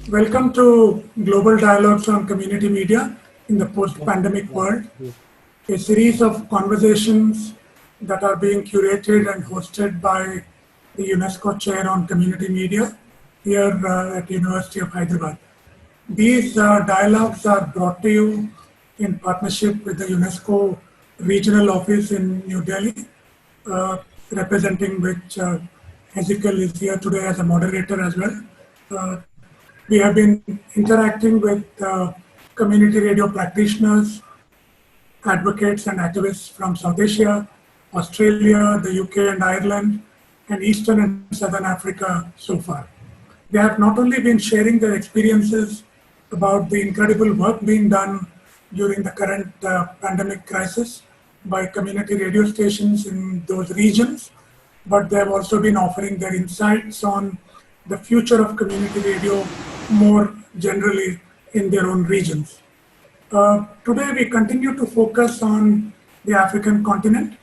Welcome to Global Dialogues on Community Media in the Post-Pandemic World, a series of conversations that are being curated and hosted by the UNESCO Chair on Community Media here at University of Hyderabad. These dialogues are brought to you in partnership with the UNESCO Regional Office in New Delhi, representing which Hezekiel is here today as a moderator as well. We have been interacting with community radio practitioners, advocates and activists from South Asia, Australia, the UK and Ireland, and Eastern and Southern Africa so far. They have not only been sharing their experiences about the incredible work being done during the current pandemic crisis by community radio stations in those regions, but they have also been offering their insights on the future of community radio more generally in their own regions. Today we continue to focus on the African continent.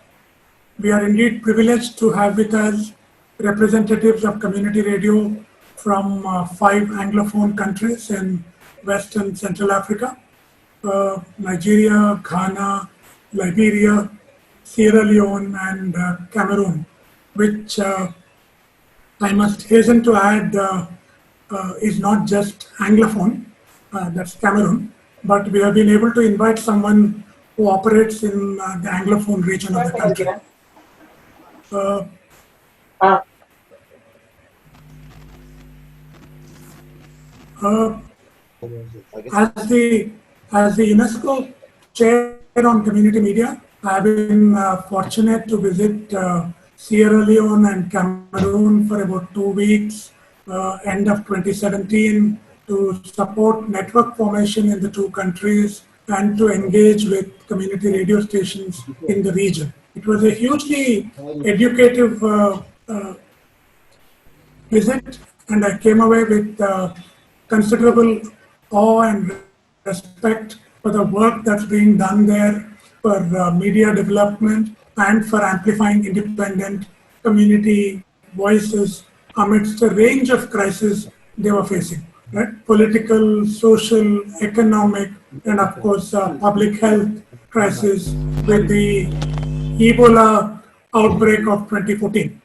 We are indeed privileged to have with us representatives of community radio from 5 Anglophone countries in West and Central Africa, Nigeria, Ghana, Liberia, Sierra Leone and Cameroon, which I must hasten to add is not just Anglophone, that's Cameroon, but we have been able to invite someone who operates in the Anglophone region of the country. As the UNESCO Chair on Community Media, I have been fortunate to visit Sierra Leone and Cameroon for about 2 weeks, end of 2017, to support network formation in the two countries and to engage with community radio stations in the region. It was a hugely educative visit, and I came away with considerable awe and respect for the work that's being done there, for media development and for amplifying independent community voices amidst a range of crises they were facing, right? Political, social, economic, and of course, public health crisis with the Ebola outbreak of 2014.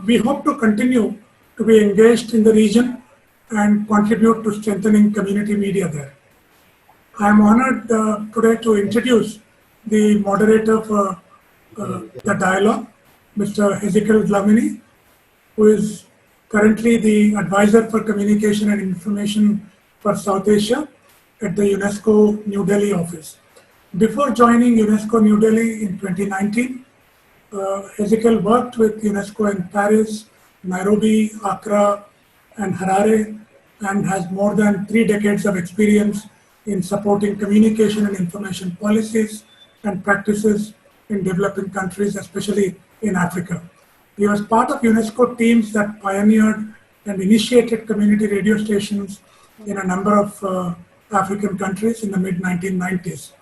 We hope to continue to be engaged in the region and contribute to strengthening community media there. I am honored today to introduce the moderator for the dialogue, Mr. Hezekiel Dlamini, who is currently the Advisor for Communication and Information for South Asia at the UNESCO New Delhi office. Before joining UNESCO New Delhi in 2019, Hezekiel worked with UNESCO in Paris, Nairobi, Accra, and Harare, and has more than 3 decades of experience in supporting communication and information policies and practices in developing countries, especially in Africa. He was part of UNESCO teams that pioneered and initiated community radio stations in a number of African countries in the mid-1990s.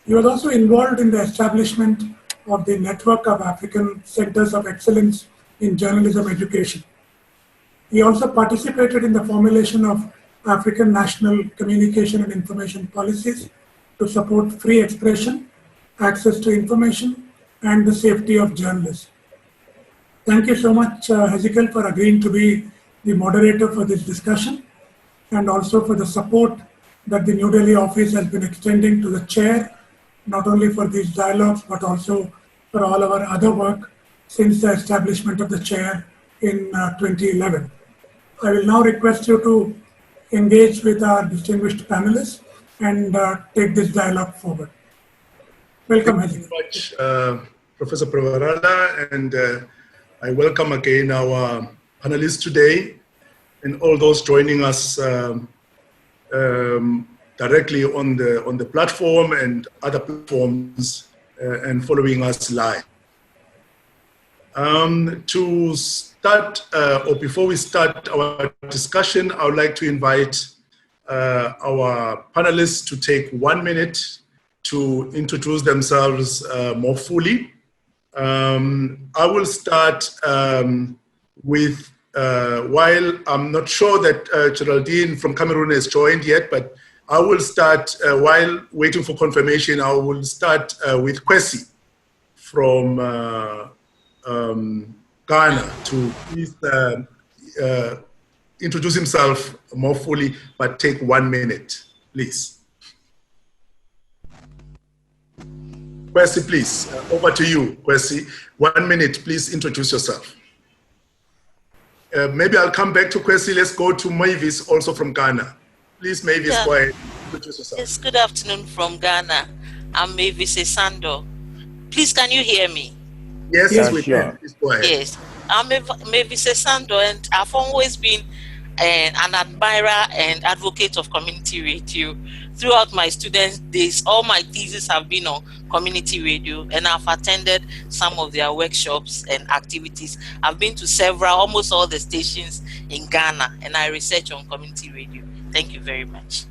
He was also involved in the establishment of the network of African Centers of Excellence in Journalism Education. He also participated in the formulation of African national communication and information policies to support free expression, access to information, and the safety of journalists. Thank you so much, Hezekiel, for agreeing to be the moderator for this discussion, and also for the support that the New Delhi office has been extending to the chair, not only for these dialogues, but also for all our other work since the establishment of the chair in 2011. I will now request you to engage with our distinguished panelists and take this dialogue forward. Welcome, Hezekiel. Thank you very much, Professor Pravarala, and I welcome again our panelists today and all those joining us directly on the platform and other platforms and following us live. To start, or before we start our discussion, I would like to invite our panelists to take 1 minute to introduce themselves more fully. I will start with while I'm not sure that Geraldine from Cameroon has joined yet, but I will start, while waiting for confirmation, I will start with Kwesi from Ghana to please introduce himself more fully, but take 1 minute, please. Kwesi, please, over to you, Kwesi. 1 minute, please introduce yourself. Maybe I'll come back to Kwesi. Let's go to Mavis, also from Ghana. Please, Mavis, go ahead. Introduce yourself. Yes, good afternoon from Ghana. I'm Mavis Essandoh. Please, can you hear me? Yes, we can. Please go ahead. Yes, I'm Mavis Essandoh, and I've always been an admirer and advocate of community radio. Throughout my student days, all my theses have been on community radio, and I've attended some of their workshops and activities. I've been to several, almost all the stations in Ghana, and I research on community radio. Thank you very much.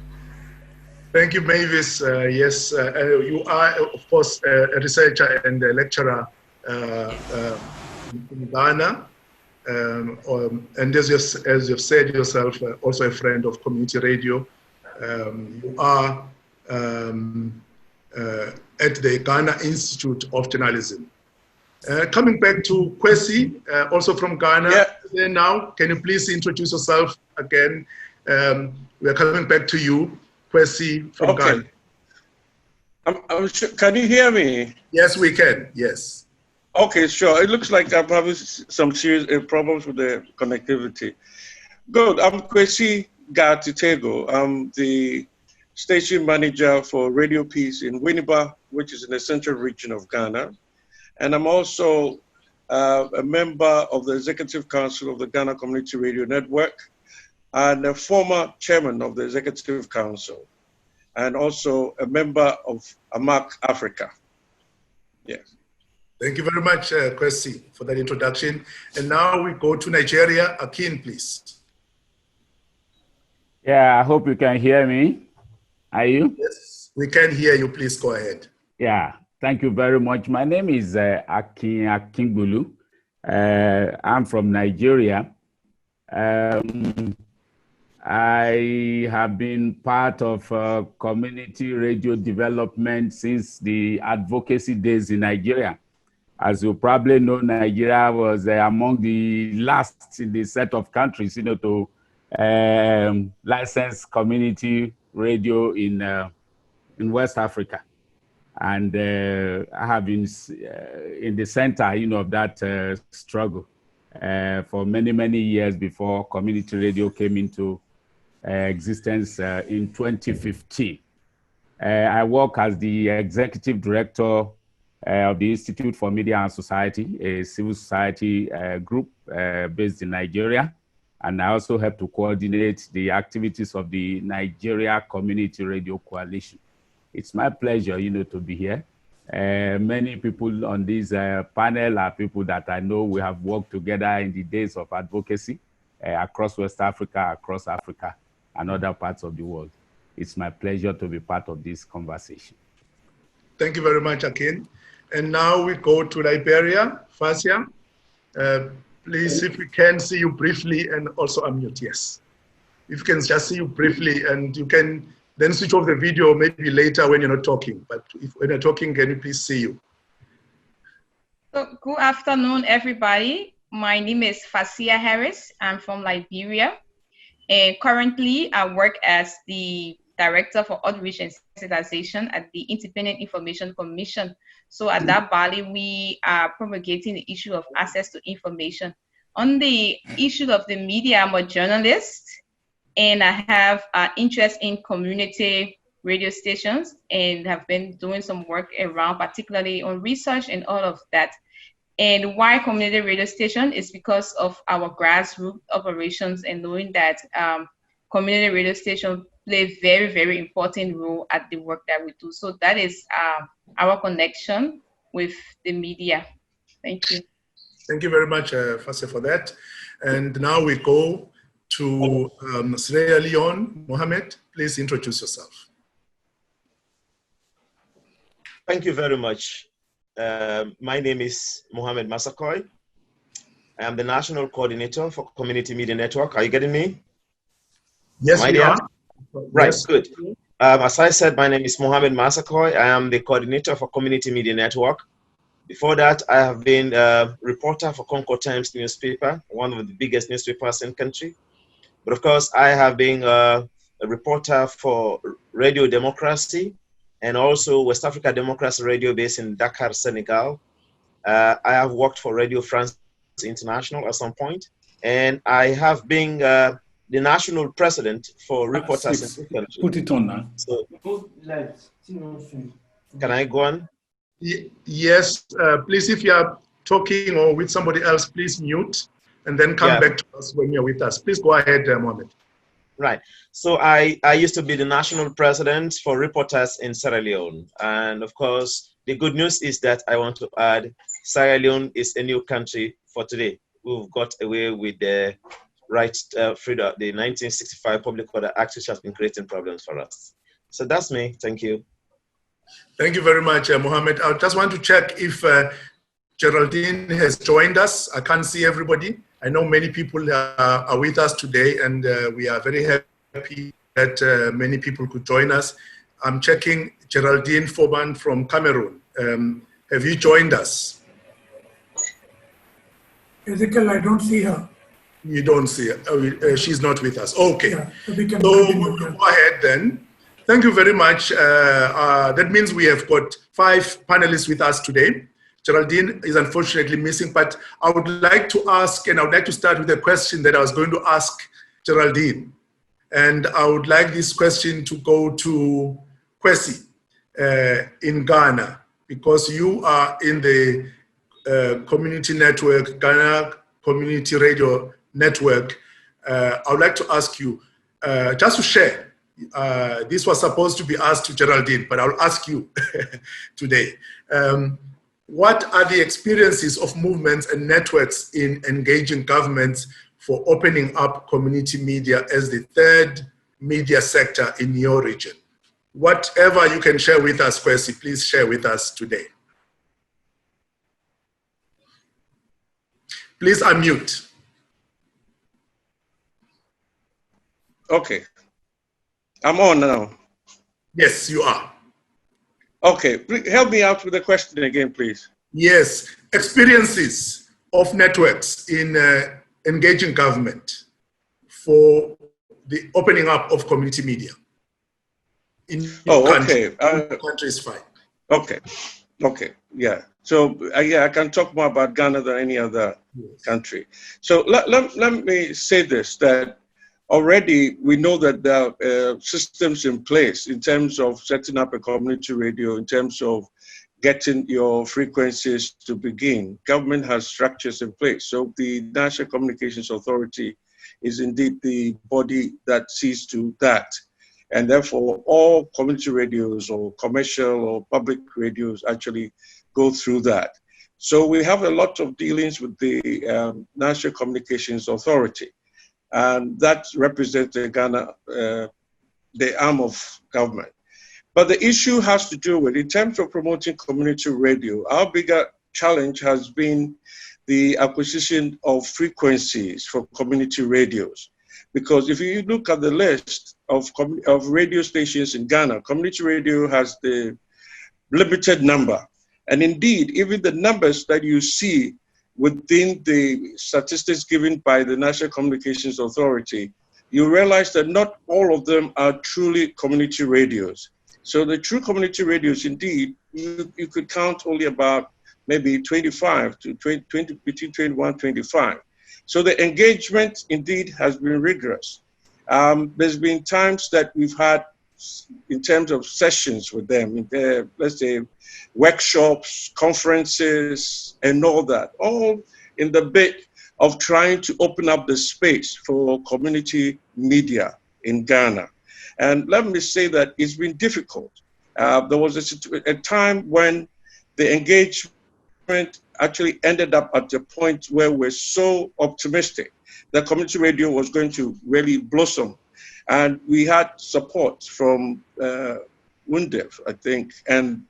Thank you, Mavis. Yes, you are, of course, a researcher and a lecturer in Ghana. And as you've said yourself, also a friend of community radio. You are at the Ghana Institute of Journalism. Coming back to Kwesi, also from Ghana. Yeah. Now, can you please introduce yourself again? We are coming back to you, Kwesi from Ghana. I'm sure, can you hear me? Yes, we can. Yes. Okay, sure. It looks like I'm having some serious problems with the connectivity. Good. I'm Kwesi Ghartey-Tagoe. I'm the station manager for Radio Peace in Winneba, which is in the central region of Ghana. And I'm also a member of the Executive Council of the Ghana Community Radio Network and a former chairman of the Executive Council, and also a member of AMAC Africa. Yes. Thank you very much, Kwesi, for that introduction. And now we go to Nigeria. Akin, please. Yeah, I hope you can hear me. Are you? Yes, we can hear you. Please go ahead. Yeah, thank you very much. My name is Akin Akingbulu. I'm from Nigeria. I have been part of community radio development since the advocacy days in Nigeria. As you probably know, Nigeria was among the last in the set of countries, to license community radio in West Africa. And I have been in the center, of that struggle for many, many years before community radio came into existence in 2015. I work as the executive director of the Institute for Media and Society, a civil society group based in Nigeria. And I also help to coordinate the activities of the Nigeria Community Radio Coalition. It's my pleasure, to be here. Many people on this panel are people that I know we have worked together in the days of advocacy across West Africa, across Africa, and other parts of the world. It's my pleasure to be part of this conversation. Thank you very much, Akin. And now we go to Liberia. Facia, please, if we can see you briefly and also unmute, yes. If you can just see you briefly, and you can then switch off the video maybe later when you're not talking. But when you're talking, can you please see you? So, good afternoon, everybody. My name is Facia Harris. I'm from Liberia. And currently, I work as the Director for Outreach and Sensitization at the Independent Information Commission. So at that body, we are promulgating the issue of access to information. On the issue of the media, I'm a journalist, and I have interest in community radio stations and have been doing some work around, particularly on research and all of that. And why community radio station is because of our grassroots operations and knowing that community radio station play a very, very important role at the work that we do. So that is our connection with the media. Thank you. Thank you very much, Facia, for that. And now we go to Sierra Leone. Mohamed, please introduce yourself. Thank you very much. My name is Mohamed Massaquoi. I am the National Coordinator for Community Media Network. Are you getting me? Yes, we are. Right, Yes. good. As I said, my name is Mohamed Massaquoi. I am the Coordinator for Community Media Network. Before that, I have been a reporter for Concord Times newspaper, one of the biggest newspapers in the country. But of course, I have been a reporter for Radio Democracy and also West Africa Democracy Radio based in Dakar, Senegal. I have worked for Radio France International at some point, and I have been the national president for reporters in this country. Put it on now. So, can I go on? Yes, please, if you are talking or with somebody else, please mute and then come back to us when you're with us. Please go ahead, Mohamed. Right. So I used to be the national president for reporters in Sierra Leone. And of course, the good news is that I want to add Sierra Leone is a new country for today. We've got away with the right freedom, the 1965 Public Order Act, which has been creating problems for us. So that's me. Thank you. Thank you very much, Mohamed. I just want to check if Geraldine has joined us. I can't see everybody. I know many people are with us today, and we are very happy that many people could join us. I'm checking Geraldine Fobang from Cameroon. Have you joined us? Hezekiel, I don't see her. You don't see her. Oh, she's not with us. Okay. Yeah, so we can go ahead then. Thank you very much. That means we have got 5 panelists with us today. Geraldine is unfortunately missing, but I would like to ask, and I would like to start with a question that I was going to ask Geraldine. And I would like this question to go to Kwesi in Ghana, because you are in the community network, Ghana Community Radio Network. I would like to ask you, just to share, this was supposed to be asked to Geraldine, but I'll ask you today. What are the experiences of movements and networks in engaging governments for opening up community media as the third media sector in your region? Whatever you can share with us, Kwesi, please share with us today. Please unmute. Okay. I'm on now. Yes, you are. Okay, help me out with the question again, please. Yes, experiences of networks in engaging government for the opening up of community media. In your country. Okay. Country is fine. Okay, okay, yeah. So, yeah, I can talk more about Ghana than any other country. So let me say this, that already we know that there are systems in place in terms of setting up a community radio, in terms of getting your frequencies to begin. Government has structures in place. So the National Communications Authority is indeed the body that sees to that. And therefore, all community radios or commercial or public radios actually go through that. So we have a lot of dealings with the National Communications Authority. And that represents the Ghana, the arm of government. But the issue has to do with, in terms of promoting community radio, our bigger challenge has been the acquisition of frequencies for community radios. Because if you look at the list of radio stations in Ghana, community radio has the limited number. And indeed, even the numbers that you see within the statistics given by the National Communications Authority, you realize that not all of them are truly community radios. So the true community radios, indeed, you could count only about maybe 25 to 20, between 21, 25. So the engagement indeed has been rigorous. There's been times that we've had, in terms of sessions with them, let's say workshops, conferences, and all that, all in the bit of trying to open up the space for community media in Ghana. And let me say that it's been difficult. There was a time when the engagement actually ended up at the point where we're so optimistic that community radio was going to really blossom. And we had support from WUNDEF, I think, and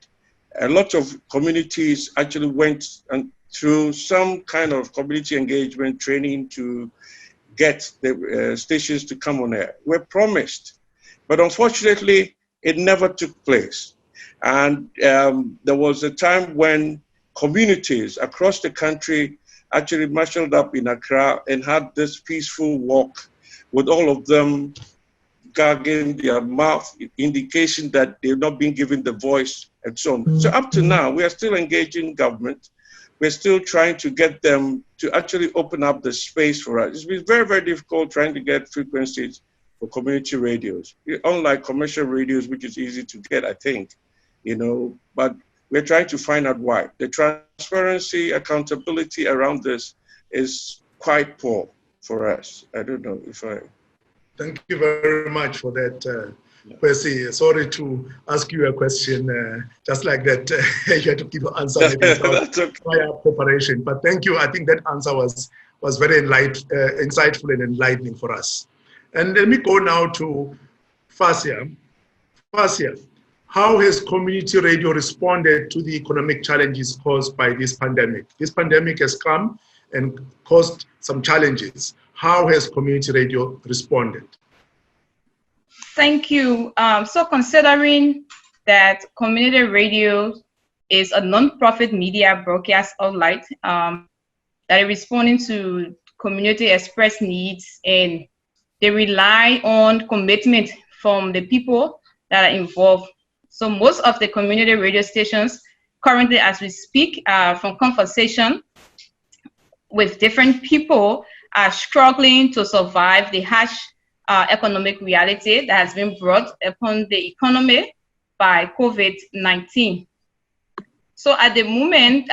a lot of communities actually went and through some kind of community engagement training to get the stations to come on air. We're promised, but unfortunately, it never took place. And there was a time when communities across the country actually marshaled up in Accra and had this peaceful walk with all of them gagging their mouth, indication that they're not being given the voice and so on. So up to now, we are still engaging government. We're still trying to get them to actually open up the space for us. It's been very, very difficult trying to get frequencies for community radios, unlike commercial radios, which is easy to get, I think, you know, but we're trying to find out why. The transparency, accountability around this is quite poor for us. I don't know if I... Thank you very much for that, Kwesi. Sorry to ask you a question just like that. You had to give an answer without prior preparation. But thank you. I think that answer was very insightful and enlightening for us. And let me go now to Facia. Facia, how has community radio responded to the economic challenges caused by this pandemic? This pandemic has come and caused some challenges. How has community radio responded? Thank you. So considering that community radio is a non-profit media broadcast outlet that is responding to community express needs, and they rely on commitment from the people that are involved. So most of the community radio stations currently, as we speak, from conversation with different people, are struggling to survive the harsh economic reality that has been brought upon the economy by COVID-19. So at the moment,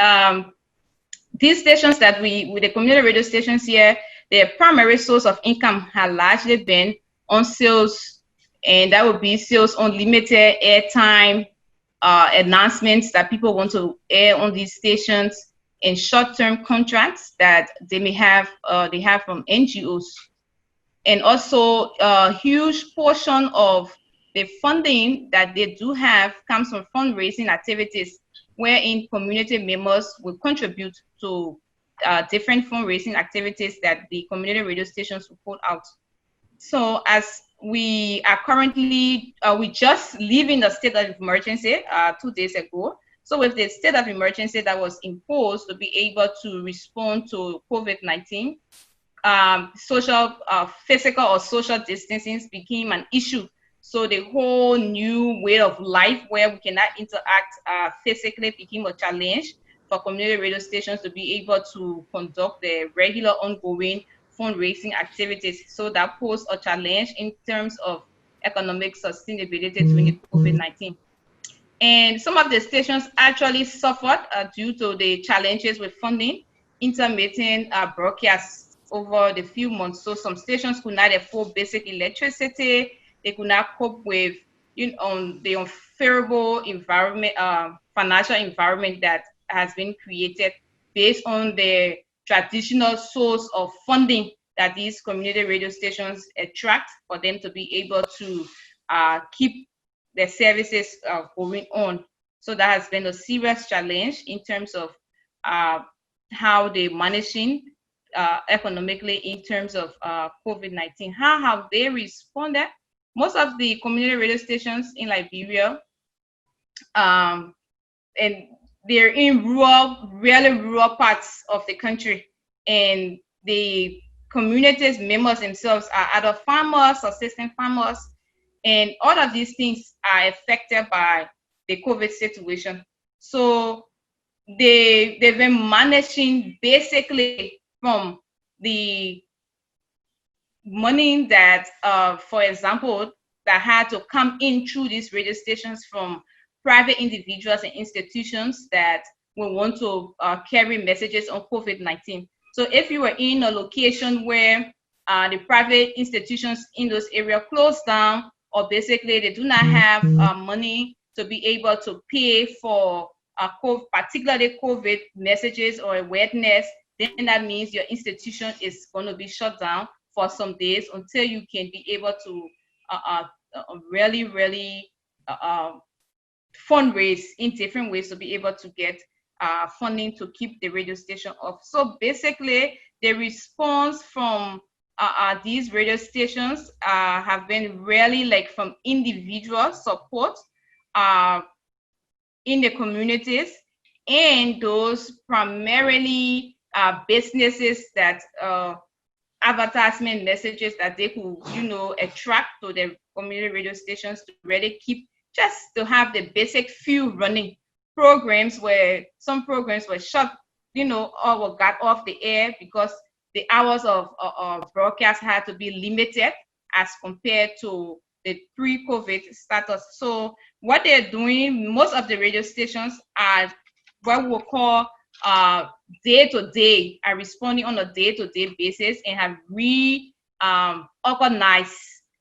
these stations that with the community radio stations here, their primary source of income has largely been on sales, and that would be sales on limited airtime, announcements that people want to air on these stations, and short-term contracts that they may have, they have from NGOs. And also a huge portion of the funding that they do have comes from fundraising activities, wherein community members will contribute to different fundraising activities that the community radio stations will put out. So as we are currently, we just leaving the state of emergency 2 days ago. So with the state of emergency that was imposed to be able to respond to COVID-19, social, physical or social distancing became an issue. So the whole new way of life where we cannot interact physically became a challenge for community radio stations to be able to conduct the regular ongoing fundraising activities. So that posed a challenge in terms of economic sustainability during the COVID-19. And some of the stations actually suffered due to the challenges with funding, intermittent broadcasts over the few months. So some stations could not afford basic electricity. They could not cope with the unfavorable environment, financial environment that has been created based on the traditional source of funding that these community radio stations attract for them to be able to keep their services going on. So that has been a serious challenge in terms of how they're managing economically in terms of COVID-19. How have they responded? Most of the community radio stations in Liberia, and they're in really rural parts of the country, and the communities members themselves are either farmers, subsistence farmers, and all of these things are affected by the COVID situation. So they've been managing basically from the money that, for example, that had to come in through these radio stations from private individuals and institutions that will want to carry messages on COVID-19. So if you were in a location where the private institutions in those areas closed down, or basically they do not have money to be able to pay for particularly COVID messages or awareness, then that means your institution is going to be shut down for some days until you can be able to really fundraise in different ways to be able to get funding to keep the radio station off. So basically, the response from these radio stations have been really like from individual support in the communities, and those primarily businesses that advertisement messages that they could, attract to the community radio stations to really keep, just to have the basic few running programs, where some programs were shut, or got off the air because the hours of broadcast had to be limited as compared to the pre-COVID status. So what they're doing, most of the radio stations are what we call day-to-day, are responding on a day-to-day basis, and have organized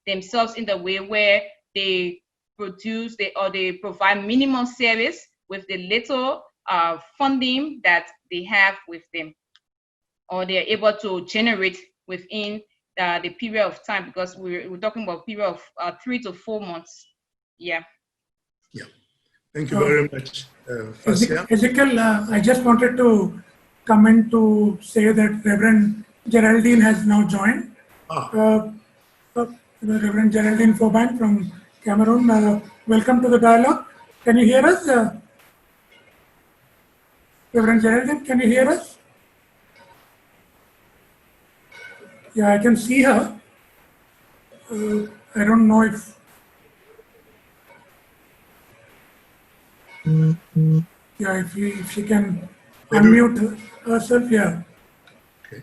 themselves in the way where they produce, they provide minimum service with the little funding that they have with them, or they're able to generate within the period of time, because we're talking about a period of 3 to 4 months. Yeah. Yeah. Thank you very much, Facia. Hezekiel, I just wanted to come in to say that Reverend Geraldine has now joined. Reverend Geraldine Fobang from Cameroon. Welcome to the dialogue. Can you hear us? Reverend Geraldine, can you hear us? Yeah, I can see her. I don't know if... Yeah, if she can unmute herself, yeah. Okay.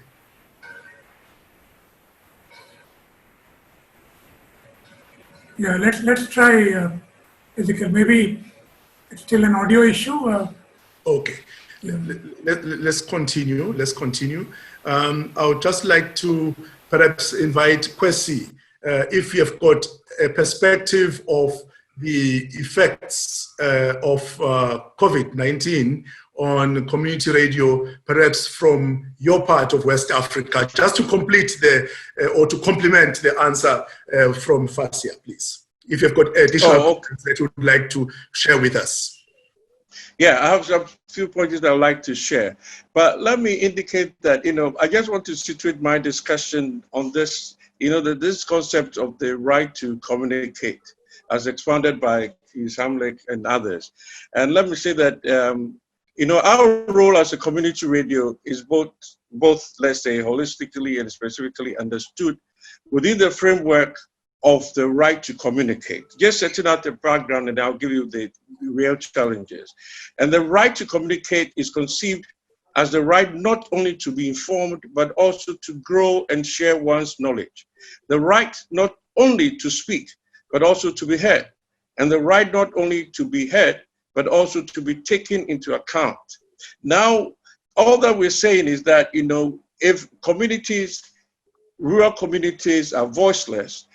Yeah, let's try, Hezekiel. Maybe it's still an audio issue. Okay. Yeah. Let's continue. I would just like to perhaps invite Kwesi, if you have got a perspective of the effects of COVID-19 on community radio, perhaps from your part of West Africa, just to complete or to complement the answer from Facia, please. If you've got additional comments that you would like to share with us. Yeah, I have a few points that I'd like to share. But let me indicate that, I just want to situate my discussion on this, this concept of the right to communicate, as expounded by Hamlet and others. And let me say that, our role as a community radio is both, let's say, holistically and specifically understood within the framework of the right to communicate. Just setting out the background, and I'll give you the real challenges. And the right to communicate is conceived as the right not only to be informed, but also to grow and share one's knowledge. The right not only to speak, but also to be heard. And the right not only to be heard, but also to be taken into account. Now, all that we're saying is that, if rural communities are voiceless,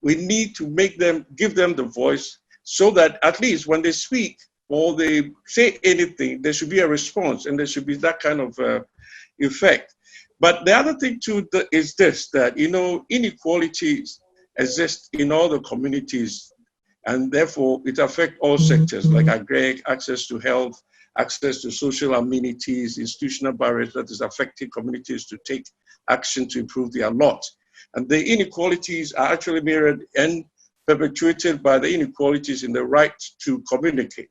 we need to give them the voice, so that at least when they speak or they say anything, there should be a response, and there should be that kind of effect. But the other thing too is this, that, inequalities exist in all the communities, and therefore it affects all sectors, like access to health, access to social amenities, institutional barriers that is affecting communities to take action to improve their lot. And the inequalities are actually mirrored and perpetuated by the inequalities in the right to communicate.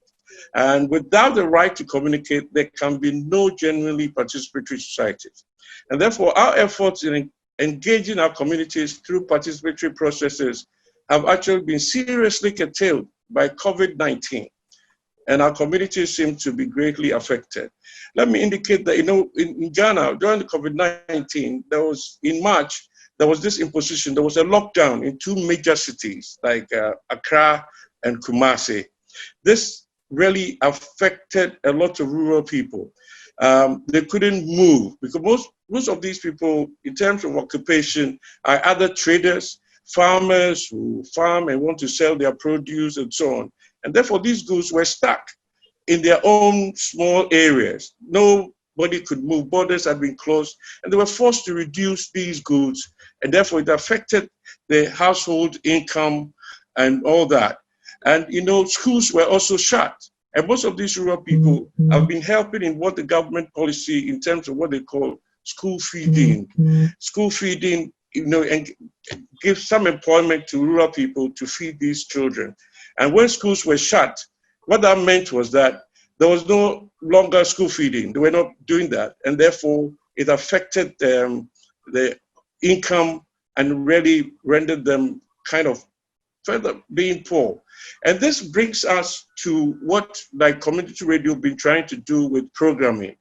And without the right to communicate, there can be no genuinely participatory societies. And therefore, our efforts in engaging our communities through participatory processes have actually been seriously curtailed by COVID-19. And our communities seem to be greatly affected. Let me indicate that, in Ghana, during the COVID-19, in March, there was this imposition. There was a lockdown in 2 major cities like Accra and Kumasi. This really affected a lot of rural people. They couldn't move because most of these people, in terms of occupation, are other traders, farmers who farm and want to sell their produce and so on. And therefore, these goods were stuck in their own small areas. Nobody could move. Borders had been closed, and they were forced to reduce these goods. And therefore, it affected the household income and all that. And, schools were also shut. And most of these rural people have been helping in what the government policy in terms of what they call school feeding. School feeding, you know, and give some employment to rural people to feed these children. And when schools were shut, what that meant was that there was no longer school feeding. They were not doing that. And therefore, it affected the income and really rendered them kind of further being poor. And this brings us to what like community radio been trying to do with programming.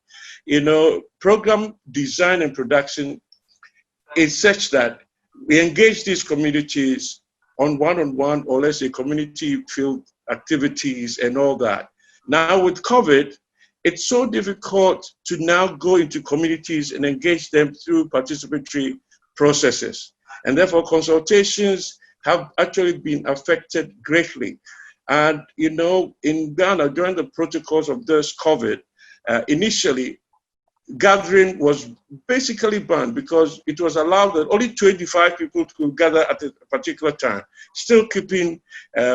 You know, program design and production is such that we engage these communities on one-on-one or let's say community field activities and all that. Now with COVID, it's so difficult to now go into communities and engage them through participatory processes. And therefore consultations have actually been affected greatly. And, you know, in Ghana, during the protocols of this COVID, initially, gathering was basically banned because it was allowed that only 25 people could gather at a particular time, still keeping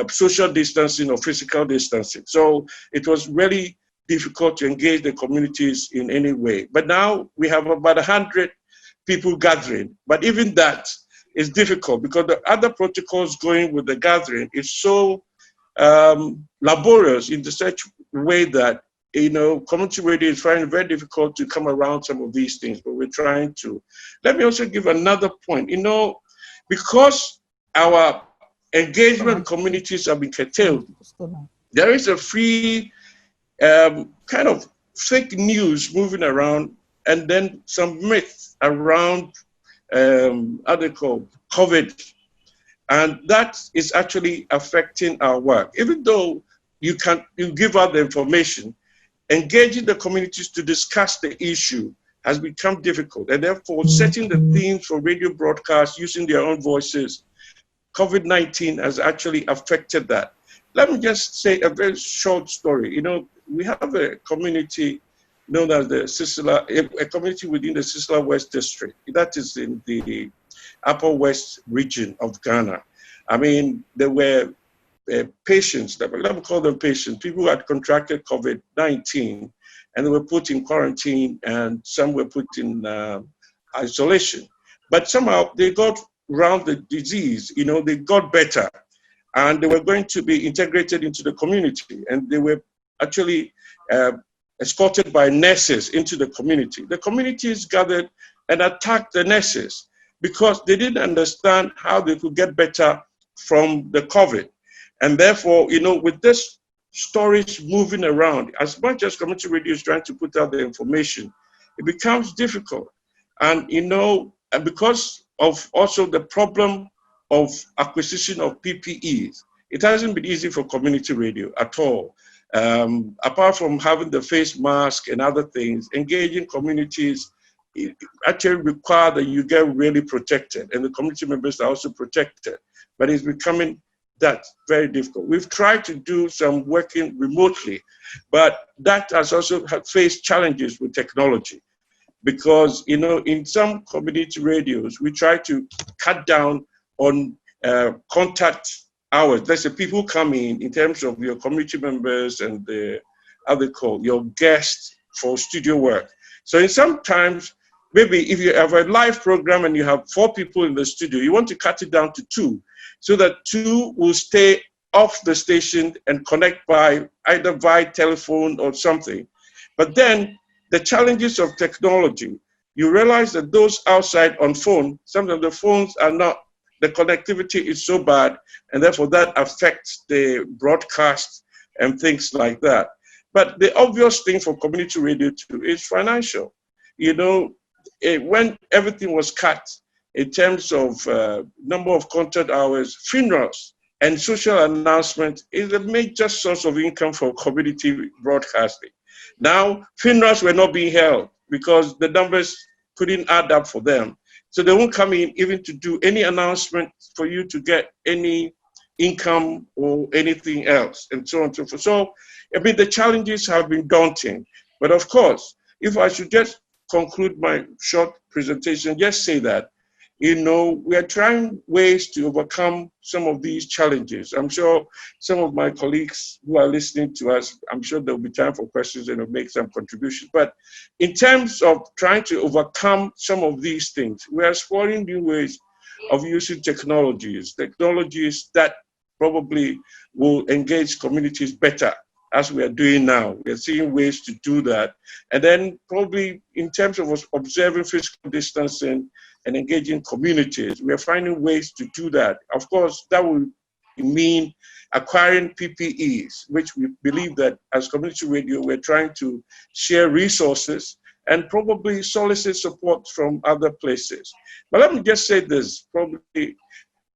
social distancing or physical distancing. So it was really difficult to engage the communities in any way. But now we have about 100 people gathering, but even that is difficult because the other protocols going with the gathering is so laborious in such a way that, you know, community radio is finding it very difficult to come around some of these things, but we're trying to. Let me also give another point. You know, because our engagement communities have been curtailed, there is a free kind of fake news moving around and then some myths around how they call COVID. And that is actually affecting our work. Even though you give out the information, engaging the communities to discuss the issue has become difficult. And therefore, setting the themes for radio broadcasts using their own voices, COVID-19 has actually affected that. Let me just say a very short story. You know, we have a community known as the Sisla, a community within the Sisla West District. That is in the Upper West region of Ghana. I mean, there were patients, let me call them patients, people who had contracted COVID-19 and they were put in quarantine and some were put in isolation. But somehow they got around the disease, you know, they got better and they were going to be integrated into the community and they were actually escorted by nurses into the community. The communities gathered and attacked the nurses because they didn't understand how they could get better from the COVID. And therefore, you know, with this stories moving around, as much as community radio is trying to put out the information, it becomes difficult. And, you know, and because of also the problem of acquisition of PPEs, it hasn't been easy for community radio at all. Apart from having the face mask and other things, engaging communities actually require that you get really protected and the community members are also protected, but it's becoming that very difficult. We've tried to do some working remotely, but that has also faced challenges with technology because, you know, in some community radios, we try to cut down on contact hours. Let's say people come in terms of your community members and the, how they call, your guests for studio work. So in sometimes, maybe if you have a live program and you have 4 people in the studio, you want to cut it down to 2 so that 2 will stay off the station and connect by either via telephone or something. But then the challenges of technology, you realize that those outside on phone, sometimes the phones are not, the connectivity is so bad, and therefore that affects the broadcast and things like that. But the obvious thing for community radio too is financial. You know, when everything was cut in terms of number of contact hours, funerals and social announcement is a major source of income for community broadcasting. Now, funerals were not being held because the numbers couldn't add up for them. So they won't come in even to do any announcement for you to get any income or anything else, and so on and so forth. So, I mean, the challenges have been daunting. But of course, if I should just conclude my short presentation, just say that we are trying ways to overcome some of these challenges. I'm sure some of my colleagues who are listening to us, I'm sure there'll be time for questions and will make some contributions. But in terms of trying to overcome some of these things, we are exploring new ways of using technologies that probably will engage communities better, as we are doing now. We're seeing ways to do that. And then probably in terms of observing physical distancing and engaging communities, we are finding ways to do that. Of course, that will mean acquiring PPEs, which we believe that as community radio, we're trying to share resources and probably solicit support from other places. But let me just say this,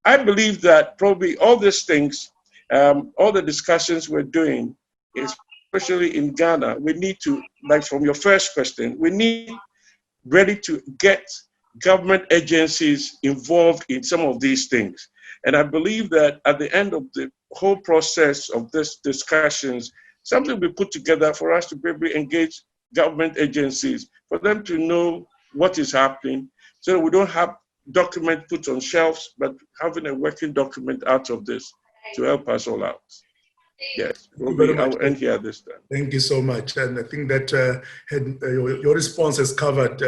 I believe that probably all these things, all the discussions we're doing, especially in Ghana, we need to, like from your first question, we need ready to get government agencies involved in some of these things. And I believe that at the end of the whole process of these discussions, something will be put together for us to maybe engage government agencies, for them to know what is happening, so that we don't have document put on shelves, but having a working document out of this to help us all out. Yes, I'll end here this time. Thank you so much. And I think that your response has covered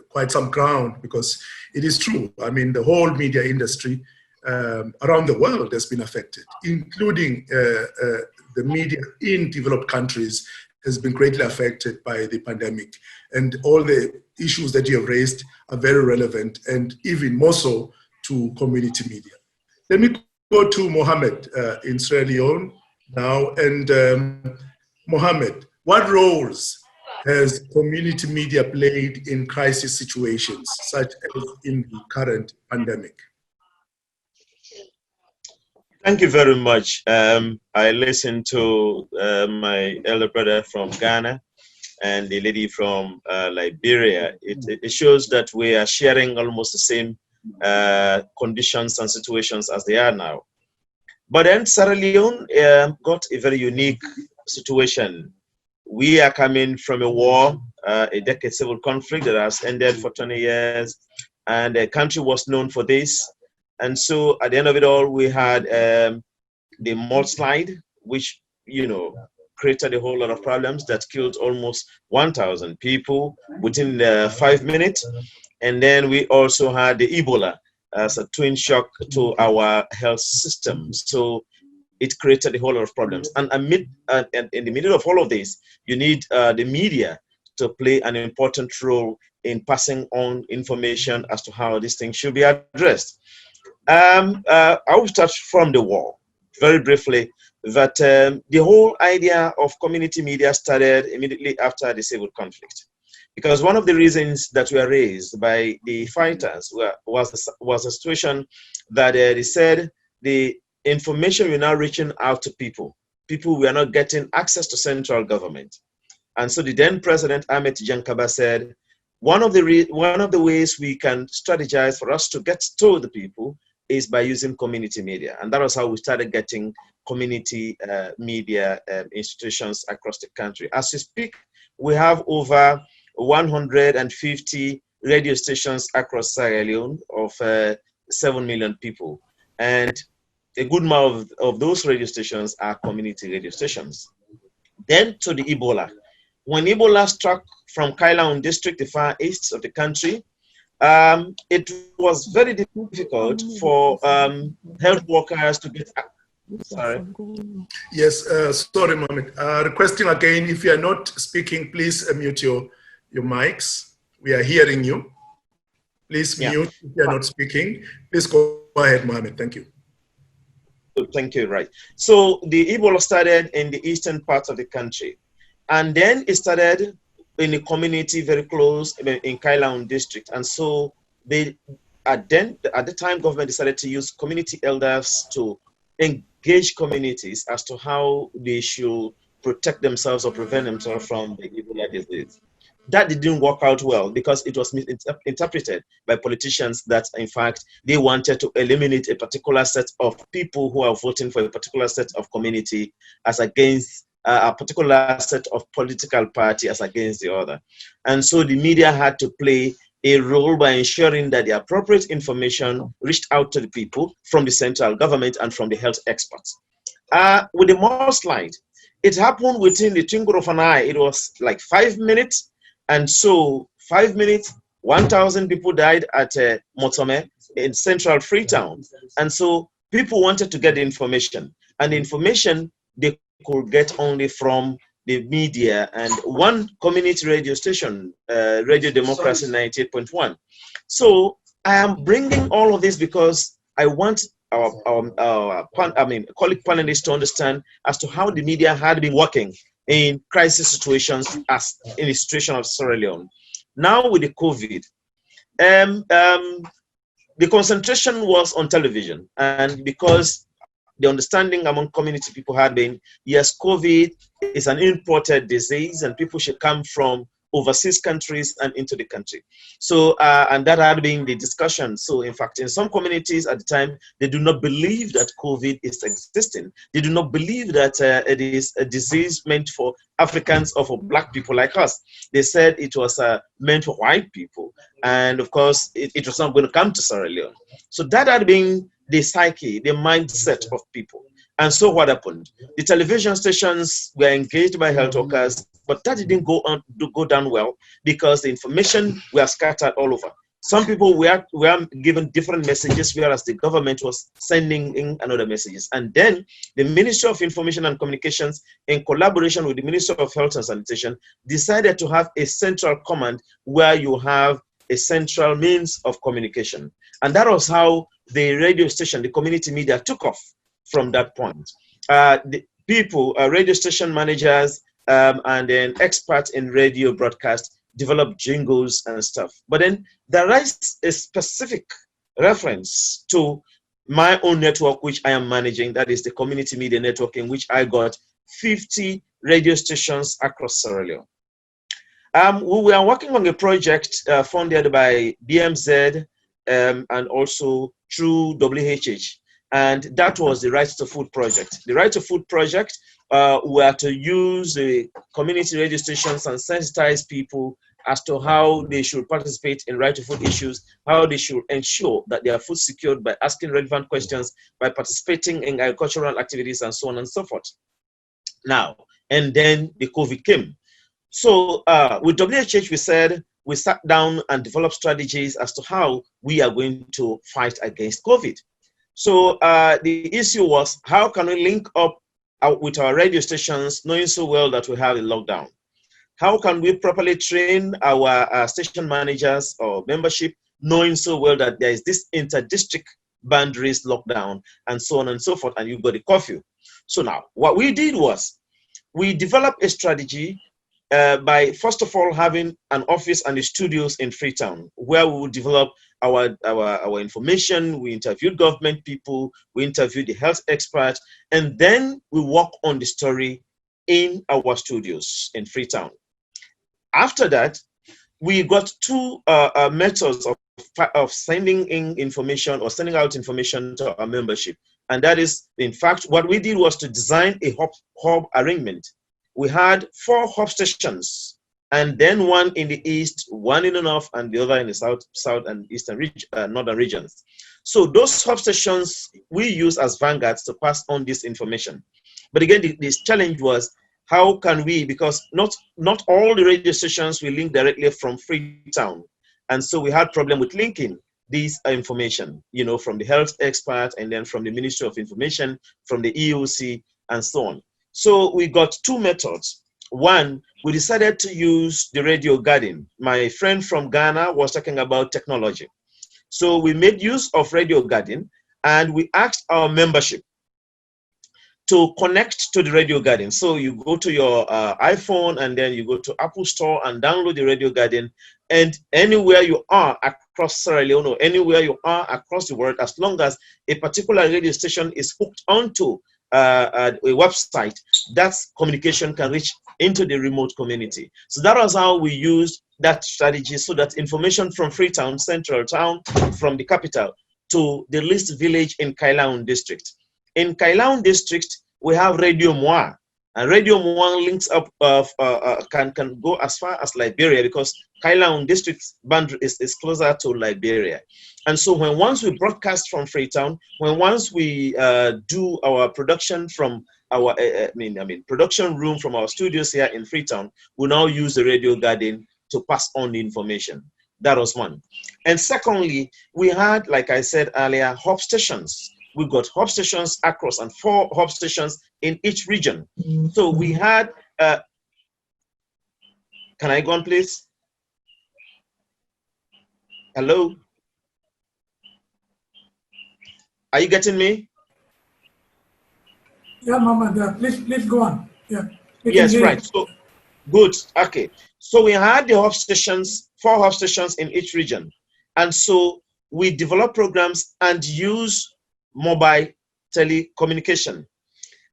quite some ground, because it is true. I mean, the whole media industry around the world has been affected, including the media in developed countries has been greatly affected by the pandemic. And all the issues that you have raised are very relevant, and even more so to community media. Let me go to Mohamed in Sierra Leone now. And Mohamed, what roles has community media played in crisis situations, such as in the current pandemic? Thank you very much. I listened to my elder brother from Ghana and the lady from Liberia. It shows that we are sharing almost the same conditions and situations as they are now. But then Sierra Leone got a very unique situation. We are coming from a war, a decade civil conflict that has ended for 20 years, and the country was known for this. And so at the end of it all, we had the mudslide, which, created a whole lot of problems that killed almost 1,000 people within 5 minutes. And then we also had the Ebola as a twin shock to our health system. So it created a whole lot of problems. And in the middle of all of this, you need the media to play an important role in passing on information as to how these things should be addressed. I will start from the war very briefly. That the whole idea of community media started immediately after the civil conflict, because one of the reasons that were raised by the fighters was a situation that they said the information were now reaching out to people were not getting access to central government, and so the then President Ahmed Jankaba said one of the ways we can strategize for us to get to the people is by using community media. And that was how we started getting community media institutions across the country. As we speak, we have over 150 radio stations across Sierra Leone of 7 million people. And a good amount of those radio stations are community radio stations. Then to the Ebola. When Ebola struck from Kailaun district, the far east of the country, it was very difficult for health workers to get. Sorry. Yes, sorry, Mohamed. Requesting again, if you are not speaking, please mute your mics. We are hearing you. Please mute if you are not speaking. Please go ahead, Mohamed. Thank you. Thank you. Right. So the Ebola started in the eastern part of the country, and then it started in a community very close in Kailaun district. And so at the time, government decided to use community elders to engage communities as to how they should protect themselves or prevent themselves from the Ebola disease. That didn't work out well because it was interpreted by politicians that, in fact, they wanted to eliminate a particular set of people who are voting for a particular set of community as against a particular set of political party as against the other. And so the media had to play a role by ensuring that the appropriate information reached out to the people from the central government and from the health experts. With the more slide, it happened within the twinkle of an eye. It was like 5 minutes. And so 5 minutes, 1,000 people died at Motome in central Freetown. And so people wanted to get the information. And the information they could get only from the media and one community radio station, Radio Democracy 98.1. So I am bringing all of this because I want our colleague panelists to understand as to how the media had been working in crisis situations, as in the situation of Sierra Leone. Now with the COVID, the concentration was on television, and because the understanding among community people had been, yes, COVID is an imported disease and people should come from overseas countries and into the country. So, and that had been the discussion. So in fact, in some communities at the time, they do not believe that COVID is existing. They do not believe that it is a disease meant for Africans or for black people like us. They said it was meant for white people. And of course, it was not going to come to Sierra Leone. So that had been the psyche, the mindset of people. And so what happened? The television stations were engaged by health workers, but that didn't go down well because the information were scattered all over. Some people were given different messages, whereas the government was sending in another messages. And then the Ministry of Information and Communications, in collaboration with the Ministry of Health and Sanitation, decided to have a central command where you have a central means of communication. And that was how the radio station, the community media, took off from that point. The people, radio station managers, and then experts in radio broadcast developed jingles and stuff. But then there is a specific reference to my own network, which I am managing. That is the community media network, in which I got 50 radio stations across Sierra Leone. We were working on a project funded by BMZ and also through WHH. And that was the Right to Food project. The Right to Food project were to use the community radio stations and sensitize people as to how they should participate in right to food issues, how they should ensure that their food secured by asking relevant questions, by participating in agricultural activities, and so on and so forth. Now, and then the COVID came. So with WHH, we said, we sat down and developed strategies as to how we are going to fight against COVID. So the issue was, how can we link up with our radio stations, knowing so well that we have a lockdown? How can we properly train our station managers or membership, knowing so well that there is this inter-district boundaries lockdown, and so on and so forth, and you've got a curfew. So now, what we did was, we developed a strategy by, first of all, having an office and the studios in Freetown, where we would develop our information. We interviewed government people, we interviewed the health experts, and then we work on the story in our studios in Freetown. After that, we got two methods of sending in information or sending out information to our membership. And that is, in fact, what we did was to design a hub arrangement. We had 4 hub stations, and then one in the east, one in the north, and the other in the south and eastern northern regions. So those hub stations we use as vanguards to pass on this information. But again, this challenge was, how can we, because not all the radio stations will link directly from Freetown. And so we had problem with linking this information, from the health expert, and then from the Ministry of Information, from the EOC, and so on. So we got 2 methods. One, we decided to use the radio garden. My friend from Ghana was talking about technology. So we made use of radio garden, and we asked our membership to connect to the radio garden. So you go to your iPhone, and then you go to Apple Store and download the radio garden. And anywhere you are across Sierra Leone, or anywhere you are across the world, as long as a particular radio station is hooked onto a website, that communication can reach into the remote community. So that was how we used that strategy, so that information from Freetown, central town, from the capital, to the least village in Kailaun district. In Kailaun district, we have Radio Moi. And Radio 1 links up can go as far as Liberia, because Kailaun district boundary is closer to Liberia. And so once we broadcast from Freetown, once we do our production from our production room from our studios here in Freetown, we now use the radio garden to pass on the information. That was one. And secondly, we had, like I said earlier, hub stations. We got hub stations across, and 4 hub stations in each region. So we had, can I go on, please? Hello? Are you getting me? Yeah, Mohamed, please go on. Yeah. Yes, right. So, good. Okay. So we had the hub stations, 4 hub stations in each region. And so we developed programs and use mobile telecommunication.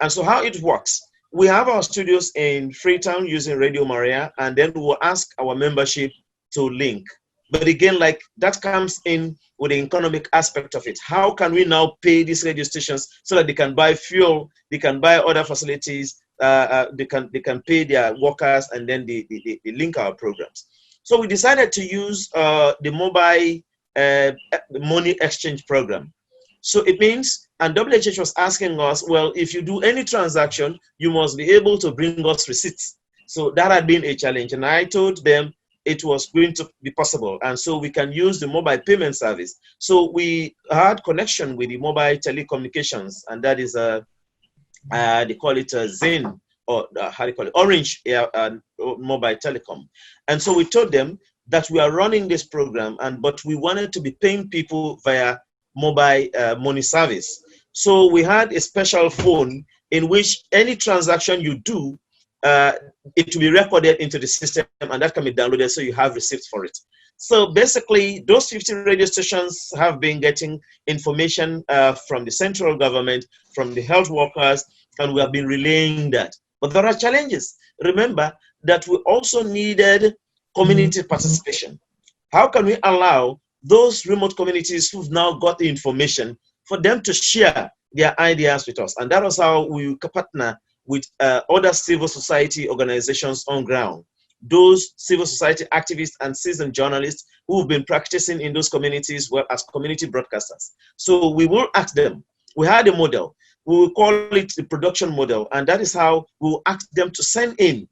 And so how it works, we have our studios in Freetown using Radio Maria, and then we'll ask our membership to link. But again, like that comes in with the economic aspect of it. How can we now pay these radio stations so that they can buy fuel, they can buy other facilities, they can pay their workers, and then they link our programs. So we decided to use the mobile money exchange program. So it means, and WHH was asking us, well, if you do any transaction, you must be able to bring us receipts. So that had been a challenge. And I told them it was going to be possible. And so we can use the mobile payment service. So we had connection with the mobile telecommunications, and that is, they call it Zin, or how do you call it, Orange Mobile Telecom. And so we told them that we are running this program, but we wanted to be paying people via mobile money service. So we had a special phone in which any transaction you do, it will be recorded into the system, and that can be downloaded so you have receipts for it. So basically, those 50 radio stations have been getting information from the central government, from the health workers, and we have been relaying that. But there are challenges. Remember that we also needed community participation. How can we allow those remote communities who've now got the information for them to share their ideas with us? And that was how we partner with other civil society organizations on ground. Those civil society activists and seasoned journalists who've been practicing in those communities well as community broadcasters. So we will ask them. We had a model. We will call it the production model, and that is how we will ask them to send in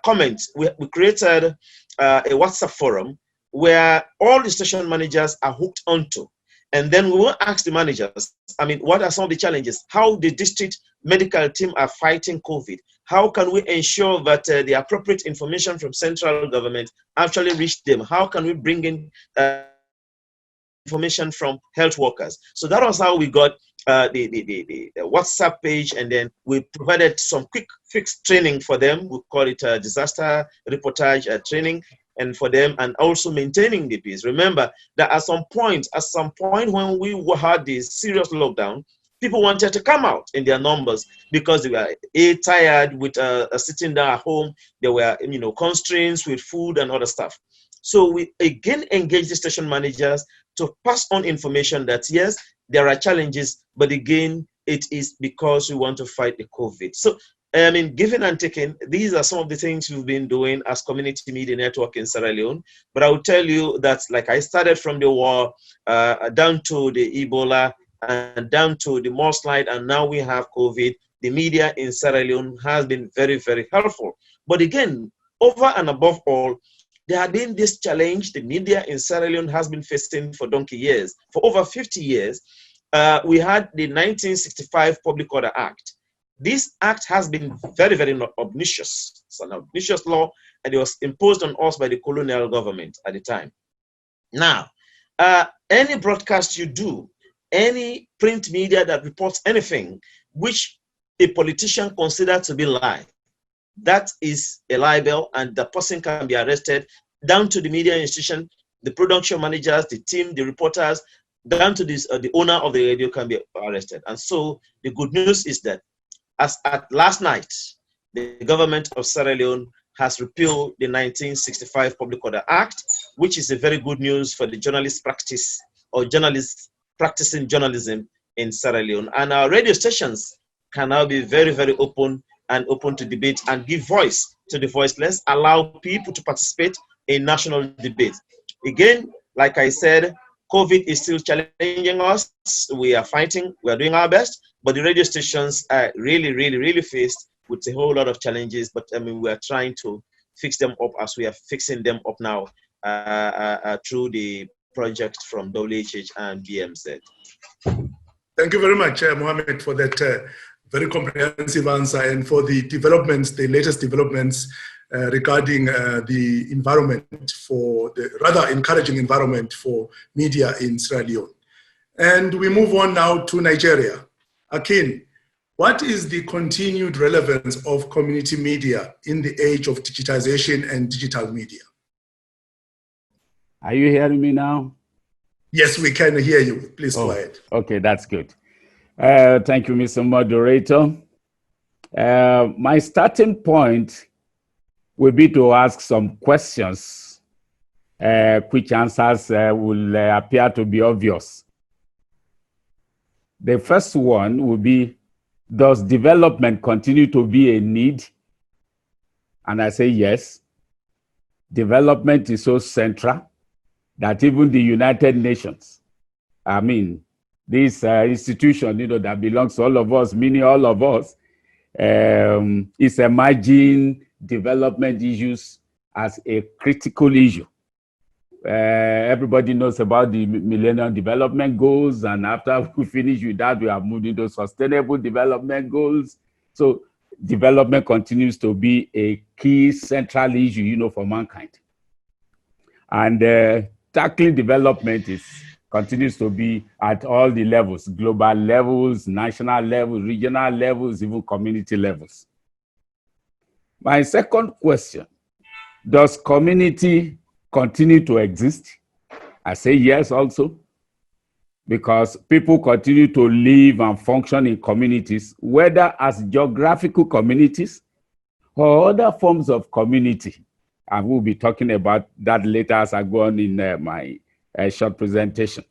comments. We created a WhatsApp forum where all the station managers are hooked onto. And then we will ask the managers, what are some of the challenges? How the district medical team are fighting COVID? How can we ensure that the appropriate information from central government actually reach them? How can we bring in information from health workers? So that was how we got the WhatsApp page, and then we provided some quick fix training for them. We call it a disaster reportage training, and for them, and also maintaining the peace. Remember that at some point when we had this serious lockdown, people wanted to come out in their numbers because they were tired with sitting down at home. There were constraints with food and other stuff. So we again engaged the station managers to pass on information that yes, there are challenges, but again, it is because we want to fight the COVID. So giving and taking, these are some of the things we've been doing as Community Media Network in Sierra Leone. But I will tell you that, like, I started from the war down to the Ebola and down to the mudslide, and now we have COVID. The media in Sierra Leone has been very, very helpful. But again, over and above all, there had been this challenge the media in Sierra Leone has been facing for donkey years. For over 50 years, we had the 1965 Public Order Act. This act has been very, very obnoxious. It's an obnoxious law, and it was imposed on us by the colonial government at the time. Now, any broadcast you do, any print media that reports anything which a politician considers to be lie, that is a libel, and the person can be arrested, down to the media institution, the production managers, the team, the reporters, down to this, the owner of the radio can be arrested. And so the good news is that as at last night, the government of Sierra Leone has repealed the 1965 Public Order Act, which is a very good news for the journalist practice or journalists practicing journalism in Sierra Leone. And our radio stations can now be very, very open and open to debate and give voice to the voiceless, allow people to participate in national debate. Again, like I said, COVID is still challenging us. We are fighting, we are doing our best, but the radio stations are really faced with a whole lot of challenges. But I mean, we are trying to fix them up as we are fixing them up now through the project from WHH and BMZ. Thank you very much, Mohamed, for that very comprehensive answer and for the developments, the latest developments regarding the environment for the rather encouraging environment for media in Sierra Leone. And we move on now to Nigeria. Akin, what is the continued relevance of community media in the age of digitization and digital media? Are you hearing me now? Yes, we can hear you. Please go ahead. Okay, that's good. Thank you, Mr. Moderator. My starting point will be to ask some questions, which answers will appear to be obvious. The first one will be, does development continue to be a need? And I say yes. Development is so central that even the United Nations, I mean, this institution, that belongs to all of us, meaning all of us, is emerging development issues as a critical issue. Everybody knows about the Millennium Development Goals, and after we finish with that, we have moved into Sustainable Development Goals. So development continues to be a key central issue, for mankind. And tackling development continues to be at all the levels, global levels, national levels, regional levels, even community levels. My second question, does community continue to exist? I say yes also, because people continue to live and function in communities, whether as geographical communities or other forms of community. And we'll be talking about that later as I go on in my short presentation.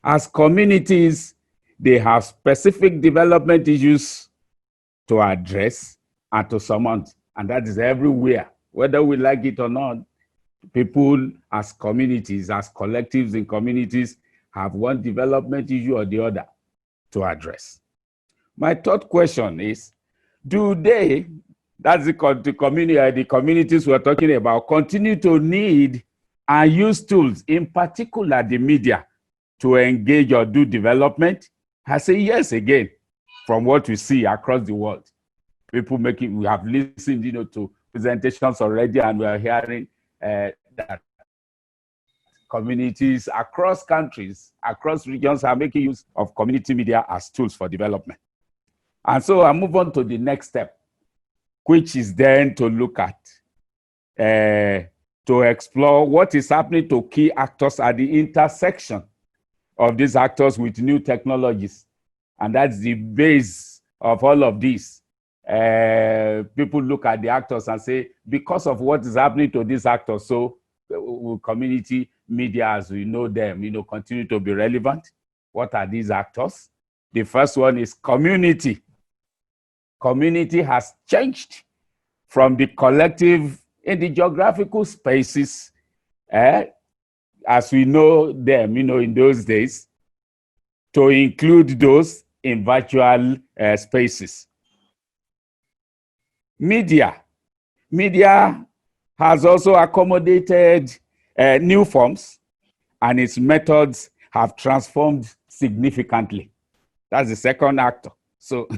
As communities, they have specific development issues to address and to surmount, and that is everywhere, whether we like it or not. People as communities, as collectives in communities, have one development issue or the other to address. My third question is, do they, that's the communities we're talking about, continue to need and use tools, in particular the media, to engage or do development? I say yes again, from what we see across the world. People we have listened, to presentations already, and we are hearing that communities across countries, across regions are making use of community media as tools for development. And so I move on to the next step, which is then to look at, to explore what is happening to key actors at the intersection of these actors with new technologies. And that's the base of all of this. People look at the actors and say, because of what is happening to these actors, so will community media as we know them, continue to be relevant? What are these actors? The first one is community. Community has changed from the collective in the geographical spaces, as we know them, in those days, to include those in virtual spaces. Media has also accommodated new forms, and its methods have transformed significantly. That's the second actor. So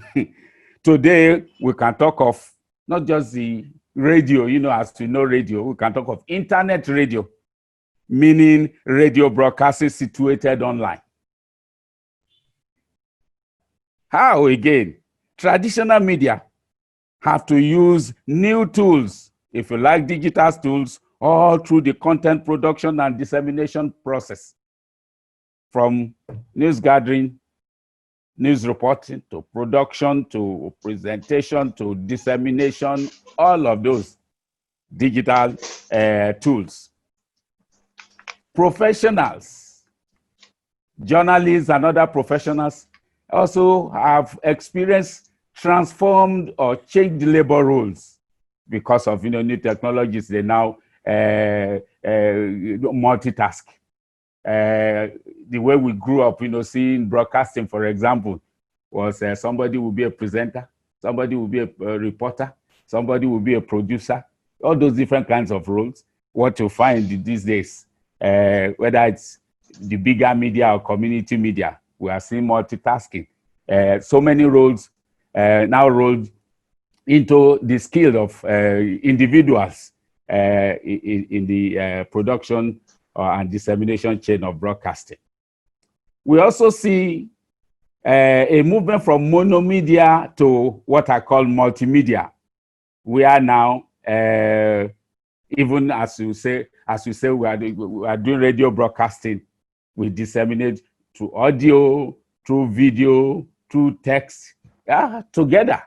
today we can talk of not just the radio, as we know radio, we can talk of internet radio, meaning radio broadcasting situated online. How again? Traditional media have to use new tools, if you like digital tools, all through the content production and dissemination process, from news gathering, news reporting, to production, to presentation, to dissemination, all of those digital tools. Professionals, journalists and other professionals also have experienced transformed or changed labor roles because of new technologies. They now multitask. The way we grew up, seeing broadcasting, for example, was somebody would be a presenter, somebody would be a reporter, somebody would be a producer, all those different kinds of roles. What you find these days, whether it's the bigger media or community media, we are seeing multitasking. So many roles now rolled into the skill of individuals in the production and dissemination chain of broadcasting. We also see a movement from monomedia to what I call multimedia. We are now, even as you say, we are doing radio broadcasting. We disseminate through audio, through video, through text, together.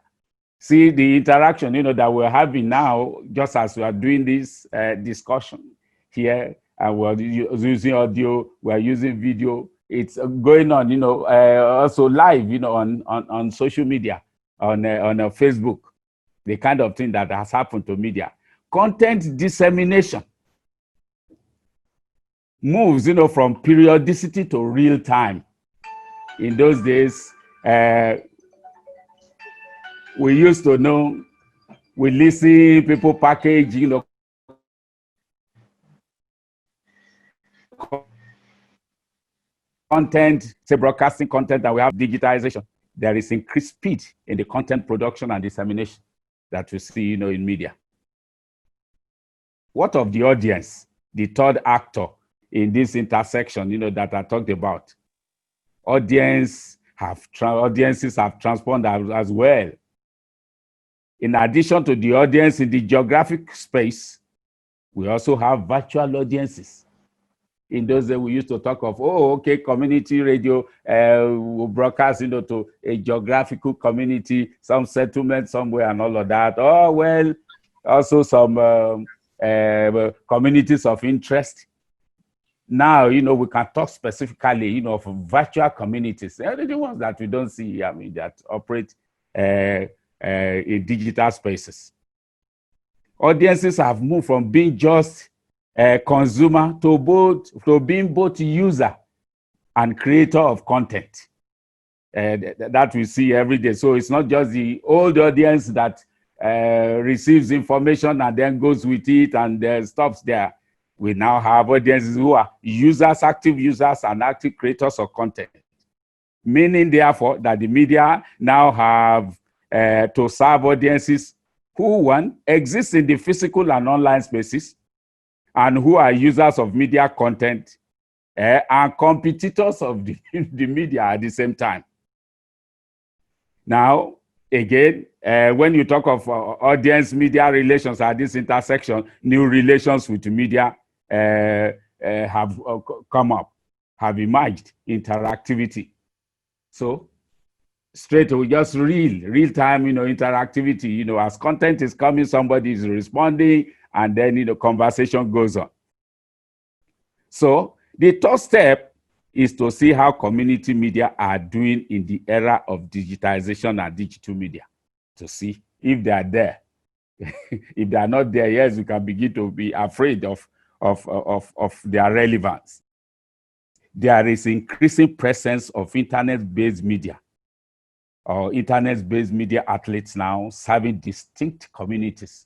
See the interaction, that we're having now, just as we are doing this discussion here, and we're using audio, we're using video. It's going on, also live, on social media, on Facebook, the kind of thing that has happened to media. Content dissemination moves, from periodicity to real time. In those days, we used to know, we listen, people package, content, say broadcasting content, and we have digitization. There is increased speed in the content production and dissemination that we see, in media. What of the audience, the third actor in this intersection, that I talked about? Audiences have transformed as well. In addition to the audience in the geographic space, we also have virtual audiences. In those days, we used to talk of, community radio will broadcast, to a geographical community, some settlement somewhere and all of that. Oh, well, also some communities of interest. Now, we can talk specifically, of virtual communities. They're the ones that we don't see, that operate in digital spaces. Audiences have moved from being just a consumer to being both user and creator of content that we see every day. So it's not just the old audience that receives information and then goes with it and stops there. We now have audiences who are users, active users, and active creators of content. Meaning, therefore, that the media now have to serve audiences who, one, exist in the physical and online spaces, and who are users of media content and competitors of the media at the same time. Now, again, when you talk of audience-media relations at this intersection, new relations with media have come up, have emerged, interactivity. So, straight away, just real-time, interactivity, as content is coming, somebody is responding, and then, conversation goes on. So the third step is to see how community media are doing in the era of digitization and digital media, to see if they are there. If they are not there, yes, we can begin to be afraid of their relevance. There is increasing presence of internet-based media or internet-based media outlets now serving distinct communities.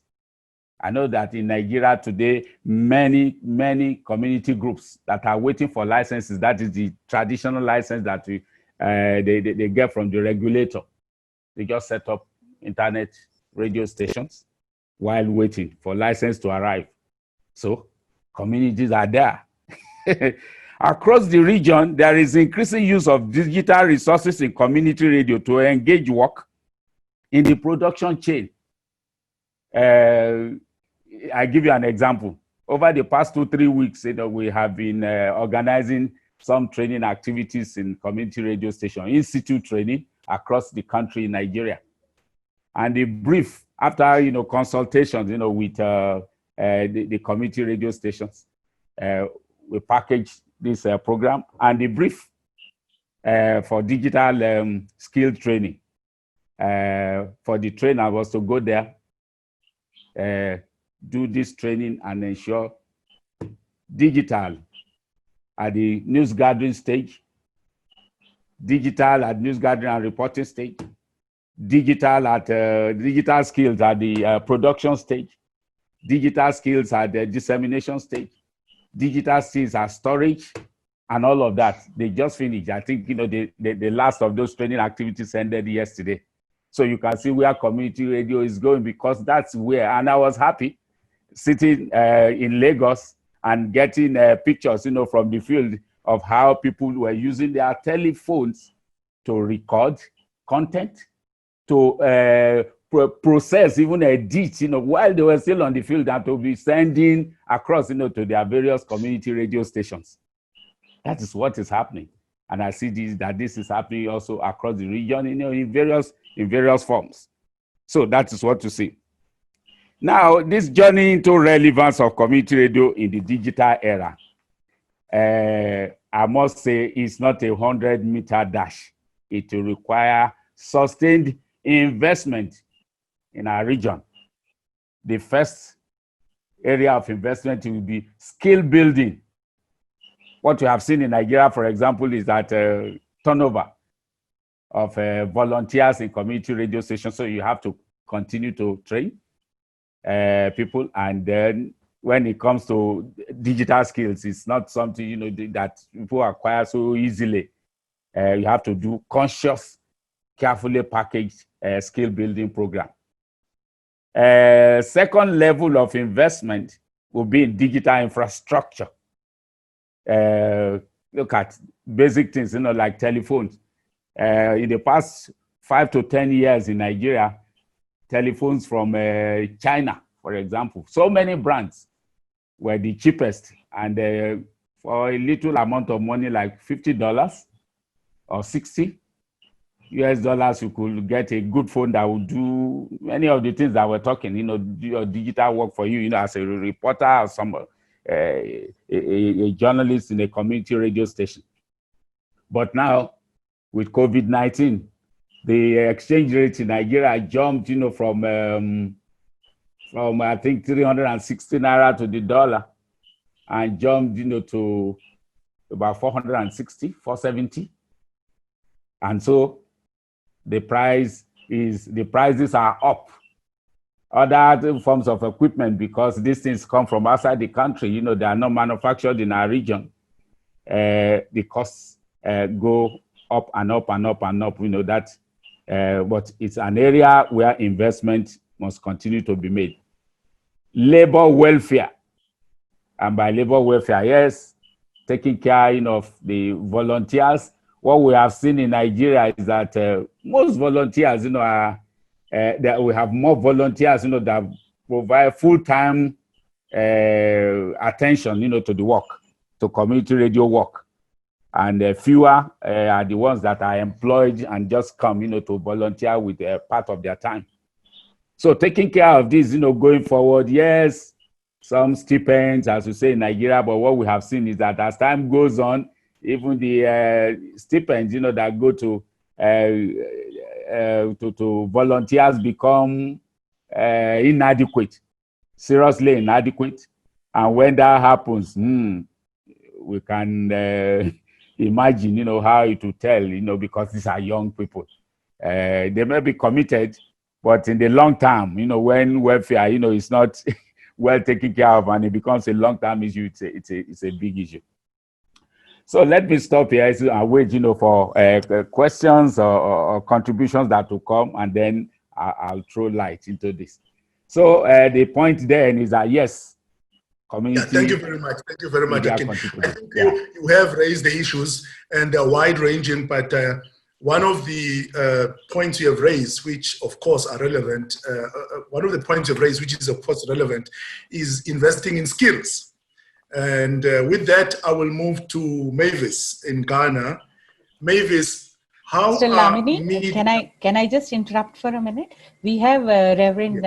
I know that in Nigeria today, many community groups that are waiting for licenses, that is the traditional license that they get from the regulator. They just set up internet radio stations while waiting for license to arrive. So communities are there. Across the region, there is increasing use of digital resources in community radio to engage work in the production chain. I give you an example. Over the past 2-3 weeks, we have been organizing some training activities in community radio station, institute training across the country in Nigeria. And the brief, after consultations, with the community radio stations, we packaged this program and the brief for digital skill training. for the trainer was to go there, do this training and ensure digital at the news gathering stage, digital at news gathering and reporting stage, digital at digital skills at the production stage, digital skills at the dissemination stage, digital skills at storage, and all of that. They just finished. I think, you know, the last of those training activities ended yesterday. So you can see where community radio is going, because that's where, and I was happy sitting in Lagos and getting pictures, you know, from the field of how people were using their telephones to record content, to process, even edit, you know, while they were still on the field, and to be sending across, you know, to their various community radio stations. That is what is happening. And I see that this is happening also across the region, you know, in various forms. So that is what to see. Now, this journey into relevance of community radio in the digital era, I must say, is not a 100-meter dash. It will require sustained investment in our region. The first area of investment will be skill building. What we have seen in Nigeria, for example, is that turnover of volunteers in community radio stations. So you have to continue to train people. And then when it comes to digital skills, it's not something, you know, that people acquire so easily. You have to do conscious, carefully packaged skill building program. Second level of investment will be in digital infrastructure. Look at basic things, you know, like telephones. In the past 5 to 10 years in Nigeria, telephones from China, for example, so many brands were the cheapest, and for a little amount of money, like $50 or $60 US, you could get a good phone that would do many of the things that we're talking, you know, do your digital work for you, you know, as a reporter or somebody. A journalist in a community radio station. But now, with COVID-19, the exchange rate in Nigeria jumped, you know, from I think 360 naira to the dollar, and jumped, you know, to about 470. And so the prices are up. Other forms of equipment, because these things come from outside the country, you know, they are not manufactured in our region. The costs go up and up and up and up, you know, that, but it's an area where investment must continue to be made. Labor welfare, and by labor welfare, yes, taking care, you know, of the volunteers. What we have seen in Nigeria is that most volunteers, you know, are that we have more volunteers, you know, that provide full-time attention, you know, to the work, to community radio work. And fewer are the ones that are employed and just come, you know, to volunteer with part of their time. So taking care of this, you know, going forward, yes, some stipends, as we say in Nigeria, but what we have seen is that as time goes on, even the stipends, you know, that go to volunteers become inadequate, seriously inadequate. And when that happens, we can imagine, you know, how it will tell, you know, because these are young people. They may be committed, but in the long term, you know, when welfare, you know, is not well taken care of and it becomes a long-term issue, it's a big issue. So let me stop here and wait, you know, for questions or contributions that will come, and then I'll throw light into this. So the point then is that, yes, community. Yeah, thank you very much. Thank you very much, Akin. I think you have raised the issues, and they're wide-ranging, but one of the points you have raised, which of course are relevant, one of the points you've raised, which is of course relevant, is investing in skills. And with that, I will move to Mavis in Ghana. Mavis, how Mr. Dlamini, can I just interrupt for a minute? We have Reverend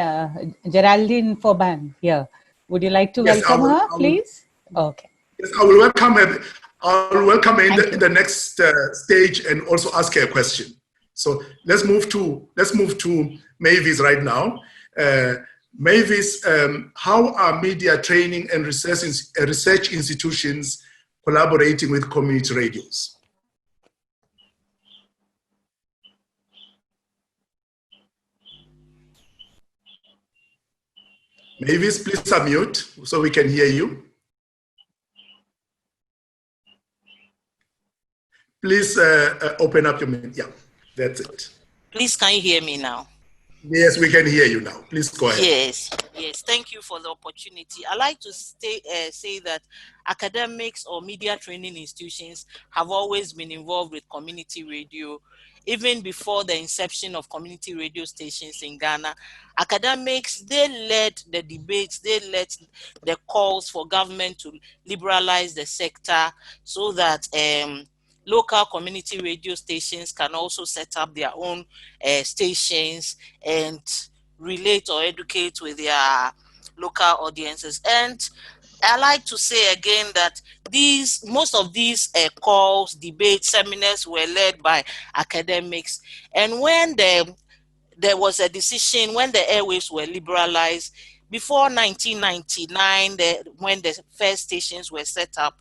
Geraldine Fobang here. Would you like to welcome her, please? Okay. Yes, I will welcome her. I'll welcome her in the next stage and also ask her a question. So let's move to Mavis right now. Mavis, how are media training and research institutions collaborating with community radios? Mavis, please unmute so we can hear you. Please open up your mouth. Yeah, that's it. Please, can you hear me now? Yes, we can hear you now. Please go ahead. Yes. Thank you for the opportunity. I like to say that academics or media training institutions have always been involved with community radio. Even before the inception of community radio stations in Ghana, academics, they led the debates, they led the calls for government to liberalize the sector so that local community radio stations can also set up their own stations and relate or educate with their local audiences. And I like to say again that most of these calls, debates, seminars were led by academics. And when there was a decision, when the airwaves were liberalized, before 1999, when the first stations were set up,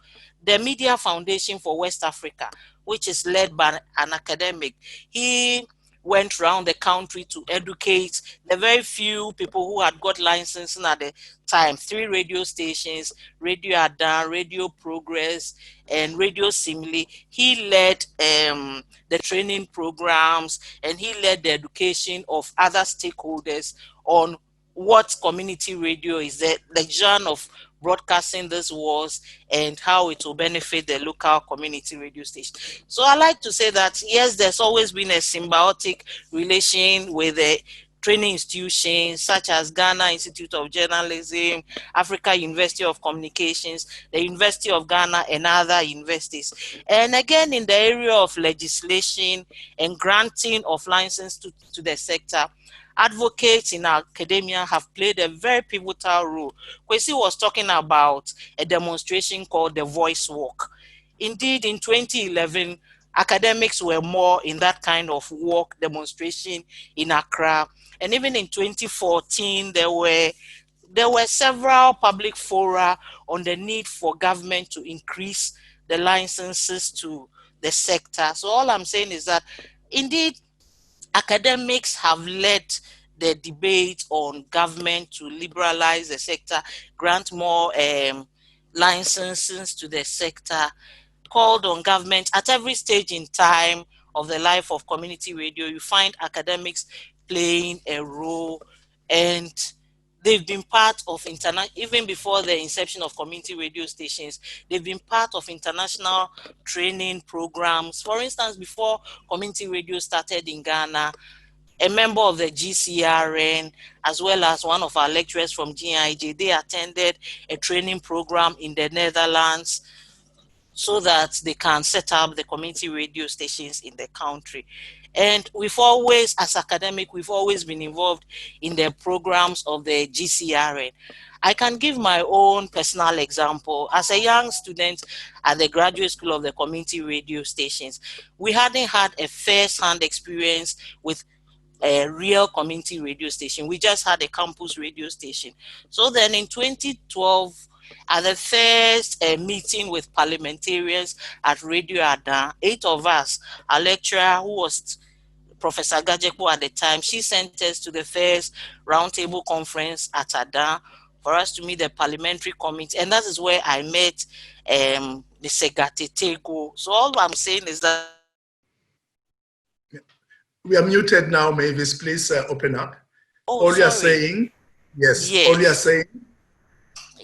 the Media Foundation for West Africa, which is led by an academic, he went around the country to educate the very few people who had got licensing at the time, 3 radio stations, Radio Adan, Radio Progress, and Radio Simile. He led the training programs, and he led the education of other stakeholders on what community radio is, the genre of broadcasting this was, and how it will benefit the local community radio station. So I like to say that, yes, there's always been a symbiotic relation with the training institutions such as Ghana Institute of Journalism, Africa University of Communications, the University of Ghana, and other universities. And again, in the area of legislation and granting of license to the sector, advocates in academia have played a very pivotal role. Kwesi was talking about a demonstration called the Voice Walk. Indeed, in 2011, academics were more in that kind of walk demonstration in Accra. And even in 2014, there were several public fora on the need for government to increase the licenses to the sector. So all I'm saying is that, indeed, academics have led the debate on government to liberalize the sector, grant more licenses to the sector, called on government at every stage in time of the life of community radio. You find academics playing a role, and they've been part of even before the inception of community radio stations, they've been part of international training programs. For instance, before community radio started in Ghana, a member of the GCRN, as well as one of our lecturers from GIJ, they attended a training program in the Netherlands so that they can set up the community radio stations in the country. And we've always, as academic, we've always been involved in the programs of the GCRN. I can give my own personal example. As a young student at the Graduate School of the Community Radio Stations, we hadn't had a first-hand experience with a real community radio station. We just had a campus radio station. So then in 2012, at the first meeting with parliamentarians at Radio Adan, 8 of us, a lecturer who was Professor Gajepo at the time, she sent us to the first roundtable conference at Adan for us to meet the parliamentary committee. And that is where I met the Ghartey-Tagoe. So all I'm saying is that... We are muted now, Mavis. Please open up. Oh, all sorry. You're saying, yes. All you're saying.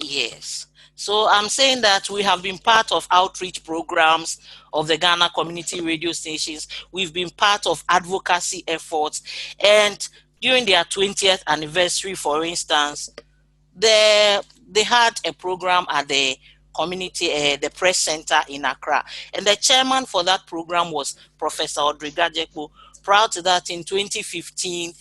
Yes. So I'm saying that we have been part of outreach programs of the Ghana community radio stations. We've been part of advocacy efforts. And during their 20th anniversary, for instance, they had a program at the community, the press center in Accra. And the chairman for that program was Professor Gajepo. Prior to that, in 2015,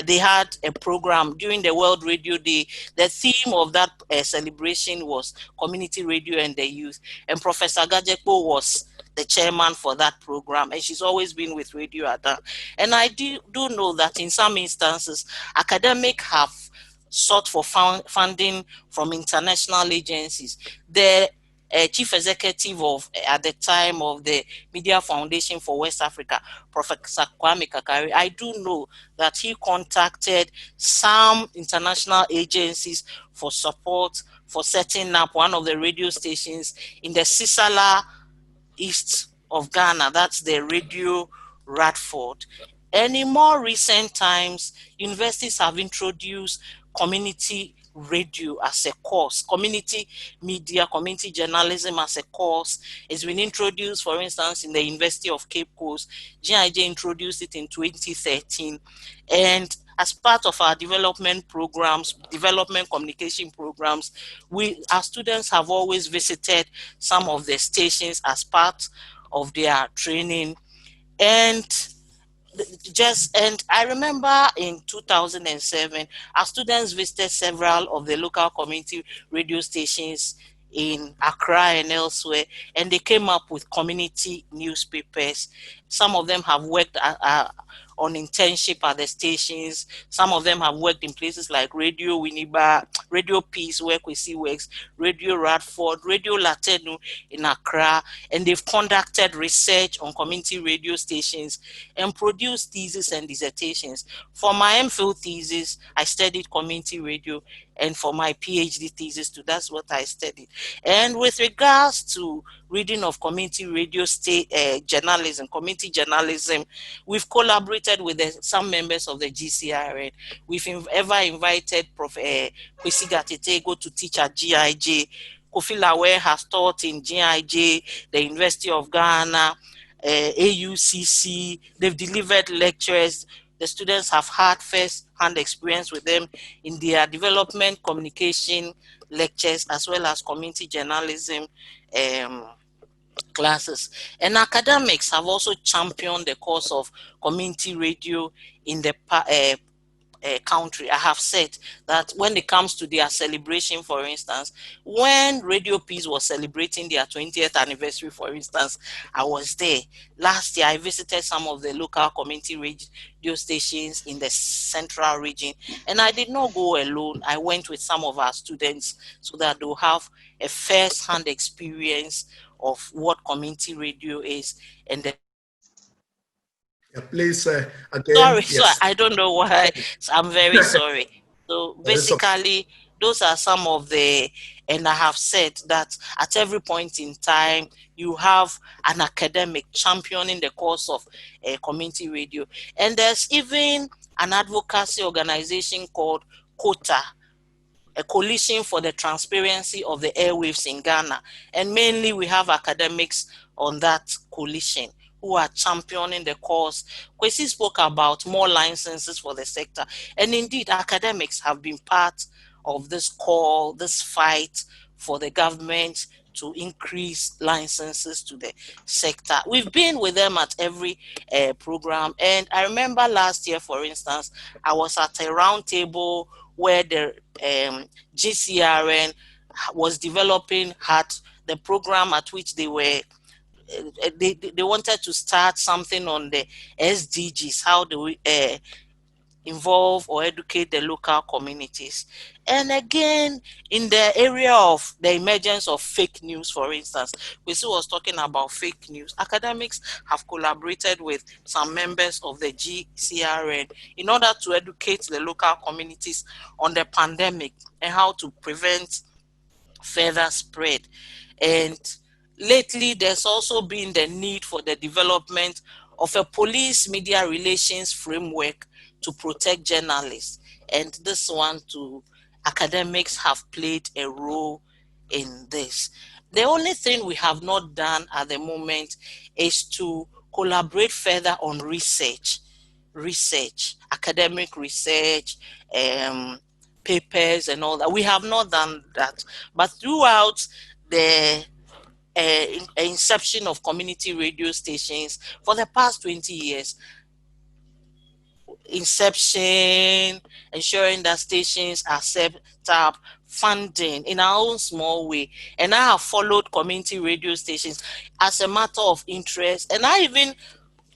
they had a program during the World Radio Day. The theme of that celebration was community radio and the youth. And Professor Gajepo was the chairman for that program, and she's always been with Radio Ada. And I do know that in some instances, academics have sought for funding from international agencies. The chief executive of, at the time, of the Media Foundation for West Africa, Professor Kwame Kakari, I do know that he contacted some international agencies for support for setting up one of the radio stations in the Sisala east of Ghana. That's the Radio Radford. And in more recent times, universities have introduced community radio as a course, community media, community journalism as a course. It's been introduced, for instance, in the University of Cape Coast. GIJ introduced it in 2013. And as part of our development programs, development communication programs, our students have always visited some of the stations as part of their training. And I remember in 2007, our students visited several of the local community radio stations in Accra and elsewhere, and they came up with community newspapers. Some of them have worked on internship at the stations. Some of them have worked in places like Radio Winneba, Radio Peace, where Kwesi works, Radio Radford, Radio Latenu in Accra, and they've conducted research on community radio stations and produced theses and dissertations. For my MPhil thesis, I studied community radio, and for my PhD thesis too, that's what I studied. And with regards to reading of community radio journalism, community journalism, we've collaborated with some members of the GCRN. We've ever invited Prof. Kwesi Ghartey-Tagoe to teach at GIJ. Kofi Laware has taught in GIJ, the University of Ghana, AUCC. They've delivered lectures. The students have had first-hand experience with them in their development communication lectures, as well as community journalism classes. And academics have also championed the cause of community radio in the country. I have said that when it comes to their celebration, for instance, when Radio Peace was celebrating their 20th anniversary, for instance, I was there. Last year, I visited some of the local community radio stations in the central region, and I did not go alone. I went with some of our students so that they'll have a first-hand experience of what community radio is. And the please, again. Sorry, yes. so I don't know why. So I'm very sorry. So basically, those are some of the, and I have said that at every point in time, you have an academic championing the cause of community radio. And there's even an advocacy organization called COTA, a coalition for the transparency of the airwaves in Ghana. And mainly we have academics on that coalition who are championing the cause. Kwesi spoke about more licenses for the sector. And indeed, academics have been part of this call, this fight for the government to increase licenses to the sector. We've been with them at every program. And I remember last year, for instance, I was at a round table where the GCRN was developing, had the program at which they were they wanted to start something on the SDGs, how do we involve or educate the local communities. And again, in the area of the emergence of fake news, for instance, Kwesi was talking about fake news. Academics have collaborated with some members of the GCRN in order to educate the local communities on the pandemic and how to prevent further spread. And lately, there's also been the need for the development of a police media relations framework to protect journalists. And this one too, academics have played a role in this. The only thing we have not done at the moment is to collaborate further on research, academic research, papers and all that. We have not done that. But throughout the inception of community radio stations for the past 20 years, inception, ensuring that stations are set up, funding in our own small way. And I have followed community radio stations as a matter of interest. And I even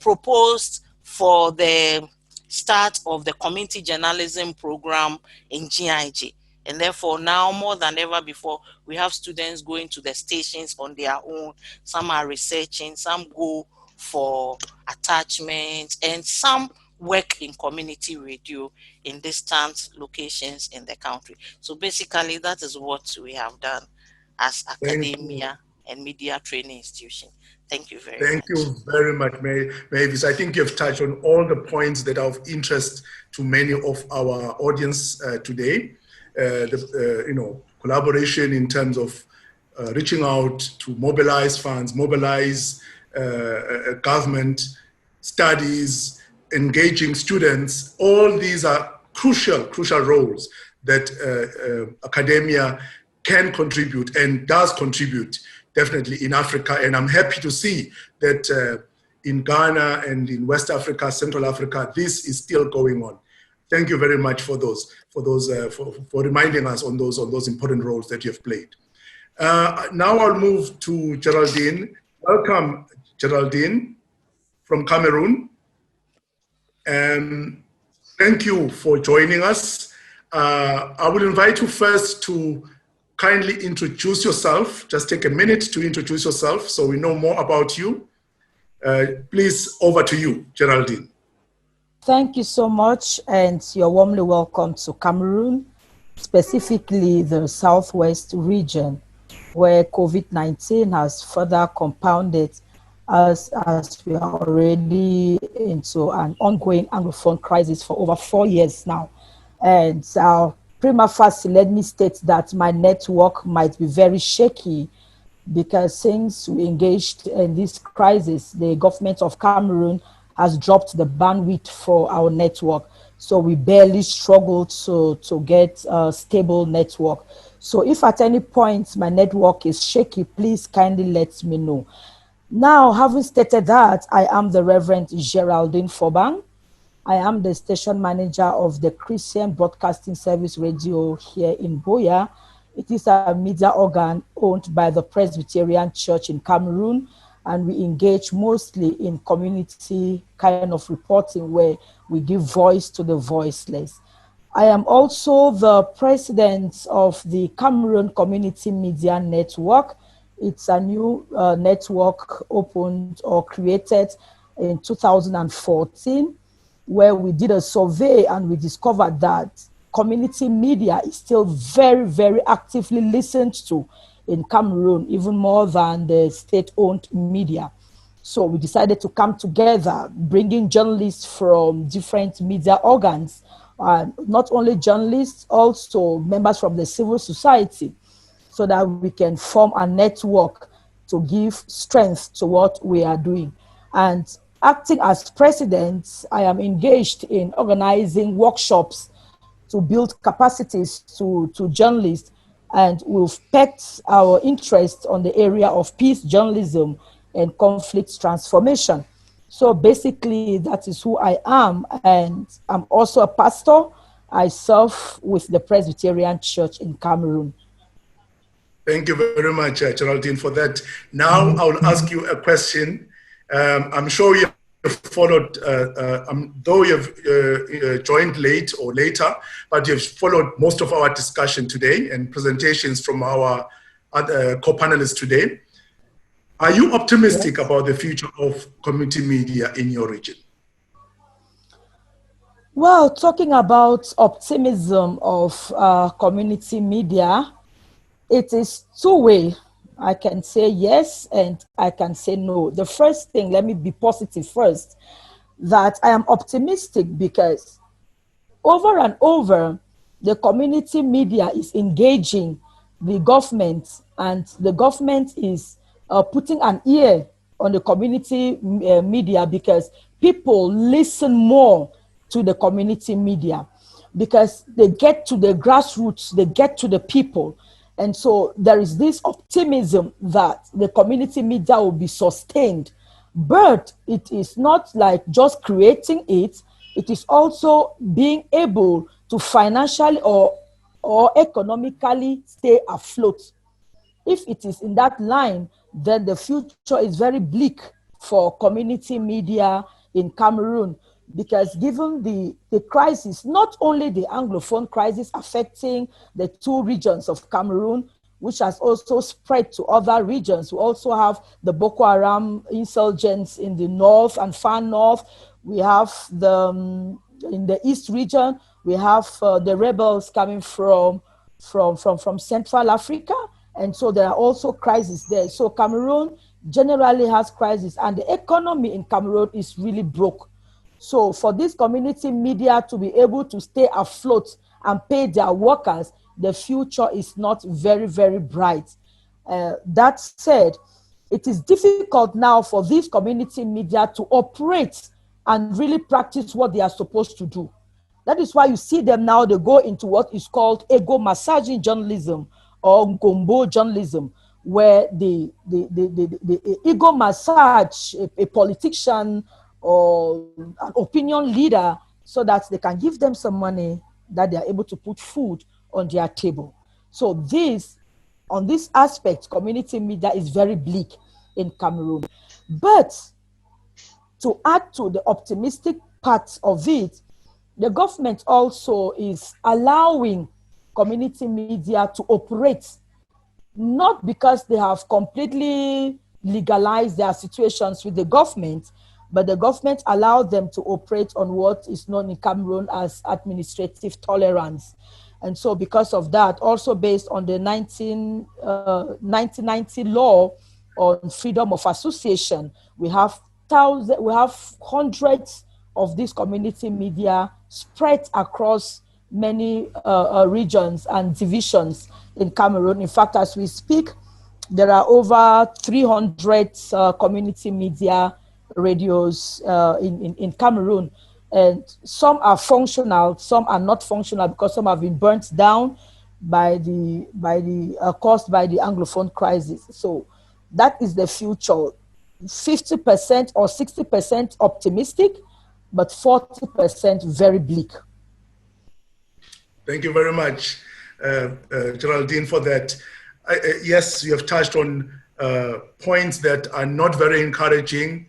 proposed for the start of the community journalism program in GIG. And therefore, now more than ever before, we have students going to the stations on their own. Some are researching, some go for attachments, and some work in community radio in distant locations in the country. So basically, that is what we have done as academia and media training institution. Thank you very much. Thank you very much, Mavis. I think you've touched on all the points that are of interest to many of our audience today. Collaboration in terms of reaching out to mobilize funds, mobilize government, studies, engaging students. All these are crucial roles that academia can contribute and does contribute definitely in Africa. And I'm happy to see that in Ghana and in West Africa, Central Africa, this is still going on. Thank you very much for reminding us on those important roles that you have played. Now I'll move to Geraldine. Welcome, Geraldine, from Cameroon. Thank you for joining us. I will invite you first to kindly introduce yourself. Just take a minute to introduce yourself so we know more about you. Please, over to you, Geraldine. Thank you so much, and you're warmly welcome to Cameroon, specifically the Southwest region, where COVID-19 has further compounded us as we are already into an ongoing Anglophone crisis for over 4 years now. And prima facie, let me state that my network might be very shaky because since we engaged in this crisis, the government of Cameroon has dropped the bandwidth for our network. So we barely struggled to get a stable network. So if at any point my network is shaky, please kindly let me know. Now, having stated that, I am the Reverend Geraldine Fobang. I am the station manager of the Christian Broadcasting Service Radio here in Boyenoh. It is a media organ owned by the Presbyterian Church in Cameroon, and we engage mostly in community kind of reporting where we give voice to the voiceless. I am also the president of the Cameroon Community Media Network. It's a new network opened or created in 2014, where we did a survey and we discovered that community media is still very, very actively listened to in Cameroon, even more than the state-owned media. So we decided to come together, bringing journalists from different media organs, not only journalists, also members from the civil society, so that we can form a network to give strength to what we are doing. And acting as president, I am engaged in organizing workshops to build capacities to journalists, and we've pegged our interest on the area of peace journalism and conflict transformation. So basically, that is who I am, and I'm also a pastor. I serve with the Presbyterian Church in Cameroon. Thank you very much, Geraldine, for that. Now I'll ask you a question. I'm sure you have followed, though you've joined late or later, but you've followed most of our discussion today and presentations from our other co-panelists today. Are you optimistic about the future of community media in your region? Well, talking about optimism of community media, it is two-way. I can say yes and I can say no. The first thing, let me be positive first, that I am optimistic because over and over, the community media is engaging the government, and the government is putting an ear on the community media because people listen more to the community media because they get to the grassroots, they get to the people. And so there is this optimism that the community media will be sustained, but it is not like just creating it. It is also being able to financially or or economically stay afloat. If it is in that line, then the future is very bleak for community media in Cameroon, because given the crisis, not only the Anglophone crisis affecting the two regions of Cameroon, which has also spread to other regions. We also have the Boko Haram insurgents in the north and far north. We have in the east region, we have the rebels coming from Central Africa. And so there are also crises there. So Cameroon generally has crises, and the economy in Cameroon is really broke. So for this community media to be able to stay afloat and pay their workers, the future is not very, very bright. That said, it is difficult now for these community media to operate and really practice what they are supposed to do. That is why you see them now, they go into what is called ego massaging journalism or gombo journalism, where the ego massage a politician or an opinion leader so that they can give them some money that they are able to put food on their table. So on this aspect, community media is very bleak in Cameroon. But to add to the optimistic part of it, the government also is allowing community media to operate, not because they have completely legalized their situations with the government, but the government allowed them to operate on what is known in Cameroon as administrative tolerance. And so because of that, also based on the 1990 law on freedom of association, we have hundreds of these community media spread across many regions and divisions in Cameroon. In fact, as we speak, there are over 300 community media radios in Cameroon. And some are functional, some are not functional because some have been burnt down caused by the Anglophone crisis. So that is the future. 50% or 60% optimistic, but 40% very bleak. Thank you very much, Geraldine, for that. Yes, you have touched on points that are not very encouraging.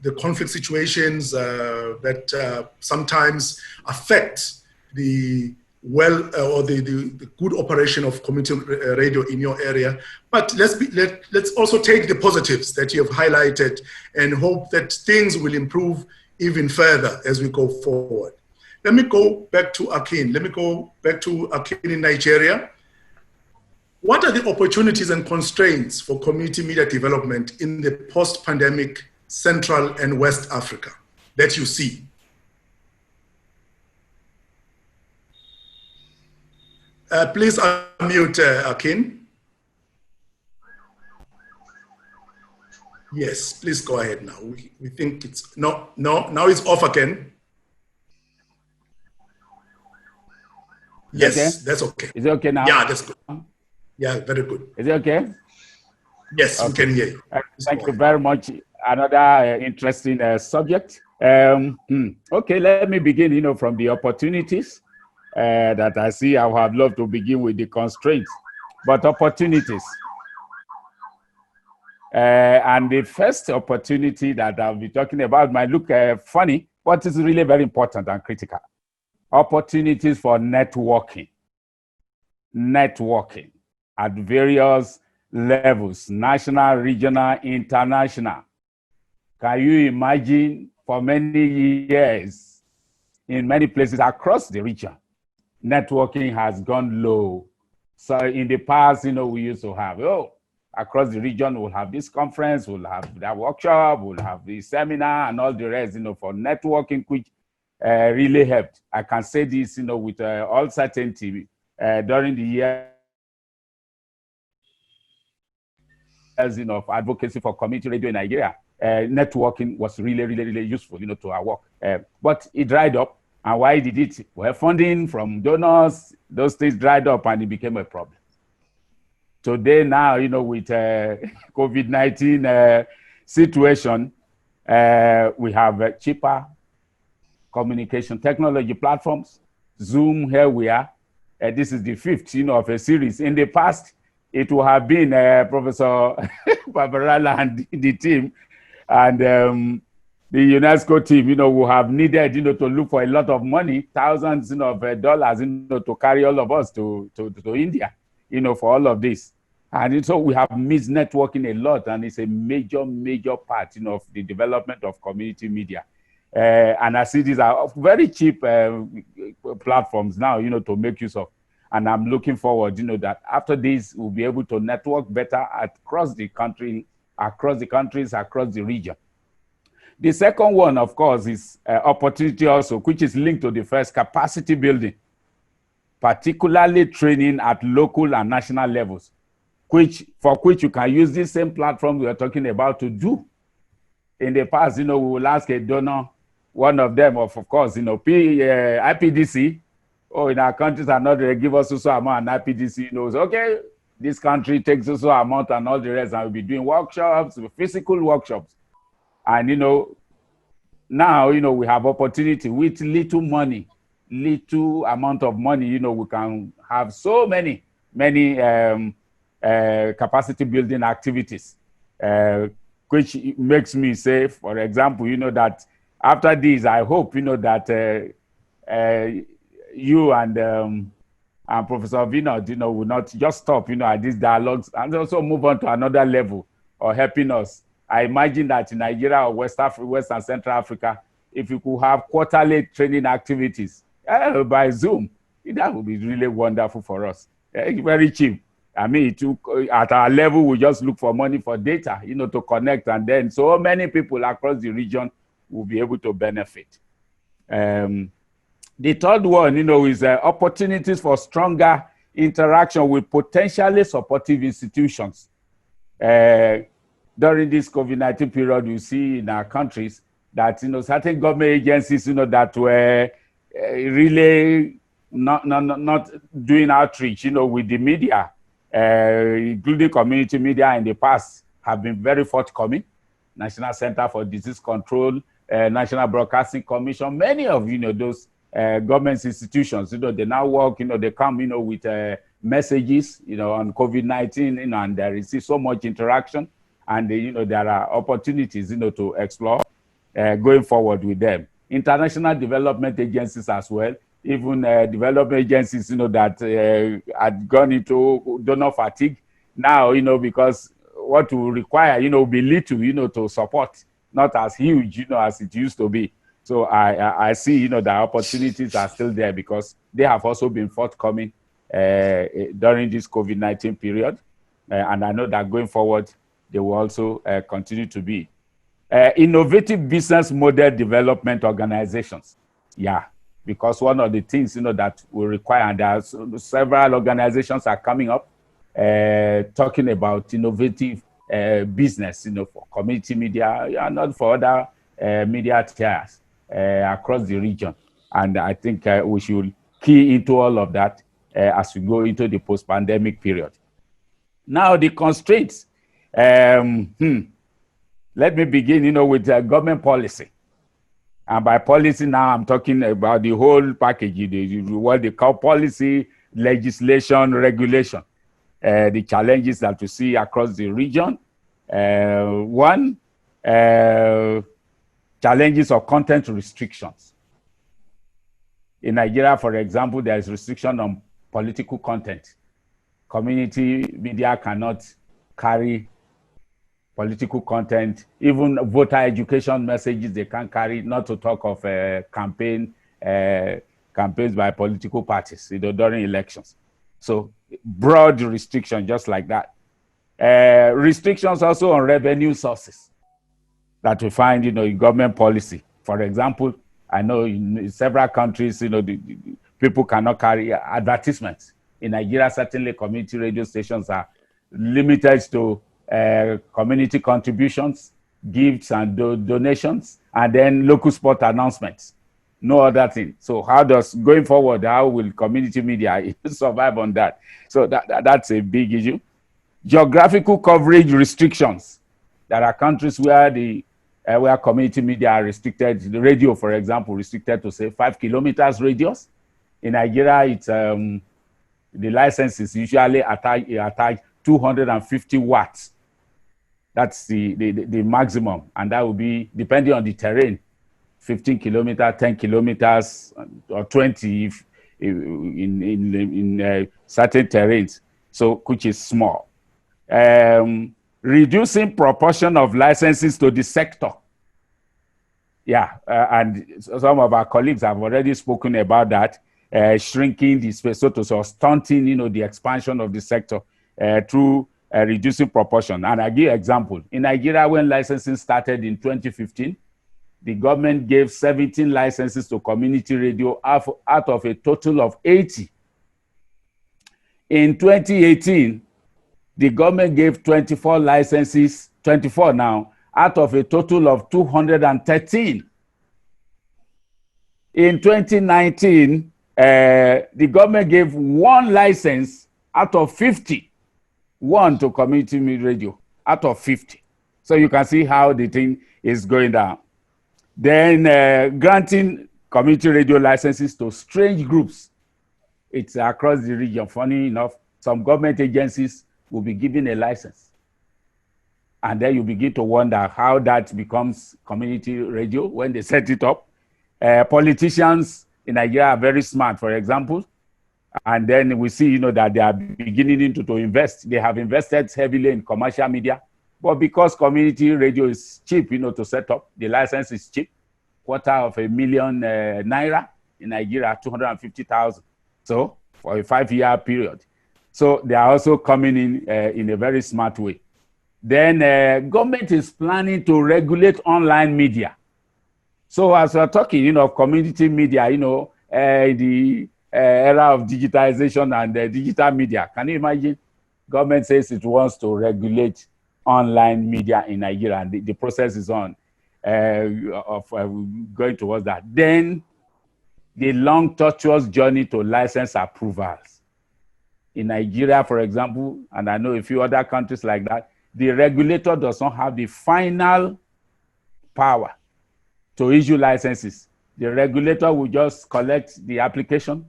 The conflict situations that sometimes affect the the good operation of community radio in your area. But let's also take the positives that you have highlighted and hope that things will improve even further as we go forward. Let me go back to Akin. Let me go back to Akin in Nigeria. What are the opportunities and constraints for community media development in the post-pandemic Central and West Africa that you see? Please unmute Akin. Yes, please go ahead now. We think it's, now it's off again. Yes, okay. That's okay. Is it okay now? Yeah, that's good. Yeah, very good. Is it okay? Yes, okay. We can hear you. Thank you very much. Another interesting subject. Okay, let me begin, from the opportunities that I see. I would have loved to begin with the constraints, but opportunities. And the first opportunity that I'll be talking about might look funny, but it's really very important and critical. Opportunities for networking at various levels, national, regional, international. Can you imagine for many years in many places across the region, networking has gone low. So in the past, we used to have, across the region, we'll have this conference, we'll have that workshop, we'll have this seminar and all the rest, for networking, which really helped. I can say this, with all certainty, during the year of advocacy for community radio in Nigeria, networking was really, really, really useful, to our work. But it dried up. And why did it? Well, funding from donors, those things dried up and it became a problem. Today now, with COVID-19 situation, we have cheaper communication technology platforms. Zoom, here we are. this is the 5th, of a series. In the past, it would have been Professor Barbarella and the team, and the UNESCO team, will have needed, to look for a lot of money, thousands of dollars, to carry all of us to India, for all of this. And so we have missed networking a lot, and it's a major, major part, of the development of community media. And I see these are very cheap platforms now, to make use of. And I'm looking forward, that after this, we'll be able to network better across the country, across the countries, across the region. The second one, of course, is opportunity also, which is linked to the first, capacity building, particularly training at local and national levels, for which you can use this same platform we are talking about to do. In the past, we will ask a donor, one of them, of course, IPDC, in our countries are not they give us so amount, and IPDC knows, okay, this country takes so amount and all the rest, and we'll be doing workshops, physical workshops. And, now, we have opportunity with little money, little amount of money, we can have so many capacity building activities, which makes me say, for example, that after this, I hope, that you and Professor Vinod, will not just stop, at these dialogues and also move on to another level or helping us. I imagine that in Nigeria or West and Central Africa, if you could have quarterly training activities by Zoom, that would be really wonderful for us. Very cheap. I mean, at our level, we just look for money for data, to connect, and then so many people across the region will be able to benefit. The third one, is opportunities for stronger interaction with potentially supportive institutions. During this COVID-19 period, you see in our countries that, certain government agencies, that were really not doing outreach, with the media, including community media in the past, have been very forthcoming. National Center for Disease Control, National Broadcasting Commission, many of, those government institutions, they now work, they come, with messages, on COVID-19, and there is so much interaction. And, there are opportunities, to explore going forward with them. International development agencies as well, even development agencies, that had gone into donor fatigue. Now, because what will require, will be little, to support, not as huge, as it used to be. So I see, the opportunities are still there because they have also been forthcoming during this COVID-19 period. And I know that going forward, they will also continue to be. Innovative business model development organizations. Yeah, because one of the things, that will require, and there are several organizations are coming up talking about innovative business, for community media, and not for other media tiers across the region. And I think we should key into all of that as we go into the post-pandemic period. Now, the constraints. Let me begin, with government policy. And by policy now, I'm talking about the whole package, what they call policy, legislation, regulation, the challenges that we see across the region. One, challenges of content restrictions. In Nigeria, for example, there is restriction on political content. Community media cannot carry political content, even voter education messages they can't carry, not to talk of campaigns by political parties, during elections. So broad restriction, just like that. Restrictions also on revenue sources that we find, in government policy. For example, I know in several countries, the people cannot carry advertisements. In Nigeria, certainly community radio stations are limited to community contributions, gifts and donations, and then local sport announcements. No other thing. So going forward, how will community media survive on that? So that's a big issue. Geographical coverage restrictions. There are countries where where community media are restricted. The radio, for example, restricted to say 5 kilometers radius. In Nigeria, it's The license is usually attached 250 watts. That's the maximum, and that will be depending on the terrain, 15 kilometers, 10 kilometers, or 20 if in certain terrains, so which is small. Reducing proportion of licenses to the sector. Yeah, and some of our colleagues have already spoken about that, shrinking the space, so to say, stunting, the expansion of the sector through reducing proportion. And I give example. In Nigeria, when licensing started in 2015, the government gave 17 licenses to community radio out of a total of 80. In 2018, the government gave 24 licenses, 24 now, out of a total of 213. In 2019, the government gave 1 license out of 50, 1 to community radio out of 50. So you can see how the thing is going down. Then granting community radio licenses to strange groups. It's across the region. Funny enough, some government agencies will be given a license. And then you begin to wonder how that becomes community radio when they set it up. Politicians in Nigeria are very smart, for example. And then we see, that they are beginning to invest. They have invested heavily in commercial media. But because community radio is cheap, to set up, the license is cheap, $250,000 naira in Nigeria, 250,000. So for a 5-year period. So they are also coming in a very smart way. Then government is planning to regulate online media. So as we're talking, of community media, the era of digitization and digital media, can you imagine? Government says it wants to regulate online media in Nigeria, and the process is on going towards that. Then the long, tortuous journey to license approvals. In Nigeria, for example, and I know a few other countries like that, the regulator does not have the final power to issue licenses. The regulator will just collect the application,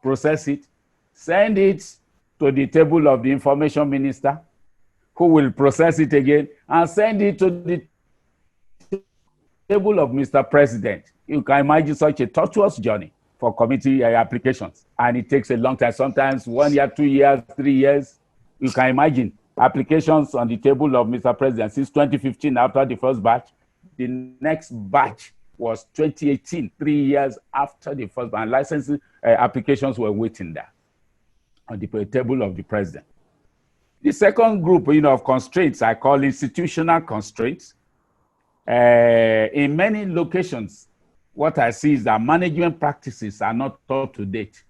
process it, send it to the table of the information minister, who will process it again and send it to the table of Mr. President. You can imagine such a tortuous journey for committee applications. And it takes a long time, sometimes 1 year, 2 years, 3 years. You can imagine applications on the table of Mr. President since 2015 after the first batch. The next batch was 2018, 3 years after the first batch. Licensing applications were waiting there on the table of the president. The second group, of constraints, I call institutional constraints. In many locations, what I see is that management practices are not up to date.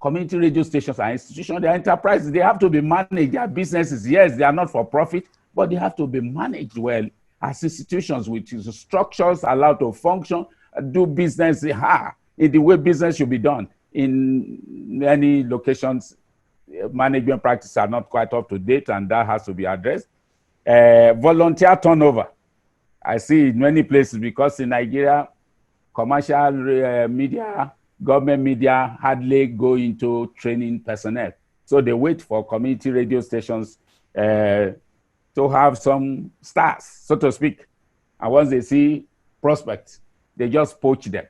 Community radio stations are institutions, they are enterprises. They have to be managed. Their businesses, yes, they are not for profit, but they have to be managed well as institutions with structures allowed to function, do business in the way business should be done. In many locations, management practices are not quite up to date, and that has to be addressed. Volunteer turnover. I see in many places, because in Nigeria, commercial media, government media hardly go into training personnel. So they wait for community radio stations to have some stars, so to speak. And once they see prospects, they just poach them.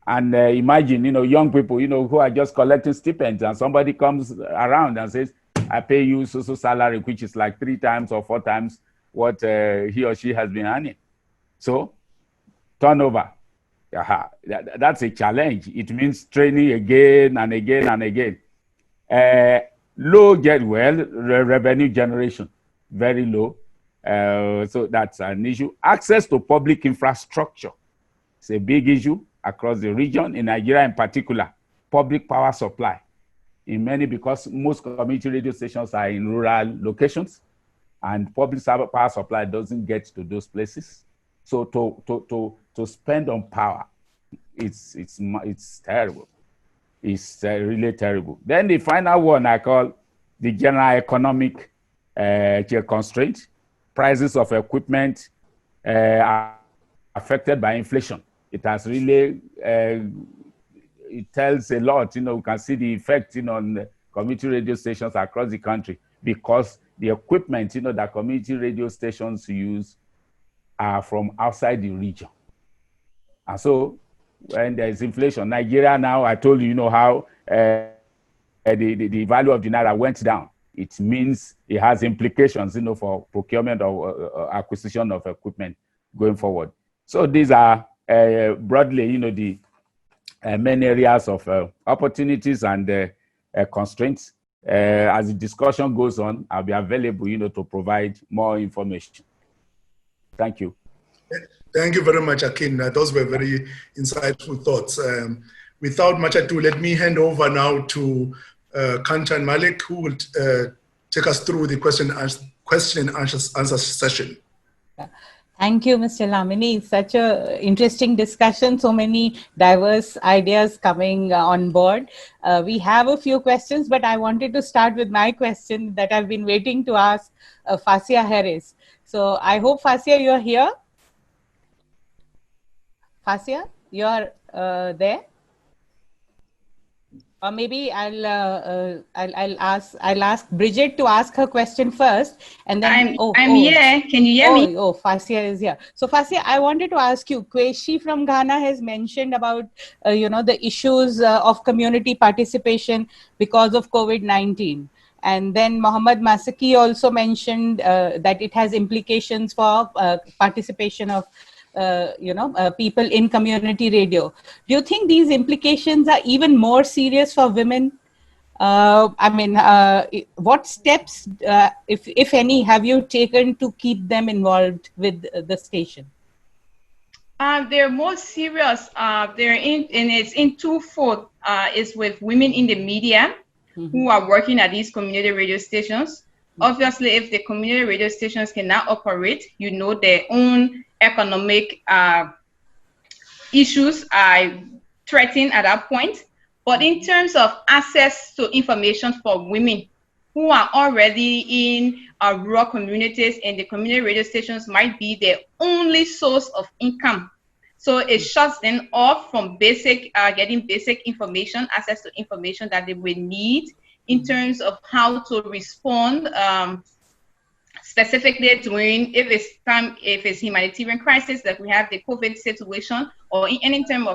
And imagine, young people, who are just collecting stipends, and somebody comes around and says, I pay you so salary, which is like 3 times or 4 times what he or she has been earning. So turnover, that's a challenge. It means training again and again and again. Low revenue generation, very low. So that's an issue. Access to public infrastructure. It's a big issue across the region. In Nigeria in particular, public power supply. Because most community radio stations are in rural locations, and public power supply doesn't get to those places. So to spend on power, it's terrible. It's really terrible. Then the final one I call the general economic constraint. Prices of equipment are affected by inflation. It has really it tells a lot. We can see the effect, on community radio stations across the country, because the equipment, that community radio stations use are from outside the region. And so when there's inflation, Nigeria now, I told you, how the value of the Naira went down. It means it has implications, for procurement or acquisition of equipment going forward. So these are broadly, the main areas of opportunities and constraints. As the discussion goes on, I'll be available, to provide more information. Thank you. Thank you very much, Akin. Those were very insightful thoughts. Without much ado, let me hand over now to Kanchan Malik, who will take us through the question and answer session. Thank you, Mr. Dlamini. Such an interesting discussion, so many diverse ideas coming on board. We have a few questions, but I wanted to start with my question that I've been waiting to ask Facia Harris. So I hope, Facia, you're here. Facia, you're there? Or maybe I'll ask Bridget to ask her question first, and then I'm here. Can you hear me? Oh, Facia is here. So Facia, I wanted to ask you. Kwesi from Ghana has mentioned about the issues of community participation because of COVID-19, and then Mohamed Massaquoi also mentioned that it has implications for participation of people in community radio. Do you think these implications are even more serious for women? What steps, if any, have you taken to keep them involved with the station? They're more serious. It's in twofold. It's with women in the media who are working at these community radio stations. Obviously, if the community radio stations cannot operate, their own economic issues are threatened at that point. But in terms of access to information for women who are already in rural communities, and the community radio stations might be their only source of income, so it shuts them off from getting basic information, access to information that they will need in terms of how to respond specifically during, if it's humanitarian crisis, that we have the COVID situation, or in any time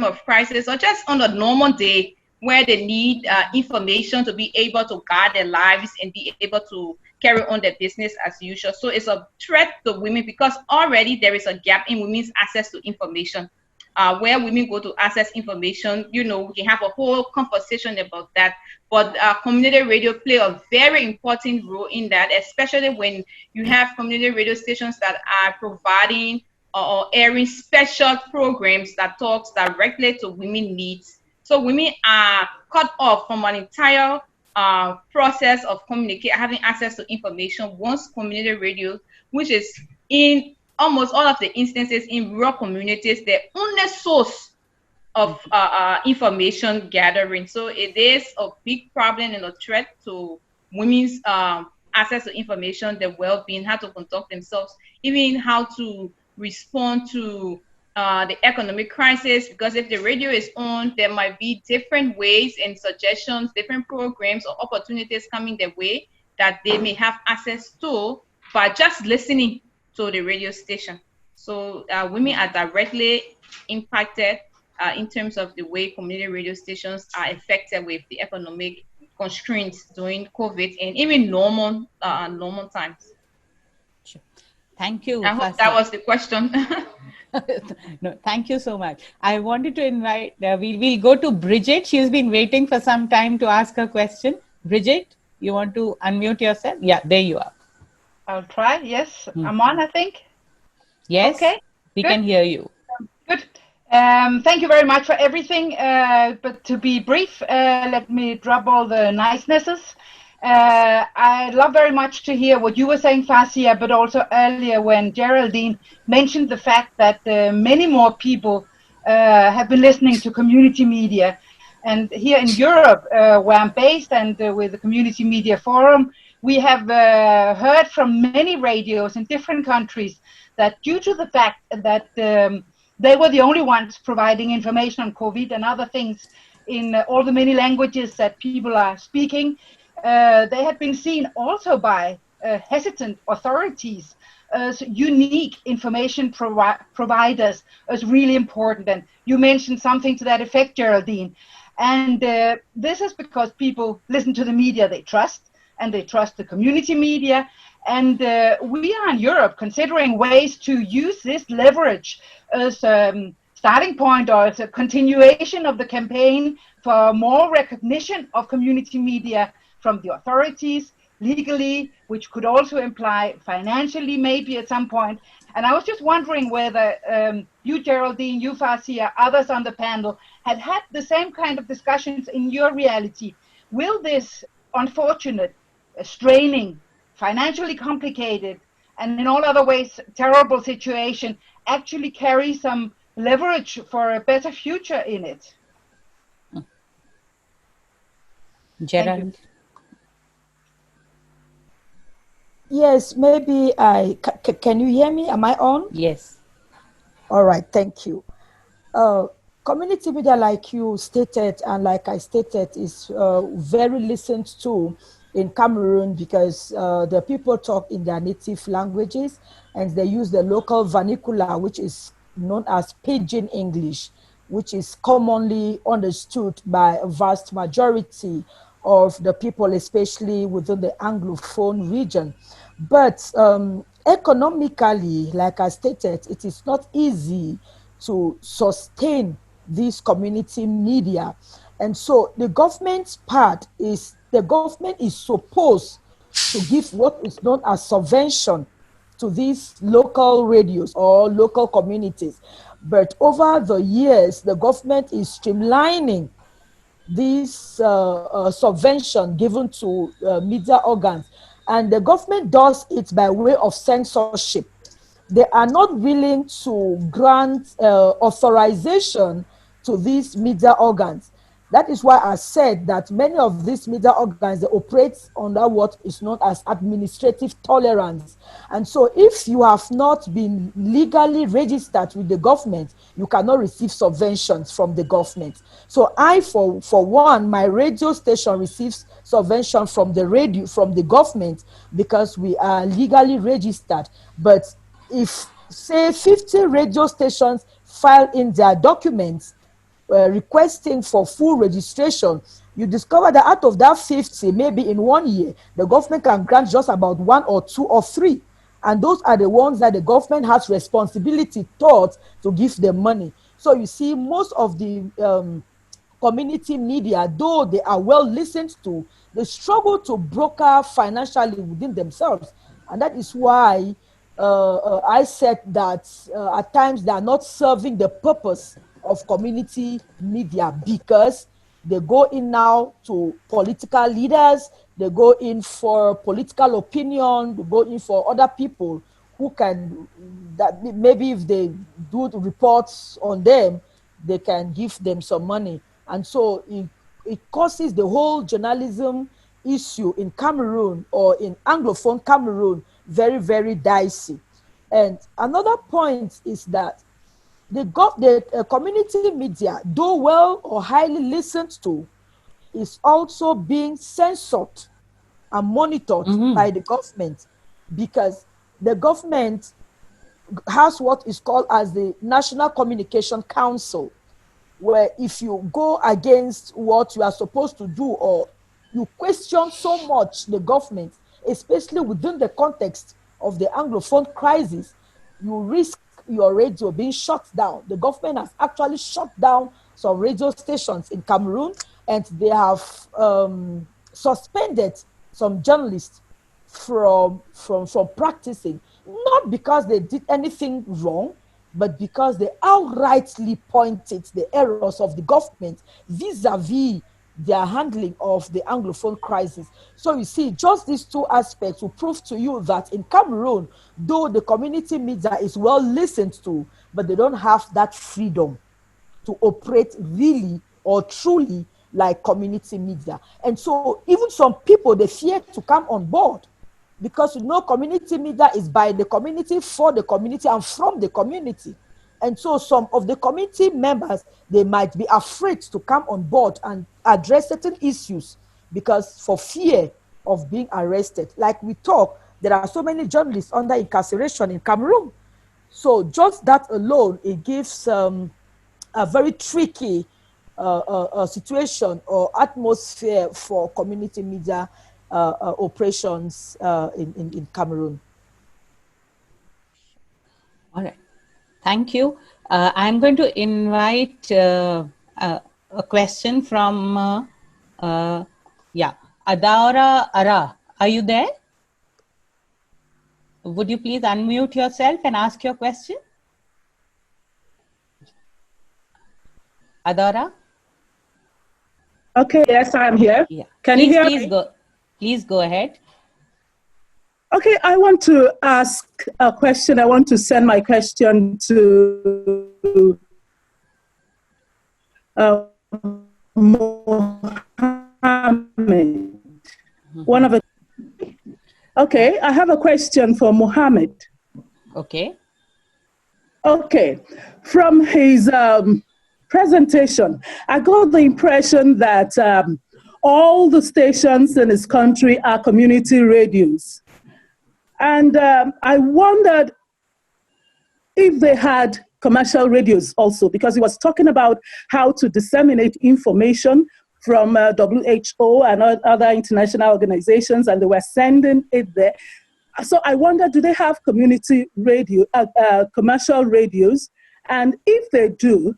of crisis, or just on a normal day where they need information to be able to guide their lives and be able to carry on their business as usual. So it's a threat to women because already there is a gap in women's access to information. Where women go to access information, we can have a whole conversation about that. But community radio play a very important role in that, especially when you have community radio stations that are providing or airing special programs that talks directly to women needs. So women are cut off from an entire process of having access to information once community radio, which is in almost all of the instances in rural communities, the only source of information gathering. So it is a big problem and a threat to women's access to information, their well-being, how to conduct themselves, even how to respond to the economic crisis. Because if the radio is on, there might be different ways and suggestions, different programs or opportunities coming their way that they may have access to by just listening to the radio station. So women are directly impacted in terms of the way community radio stations are affected with the economic constraints during COVID and even normal times. Sure. Thank you. I hope that was the question. No, thank you so much. I wanted to invite, we'll go to Bridget. She's been waiting for some time to ask her question. Bridget, you want to unmute yourself? Yeah, there you are. I'll try. Yes, I'm on, I think. Yes, okay. We can hear you. Good. Thank you very much for everything. But to be brief, let me drop all the nicenesses. I love very much to hear what you were saying, Facia, but also earlier when Geraldine mentioned the fact that many more people have been listening to community media. And here in Europe, where I'm based, and with the Community Media Forum, we have heard from many radios in different countries that due to the fact that they were the only ones providing information on COVID and other things in all the many languages that people are speaking. They had been seen also by hesitant authorities as unique information providers as really important. And you mentioned something to that effect, Geraldine. And this is because people listen to the media they trust, and they trust the community media. And we are in Europe considering ways to use this leverage as starting point or as a continuation of the campaign for more recognition of community media from the authorities, legally, which could also imply financially maybe at some point. And I was just wondering whether you, Geraldine, you, Facia, others on the panel had the same kind of discussions in your reality. Will this unfortunate, straining, financially complicated, and in all other ways terrible situation actually carry some leverage for a better future in it? Gerald? Yes, maybe can you hear me? Am I on? Yes. All right, thank you. Community media, like you stated and like I stated, is very listened to in Cameroon because the people talk in their native languages and they use the local vernacular, which is known as Pidgin English, which is commonly understood by a vast majority of the people, especially within the Anglophone region. But economically, like I stated, it is not easy to sustain this community media. And so the government's part is the government is supposed to give what is known as subvention to these local radios or local communities. But over the years, the government is streamlining this subvention given to media organs. And the government does it by way of censorship. They are not willing to grant authorization to these media organs. That is why I said that many of these media organs, they operate under what is known as administrative tolerance. And so if you have not been legally registered with the government, you cannot receive subventions from the government. So I, for one, my radio station receives subvention from the government because we are legally registered. But if, say, 50 radio stations file in their documents requesting for full registration, you discover that out of that 50, maybe in 1 year, the government can grant just about 1 or 2 or 3. And those are the ones that the government has responsibility toward to give them money. So you see, most of the community media, though they are well listened to, they struggle to broker financially within themselves. And that is why I said that at times they are not serving the purpose of community media because they go in now to political leaders, they go in for political opinion, they go in for other people who can, that maybe if they do reports on them, they can give them some money. And so it causes the whole journalism issue in Cameroon or in Anglophone Cameroon very, very dicey. And another point is that the community media, though well or highly listened to, is also being censored and monitored by the government because the government has what is called as the National Communication Council, where if you go against what you are supposed to do or you question so much the government, especially within the context of the Anglophone crisis, you risk your radio being shut down. The government has actually shut down some radio stations in Cameroon, and they have suspended some journalists from practicing, not because they did anything wrong, but because they outrightly pointed the errors of the government vis-a-vis their handling of the Anglophone crisis. So you see, just these two aspects will prove to you that in Cameroon, though the community media is well listened to, but they don't have that freedom to operate really or truly like community media. And so even some people, they fear to come on board because, you know, community media is by the community, for the community, and from the community. And so some of the committee members, they might be afraid to come on board and address certain issues because for fear of being arrested. Like we talk, there are so many journalists under incarceration in Cameroon. So just that alone, it gives a very tricky situation or atmosphere for community media operations in Cameroon. All right. Thank you. I'm going to invite a question from, Adaura Ara. Are you there? Would you please unmute yourself and ask your question? Adaura? Okay, yes, I'm here. Yeah. Can you hear me? Please go ahead. Okay, I want to ask a question. I want to send my question to Mohamed. One of the. Okay, I have a question for Mohamed. Okay. Okay, from his presentation, I got the impression that all the stations in his country are community radios. And I wondered if they had commercial radios also, because he was talking about how to disseminate information from WHO and other international organizations, and they were sending it there. So I wonder, do they have community radio, commercial radios? And if they do,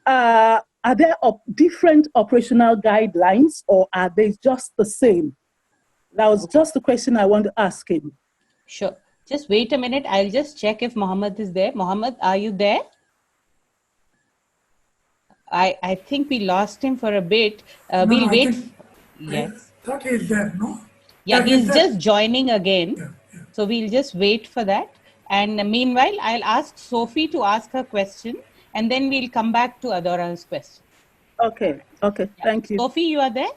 are there different operational guidelines, or are they just the same? That was just the question I want to ask him. Sure. Just wait a minute. I'll just check if Mohamed is there. Mohamed, are you there? I think we lost him for a bit. We'll wait. Yes. I thought he's there, no? Yeah, he's just joining again. Yeah. So we'll just wait for that. And meanwhile, I'll ask Sophie to ask her question, and then we'll come back to Adora's question. Okay. Okay. Yeah. Thank you. Sophie, you are there?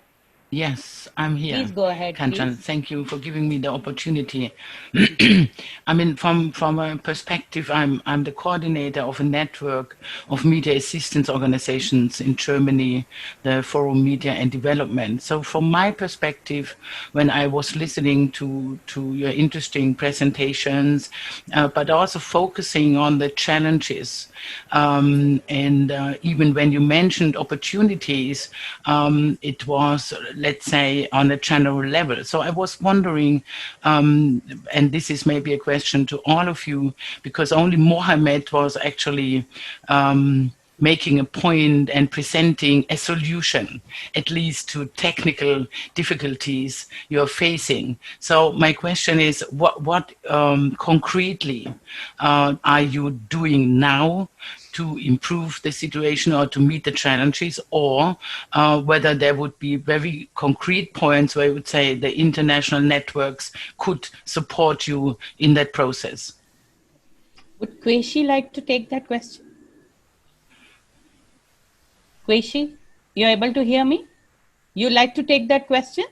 Yes, I'm here. Please go ahead. Kanchan, thank you for giving me the opportunity. I mean, from a perspective, I'm the coordinator of a network of media assistance organizations in Germany, the Forum Media and Development. So from my perspective, when I was listening to your interesting presentations, but also focusing on the challenges, and even when you mentioned opportunities, it was, let's say, on a general level. So I was wondering, and this is maybe a question to all of you, because only Mohamed was actually making a point and presenting a solution, at least to technical difficulties you're facing. So my question is, what concretely are you doing now to improve the situation or to meet the challenges, or whether there would be very concrete points where you would say the international networks could support you in that process? Would Kwesi like to take that question? Kwesi, you're able to hear me? You'd like to take that question?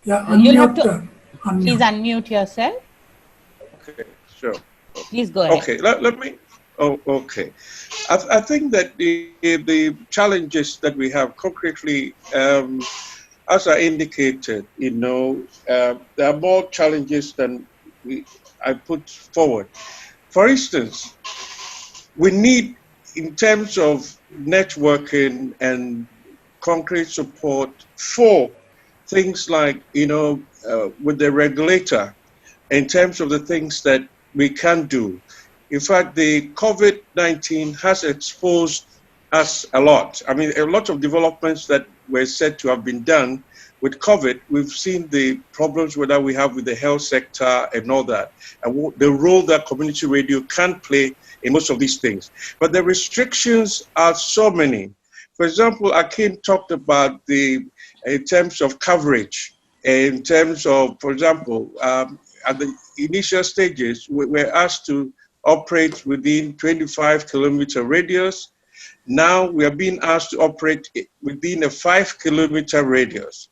Yeah, unmute. You'll have to please unmute yourself. Okay, sure. Please go ahead. Okay, let me. Oh, okay. I think that the challenges that we have concretely, as I indicated, there are more challenges than I put forward. For instance, we need, in terms of networking and concrete support for things like, with the regulator, in terms of the things that we can do. In fact, the COVID-19 has exposed us a lot. I mean, a lot of developments that were said to have been done with COVID, we've seen the problems that we have with the health sector and all that, and the role that community radio can play in most of these things. But the restrictions are so many. For example, Akin talked about in terms of coverage, in terms of, for example, at the initial stages, we were asked to operate within 25-kilometer radius. Now we are being asked to operate within a 5-kilometer radius.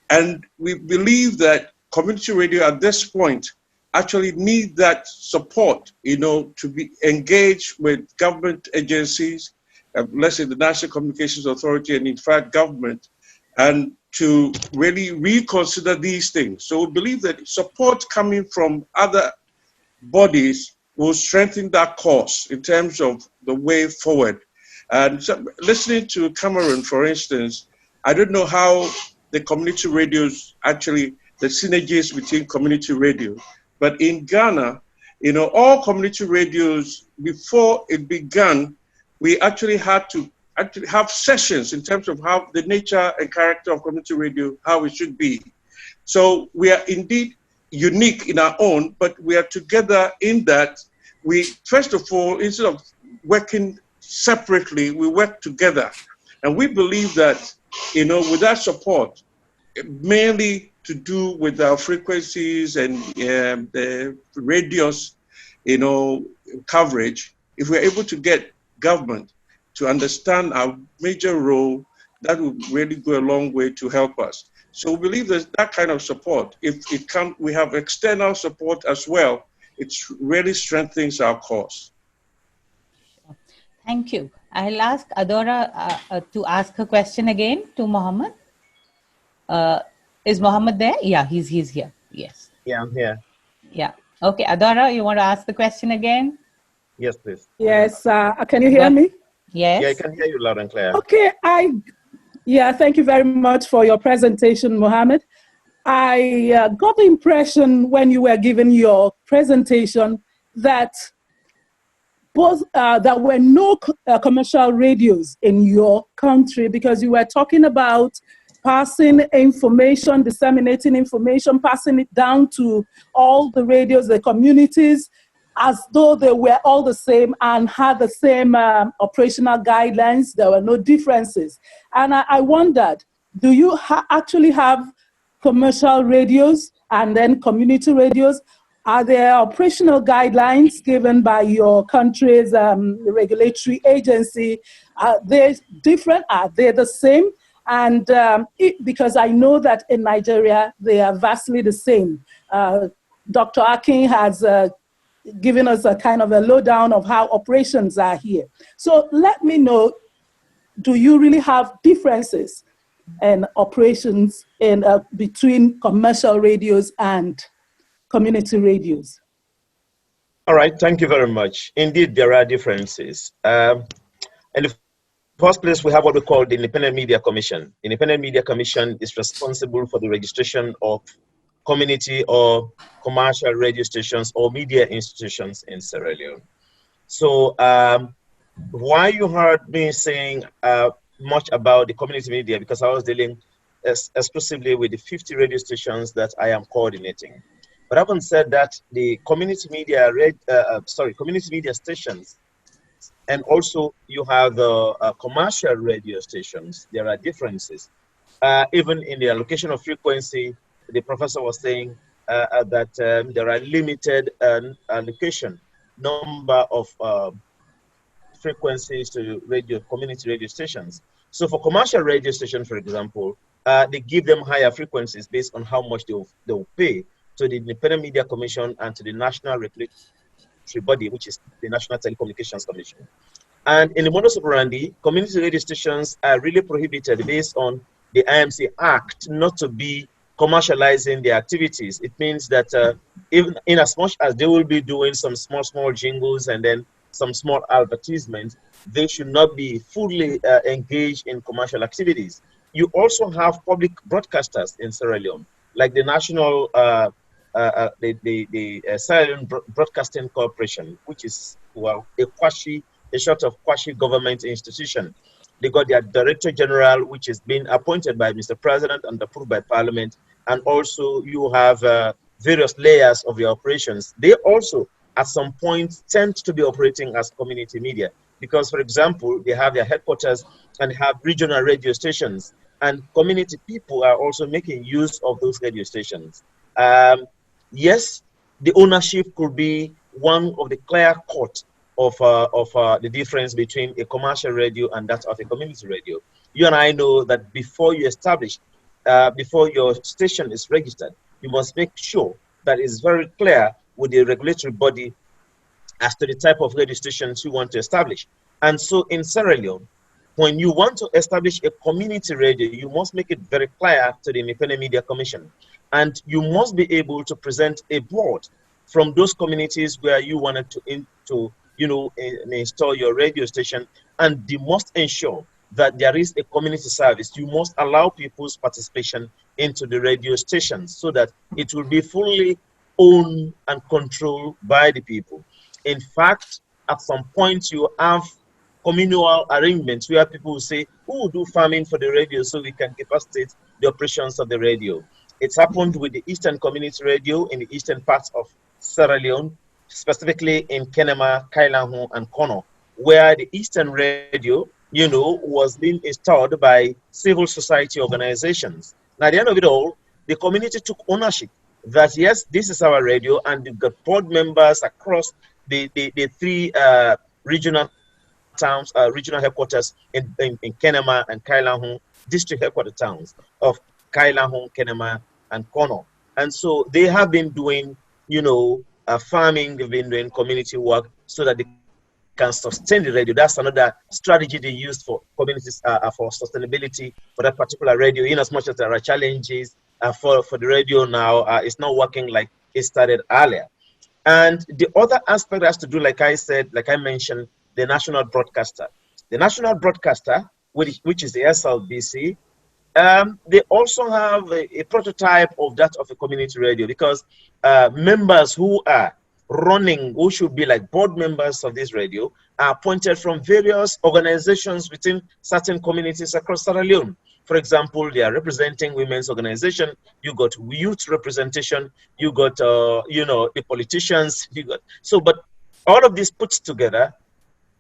And we believe that community radio at this point actually need that support, to be engaged with government agencies, let's say the National Communications Authority, and in fact government, and to really reconsider these things. So we believe that support coming from other bodies will strengthen that cause in terms of the way forward. And so, listening to Cameroon, for instance, I don't know how the community radios actually, the synergies between community radio, but in Ghana, all community radios, before it began, we actually had to have sessions in terms of how the nature and character of community radio, how it should be. So we are indeed unique in our own, but we are together in that we, first of all, instead of working separately, we work together. And we believe that, with that support, mainly to do with our frequencies and the radios, coverage, if we're able to get government to understand our major role, that would really go a long way to help us. So we believe there's that kind of support. If it comes, we have external support as well. It really strengthens our cause. Thank you. I'll ask Adora to ask a question again to Mohamed. Is Mohamed there? Yeah, he's here. Yes. Yeah, I'm here. Yeah. Okay, Adora, you want to ask the question again? Yes, please. Yes. Can you hear me? Yes. Yeah, I can hear you loud and clear. Okay. Thank you very much for your presentation, Mohamed. I got the impression when you were giving your presentation that there were no commercial radios in your country, because you were talking about passing information, disseminating information, passing it down to all the radios, the communities, as though they were all the same and had the same operational guidelines. There were no differences. And I wondered, do you actually have commercial radios and then community radios? Are there operational guidelines given by your country's regulatory agency? Are they different? Are they the same? And because I know that in Nigeria, they are vastly the same. Dr. Akin has given us a kind of a lowdown of how operations are here. So let me know, do you really have differences in operations in between commercial radios and community radios? All right, thank you very much. Indeed, there are differences. In the first place, we have what we call the Independent Media Commission. The Independent Media Commission is responsible for the registration of community or commercial radio stations or media institutions in Sierra Leone. So why you heard me saying much about the community media, because I was dealing exclusively with the 50 radio stations that I am coordinating. But having said that, the community media community media stations, and also you have the commercial radio stations, there are differences. Even in the allocation of frequency, the professor was saying that there are limited allocation number of frequencies to community radio stations. So for commercial radio stations, for example, they give them higher frequencies based on how much they will pay to the Independent Media Commission and to the National Regulatory Body, which is the National Telecommunications Commission. And in the modus operandi, community radio stations are really prohibited based on the IMC Act not to be commercializing their activities. It means that even in as much as they will be doing some small jingles and then some small advertisements, they should not be fully engaged in commercial activities. You also have public broadcasters in Sierra Leone, like the National Sierra Leone Broadcasting Corporation, which is a sort of quasi-government institution. They got their Director General, which is being appointed by Mr. President and approved by Parliament. And also you have various layers of your operations. They also, at some point, tend to be operating as community media. Because, for example, they have their headquarters and have regional radio stations. And community people are also making use of those radio stations. Yes, the ownership could be one of the clear cut of the difference between a commercial radio and that of a community radio. You and I know that before you establish, before your station is registered, you must make sure that it's very clear with the regulatory body as to the type of radio stations you want to establish. And so in Sierra Leone, when you want to establish a community radio, you must make it very clear to the Independent Media Commission. And you must be able to present a board from those communities where you wanted to install your radio station. And you must ensure that there is a community service. You must allow people's participation into the radio stations so that it will be fully owned and controlled by the people. In fact, at some point you have communal arrangements where people will say, who will do farming for the radio so we can capacitate the operations of the radio. It's happened with the Eastern Community Radio in the eastern parts of Sierra Leone, specifically in Kenema, Kailahu, and Kono, where the Eastern Radio, was being installed by civil society organizations. Now, at the end of it all, the community took ownership that, yes, this is our radio, and they've got board members across the three regional towns, regional headquarters in Kenema and Kailahu, district headquarter towns of Kailahu, Kenema, and Kono. And so they have been doing, farming, they've been doing community work so that they can sustain the radio. That's another strategy they use for communities for sustainability for that particular radio. In as much as there are challenges for the radio now, it's not working like it started earlier. And the other aspect has to do, like I mentioned, the national broadcaster. The national broadcaster, which is the SLBC, they also have a prototype of that of a community radio, because members who are running, who should be like board members of this radio, are appointed from various organizations within certain communities across Sierra Leone. For example, they are representing women's organization, you got youth representation, you got, the politicians, but all of this put together,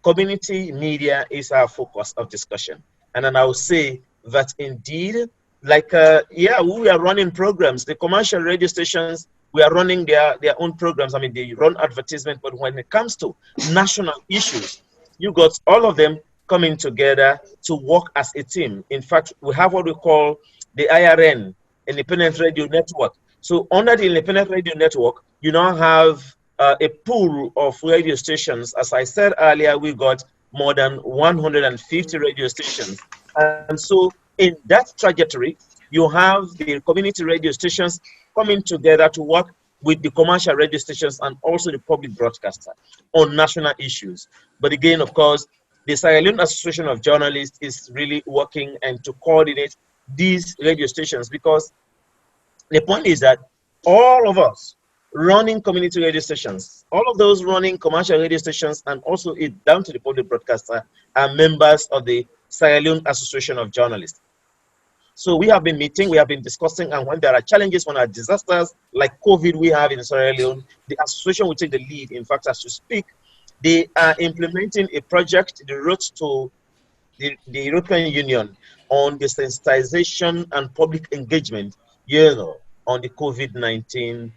community media is our focus of discussion. And then I will say that indeed, we are running programs. The commercial radio stations, we are running their own programs. I mean, they run advertisement, but when it comes to national issues, you got all of them coming together to work as a team. In fact, we have what we call the IRN, Independent Radio Network. So under the Independent Radio Network, you now have a pool of radio stations. As I said earlier, we got more than 150 radio stations. And so in that trajectory, you have the community radio stations coming together to work with the commercial radio stations and also the public broadcaster on national issues. But again, of course, the Sierra Leone Association of Journalists is really working and to coordinate these radio stations, because the point is that all of us running community radio stations, all of those running commercial radio stations, and also it down to the public broadcaster, are members of the Sierra Leone Association of Journalists. So we have been meeting, we have been discussing, and when there are challenges, when there are disasters like COVID we have in Sierra Leone, the association will take the lead. In fact, as you speak, they are implementing a project, the road to the European Union on the sensitization and public engagement, on the COVID-19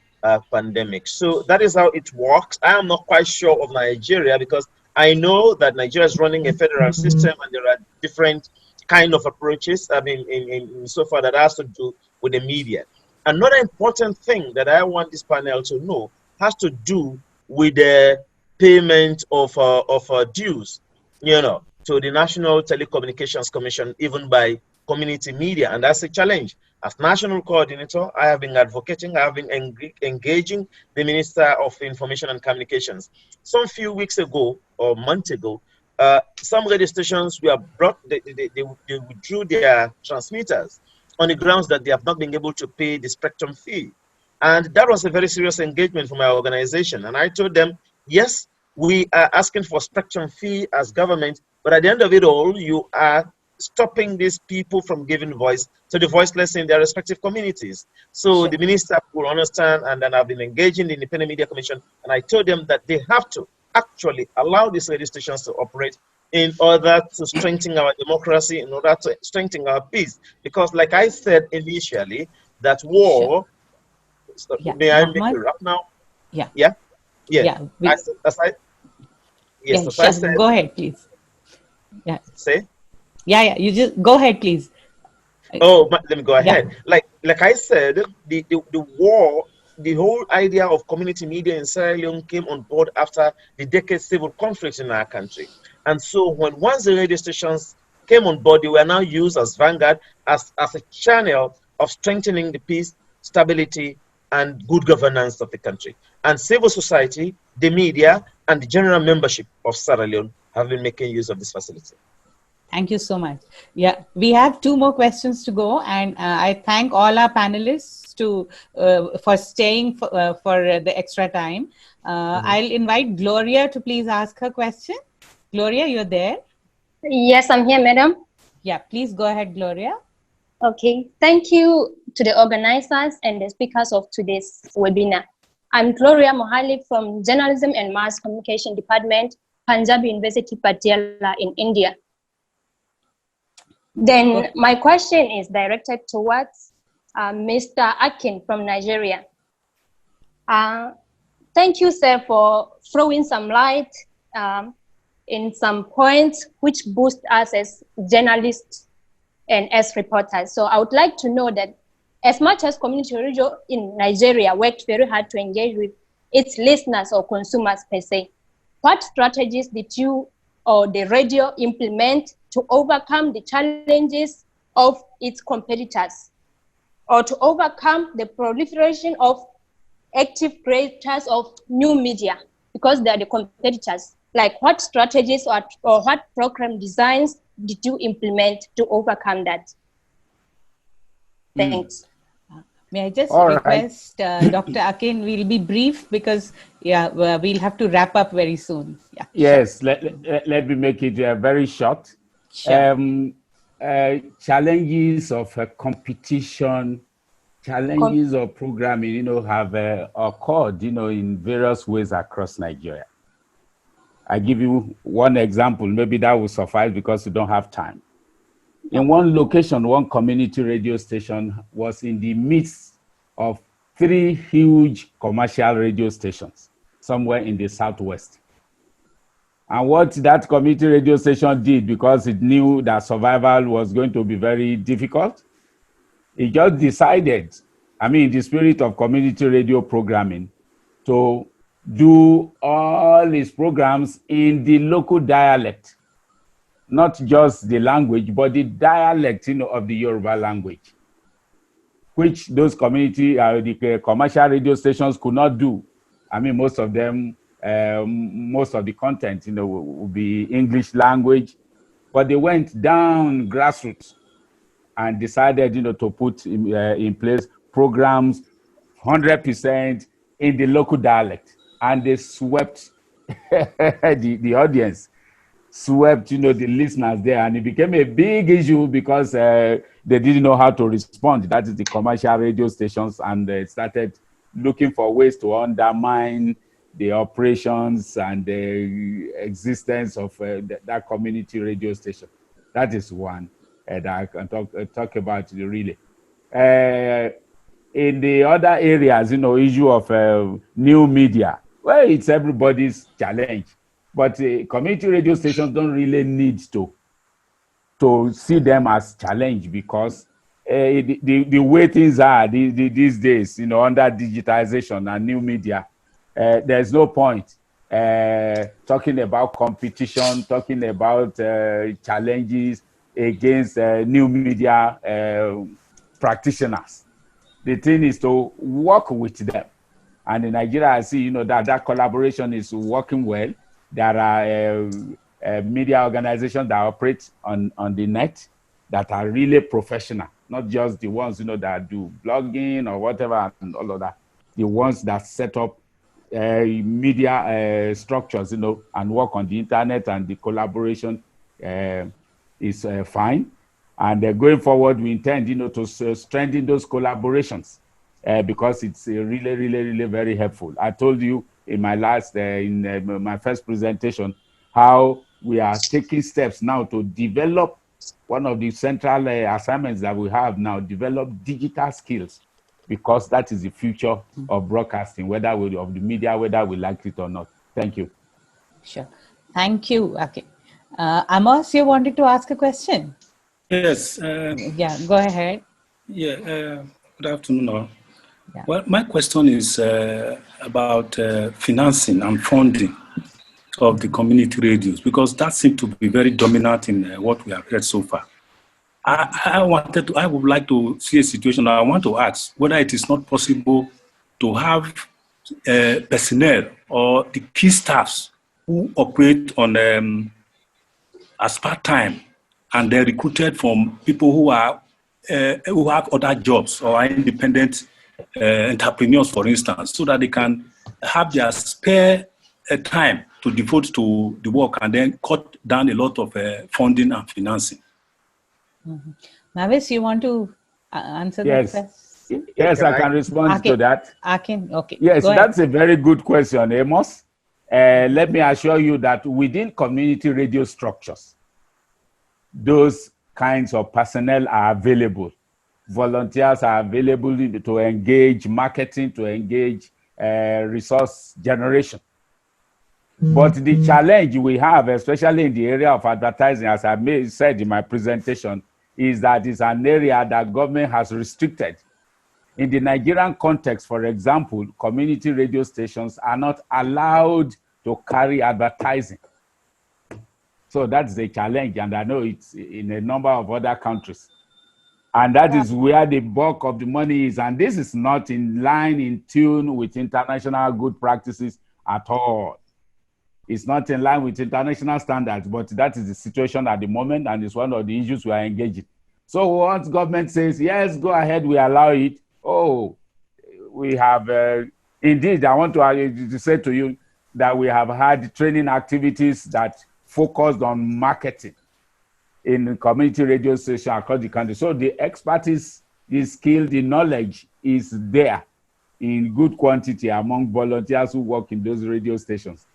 pandemic. So that is how it works. I am not quite sure of Nigeria, because I know that Nigeria is running a federal system and there are different kind of approaches, I mean, in so far that has to do with the media. Another important thing that I want this panel to know has to do with the payment of dues, to the National Telecommunications Commission, even by community media, and that's a challenge. As national coordinator, I have been advocating, I have been engaging the Minister of Information and Communications. Some few weeks ago or months ago, some radio stations were brought, they withdrew their transmitters on the grounds that they have not been able to pay the spectrum fee. And that was a very serious engagement from our organization. And I told them, yes, we are asking for spectrum fee as government, but at the end of it all, you are stopping these people from giving voice to the voiceless in their respective communities. So the minister will understand, and then I've been engaging the Independent Media Commission, and I told them that they have to actually allow these radio stations to operate in order to strengthen our democracy, in order to strengthen our peace. Because like I said initially, that war, may I make a wrap now? Yeah. Go ahead, please. Yeah. Say? Yeah, you just go ahead, please. Oh, let me go ahead. Like I said, the war the whole idea of community media in Sierra Leone came on board after the decade civil conflict in our country. And so once the radio stations came on board, they were now used as vanguard, as a channel of strengthening the peace, stability, and good governance of the country. And civil society, the media, and the general membership of Sierra Leone have been making use of this facility. Thank you so much. Yeah, we have 2 more questions to go, and I thank all our panelists for staying for the extra time. I'll invite Gloria to please ask her question. Gloria, you're there? Yes, I'm here, madam. Yeah, please go ahead, Gloria. Okay, thank you to the organizers and the speakers of today's webinar. I'm Gloria Mohamed from Journalism and Mass Communication Department, Punjab University, Patiala in India. Then my question is directed towards Mr. Akin from Nigeria. Thank you, sir, for throwing some light in some points which boost us as journalists and as reporters. So I would like to know that as much as community radio in Nigeria worked very hard to engage with its listeners or consumers per se, what strategies did you or the radio implement to overcome the challenges of its competitors, or to overcome the proliferation of active creators of new media, because they are the competitors? Like, what strategies or what program designs did you implement to overcome that? Thanks. May I just request Dr. Akin, we'll be brief because we'll have to wrap up very soon. Yeah. Yes, sure. let me make it very short. Sure. Challenges of competition, challenges of programming, have occurred, in various ways across Nigeria. I give you one example, maybe that will suffice because we don't have time. In one location, one community radio station was in the midst of 3 huge commercial radio stations somewhere in the southwest. And what that community radio station did, because it knew that survival was going to be very difficult, it just decided, in the spirit of community radio programming, to do all its programs in the local dialect. Not just the language, but the dialect, of the Yoruba language, which those community, the commercial radio stations could not do. Most of them, most of the content, will be English language, but they went down grassroots and decided, to put in place programs 100% in the local dialect, and they swept the audience. Swept, the listeners there, and it became a big issue because they didn't know how to respond. That is the commercial radio stations, and they started looking for ways to undermine the operations and the existence of that community radio station. That is one that I can talk about really. In the other areas, issue of new media, well, it's everybody's challenge. But community radio stations don't really need to see them as challenge, because the way things are these days, under digitization and new media, there's no point talking about competition, talking about challenges against new media practitioners. The thing is to work with them. And in Nigeria, I see, that collaboration is working well. There are media organizations that operate on the net that are really professional, not just the ones, that do blogging or whatever and all of that. The ones that set up media structures, and work on the internet, and the collaboration is fine. And going forward, we intend, to strengthen those collaborations because it's really, really, really very helpful. I told you in my my first presentation, how we are taking steps now to develop one of the central assignments that we have now, develop digital skills, because that is the future of broadcasting, of the media, whether we like it or not. Thank you. Sure. Thank you. Okay. Amos, you wanted to ask a question? Yes. Yeah, go ahead. Yeah. Good afternoon all. Yeah. Well, my question is about financing and funding of the community radios, because that seems to be very dominant in what we have heard so far. I would like to see a situation. I want to ask whether it is not possible to have personnel or the key staffs who operate on as part-time, and they're recruited from people who have other jobs or are independent entrepreneurs, for instance, so that they can have their spare time to devote to the work and then cut down a lot of funding and financing. Mm-hmm. Mavis, you want to answer Yes. that question? Yes, I can respond to that. Akin, okay. Yes, go that's ahead. a very good question, Amos. Let me assure you that within community radio structures, those kinds of personnel are available. Volunteers are available to engage marketing, to engage resource generation. But the challenge we have, especially in the area of advertising, as I said in my presentation, is that it's an area that government has restricted. In the Nigerian context, for example, community radio stations are not allowed to carry advertising. So that's the challenge, and I know it's in a number of other countries. And that is where the bulk of the money is. And this is not in line, in tune with international good practices at all. It's not in line with international standards, but that is the situation at the moment, and it's one of the issues we are engaging. So once government says, yes, go ahead, we allow it, we have, indeed, I want to say to you that we have had training activities that focused on marketing in community radio station across the country. So the expertise, the skill, the knowledge is there in good quantity among volunteers who work in those radio stations.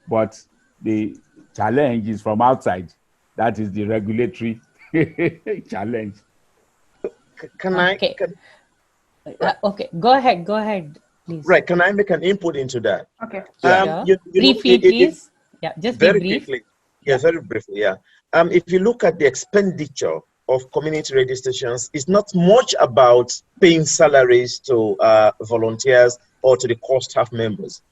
But the challenge is from outside. That is the regulatory challenge. Can I? Okay. Okay, go ahead, please. Right, can I make an input into that? Okay. Briefly, please. Yeah, just very be brief. quickly. Yeah, very briefly, yeah. If you look at the expenditure of community radio stations, it's not much about paying salaries to volunteers or to the core staff members.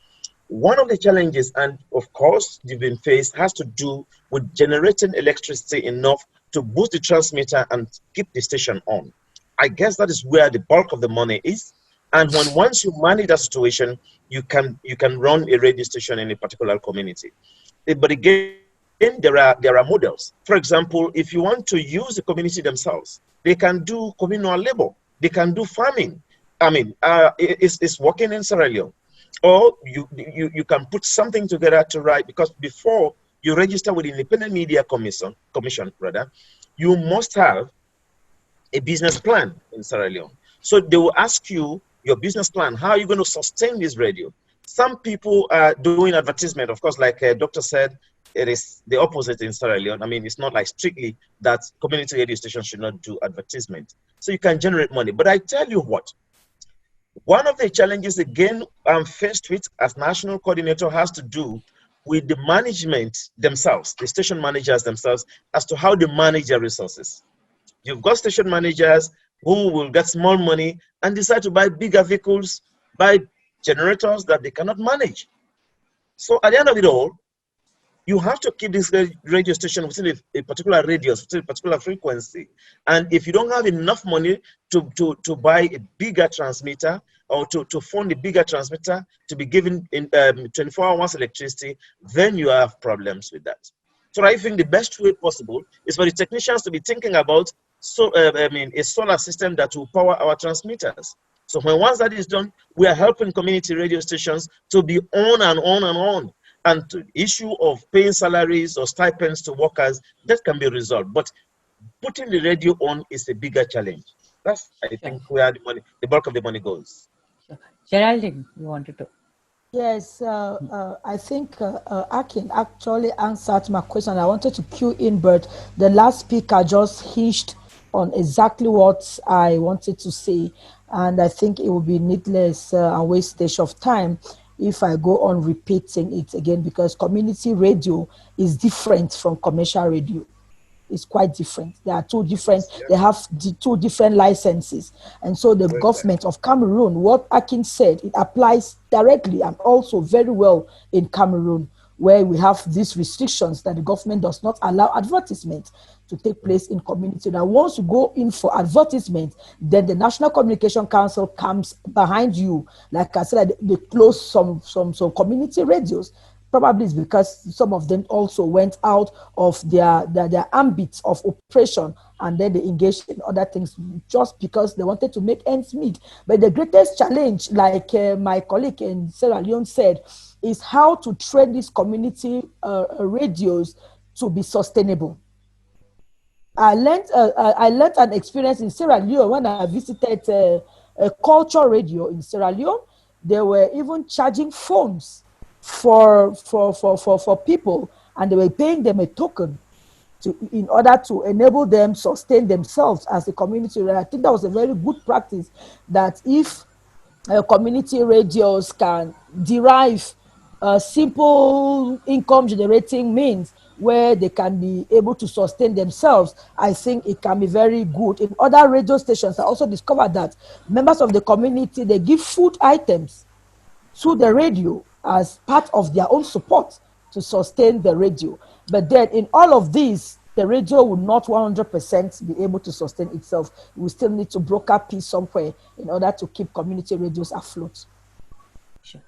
One of the challenges, and of course you've been faced, has to do with generating electricity enough to boost the transmitter and keep the station on. I guess that is where the bulk of the money is. And once you manage that situation, you can run a radio station in a particular community. But again, there are models. For example, if you want to use the community themselves, they can do communal labor. They can do farming. I mean, it's working in Sierra Leone. Or you can put something together to write, because before you register with the Independent Media Commission, you must have a business plan in Sierra Leone. So they will ask you your business plan. How are you going to sustain this radio? Some people are doing advertisement. Of course, like Doctor said, it is the opposite in Sierra Leone. I mean, it's not like strictly that community radio stations should not do advertisement. So you can generate money. But I tell you what, one of the challenges, again, I'm faced with as national coordinator has to do with the management themselves, the station managers themselves, as to how they manage their resources. You've got station managers who will get small money and decide to buy bigger vehicles, buy generators that they cannot manage. So at the end of it all, you have to keep this radio station within a particular radius, within a particular frequency. And if you don't have enough money to buy a bigger transmitter or to fund a bigger transmitter to be given in 24 hours electricity, then you have problems with that. So I think the best way possible is for the technicians to be thinking about a solar system that will power our transmitters. So once that is done, we are helping community radio stations to be on and on and on. And the issue of paying salaries or stipends to workers, that can be resolved. But putting the radio on is a bigger challenge. That's, I think, where the bulk of the money goes. Geraldine, you wanted to? Yes, I think Akin actually answered my question. I wanted to cue in, but the last speaker just hinged on exactly what I wanted to say. And I think it would be needless and wastage of time if I go on repeating it again, because community radio is different from commercial radio. is quite different. They are two different, they have two different licenses. And so the government of Cameroon, what Akin said, it applies directly and also very well in Cameroon, where we have these restrictions that the government does not allow advertisement to take place in community. Now, once you go in for advertisement, then the National Communication Council comes behind you. Like I said, they close some community radios. Probably it's because some of them also went out of their ambit of operation, and then they engaged in other things just because they wanted to make ends meet. But the greatest challenge, like my colleague in Sierra Leone said, is how to train these community radios to be sustainable. I learned an experience in Sierra Leone when I visited a culture radio in Sierra Leone. They were even charging phones for people, and they were paying them a token in order to enable them sustain themselves as a community. And I think that was a very good practice, that if community radios can derive simple income generating means where they can be able to sustain themselves, I think it can be very good. In other radio stations, I also discovered that members of the community, they give food items to the radio as part of their own support to sustain the radio. But then in all of these, the radio will not 100% be able to sustain itself. We still need to broker peace somewhere in order to keep community radios afloat. Sure.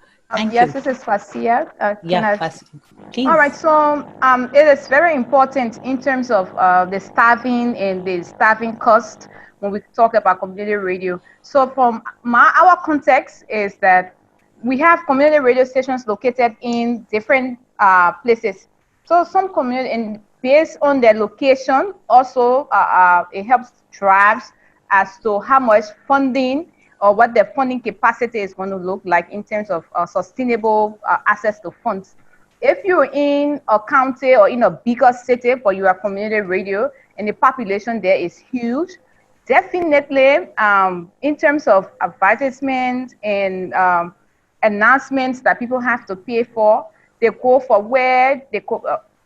Yes, this is Facia. Facia. Please. All right, so it is very important in terms of the staffing and the staffing cost when we talk about community radio. So from our context is that we have community radio stations located in different places. So some community, and based on their location, also it helps drives as to how much funding or what the funding capacity is going to look like in terms of sustainable access to funds. If you're in a county or in a bigger city, but you are community radio and the population there is huge, definitely in terms of advertisements and announcements that people have to pay for, they go for where they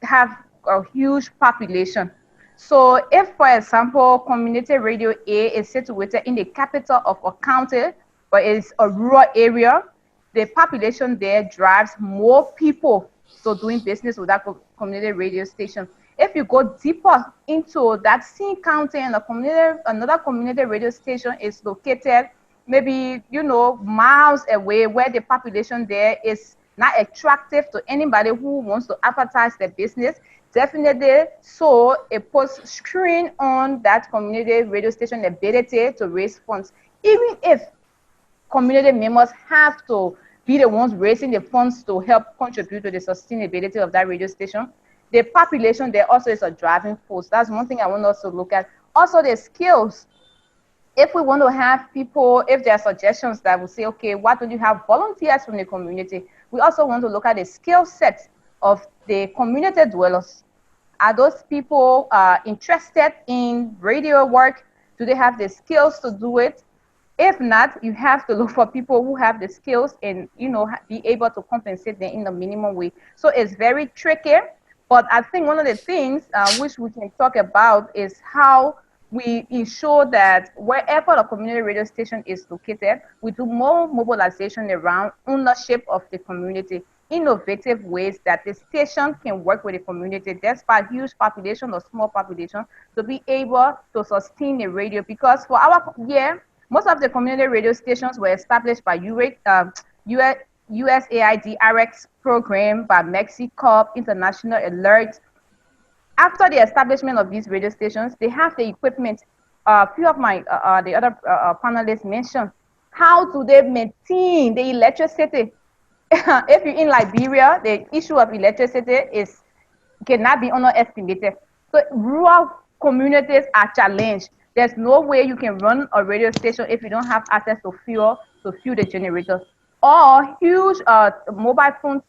have a huge population. So if, for example, community radio A is situated in the capital of a county, but it's a rural area, the population there drives more people to doing business with that community radio station. If you go deeper into that same county and another community radio station is located maybe, miles away, where the population there is not attractive to anybody who wants to advertise their business, definitely so it puts strain on that community radio station ability to raise funds. Even if community members have to be the ones raising the funds to help contribute to the sustainability of that radio station, the population there also is a driving force. That's one thing I want us to look at. Also the skills. If we want to have people, if there are suggestions that will say, okay, why don't you have volunteers from the community? We also want to look at the skill set of the community dwellers. Are those people interested in radio work? Do they have the skills to do it? If not, you have to look for people who have the skills and, be able to compensate them in the minimum way. So it's very tricky, but I think one of the things which we can talk about is how we ensure that wherever the community radio station is located, we do more mobilization around ownership of the community, innovative ways that the station can work with the community, despite huge population or small population, to be able to sustain the radio. Because for our year, most of the community radio stations were established by USAID RX program, by Mexico, International Alert. After the establishment of these radio stations, they have the equipment. A few of the other panelists mentioned, how do they maintain the electricity? If you're in Liberia, the issue of electricity cannot be underestimated. So rural communities are challenged. There's no way you can run a radio station if you don't have access to fuel the generator. Or huge mobile phone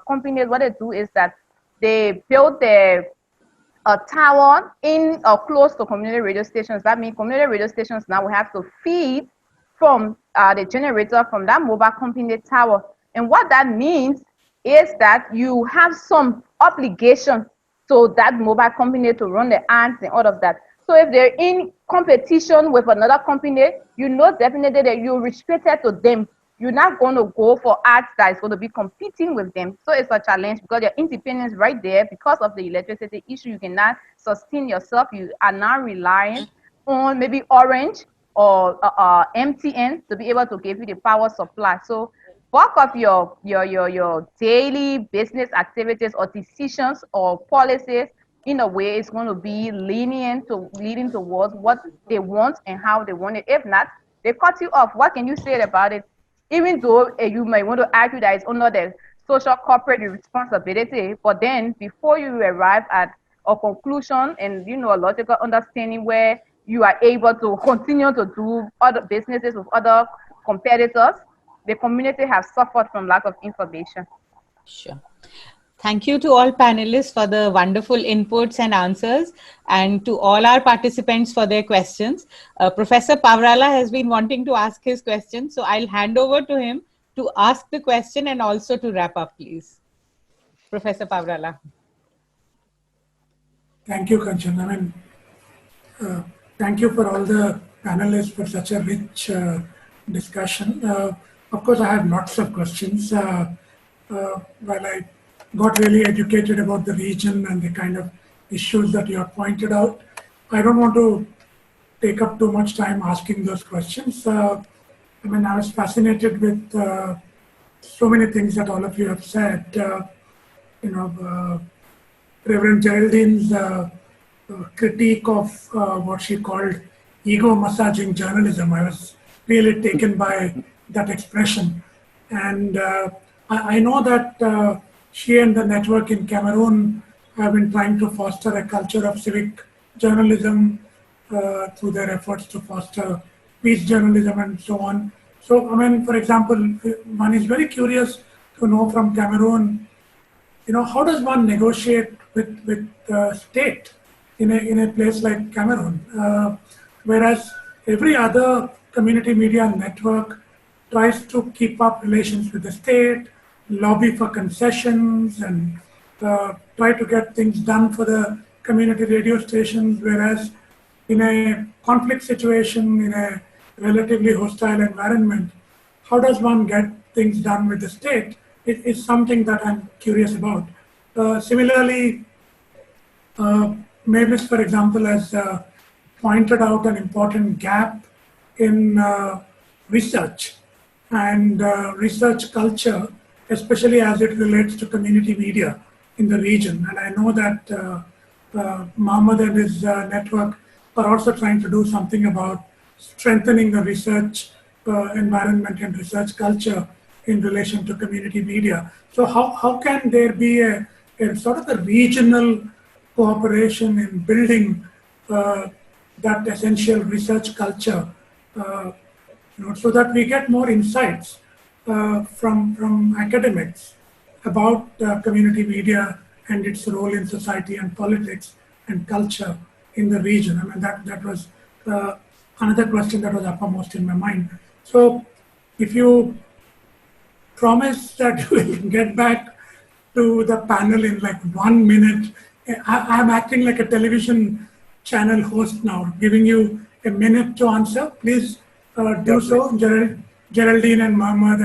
companies, what they do is that they build a tower in or close to community radio stations. That means community radio stations now will have to feed from the generator from that mobile company tower. And what that means is that you have some obligation so that mobile company to run the ads and all of that. So if they're in competition with another company, you know definitely that you're restricted to them. You're not going to go for ads that is going to be competing with them. So it's a challenge because your independence right there, because of the electricity issue, you cannot sustain yourself. You are now relying on maybe Orange or MTN to be able to give you the power supply. So bulk of your daily business activities or decisions or policies in a way is going to be leading towards what they want and how they want it. If not, they cut you off. What can you say about it? Even though you may want to argue that it's under the social corporate responsibility, but then before you arrive at a conclusion and a logical understanding where you are able to continue to do other businesses with other competitors, the community has suffered from lack of information. Sure. Thank you to all panelists for the wonderful inputs and answers, and to all our participants for their questions. Professor Pavrala has been wanting to ask his question, so I'll hand over to him to ask the question and also to wrap up, please. Professor Pavrala. Thank you, Kanchan. Thank you for all the panelists for such a rich discussion. Of course, I have lots of questions. While I got really educated about the region and the kind of issues that you have pointed out, I don't want to take up too much time asking those questions. I was fascinated with so many things that all of you have said. Reverend Geraldine's critique of what she called ego massaging journalism. I was really taken by that expression. And I know that she and the network in Cameroon have been trying to foster a culture of civic journalism through their efforts to foster peace journalism and so on. So, for example, one is very curious to know from Cameroon, how does one negotiate with the state in a place like Cameroon? Whereas every other community media network tries to keep up relations with the state, lobby for concessions, and try to get things done for the community radio stations, whereas in a conflict situation, in a relatively hostile environment, how does one get things done with the state? It is something that I'm curious about. Similarly, Mavis, for example, has pointed out an important gap in research and research culture, especially as it relates to community media in the region. And I know that Mohamed and his network are also trying to do something about strengthening the research environment and research culture in relation to community media. So how can there be a sort of a regional cooperation in building that essential research culture, so that we get more insights from academics about community media and its role in society and politics and culture in the region? That was another question that was uppermost in my mind. So if you promise that you will get back to the panel in like 1 minute, I'm acting like a television channel host now, giving you a minute to answer. Please do so, Geraldine and Mohamed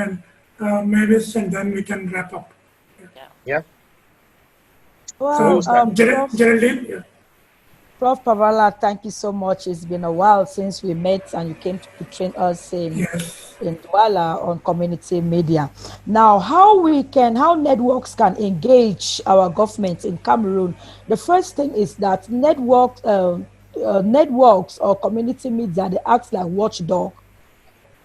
and Mavis, and then we can wrap up. Yeah. Well, Geraldine? Yeah. Prof. Pavrala, thank you so much. It's been a while since we met and you came to train us in Douala on community media. Now, how networks can engage our government in Cameroon? The first thing is that networks or community media, they act like watchdog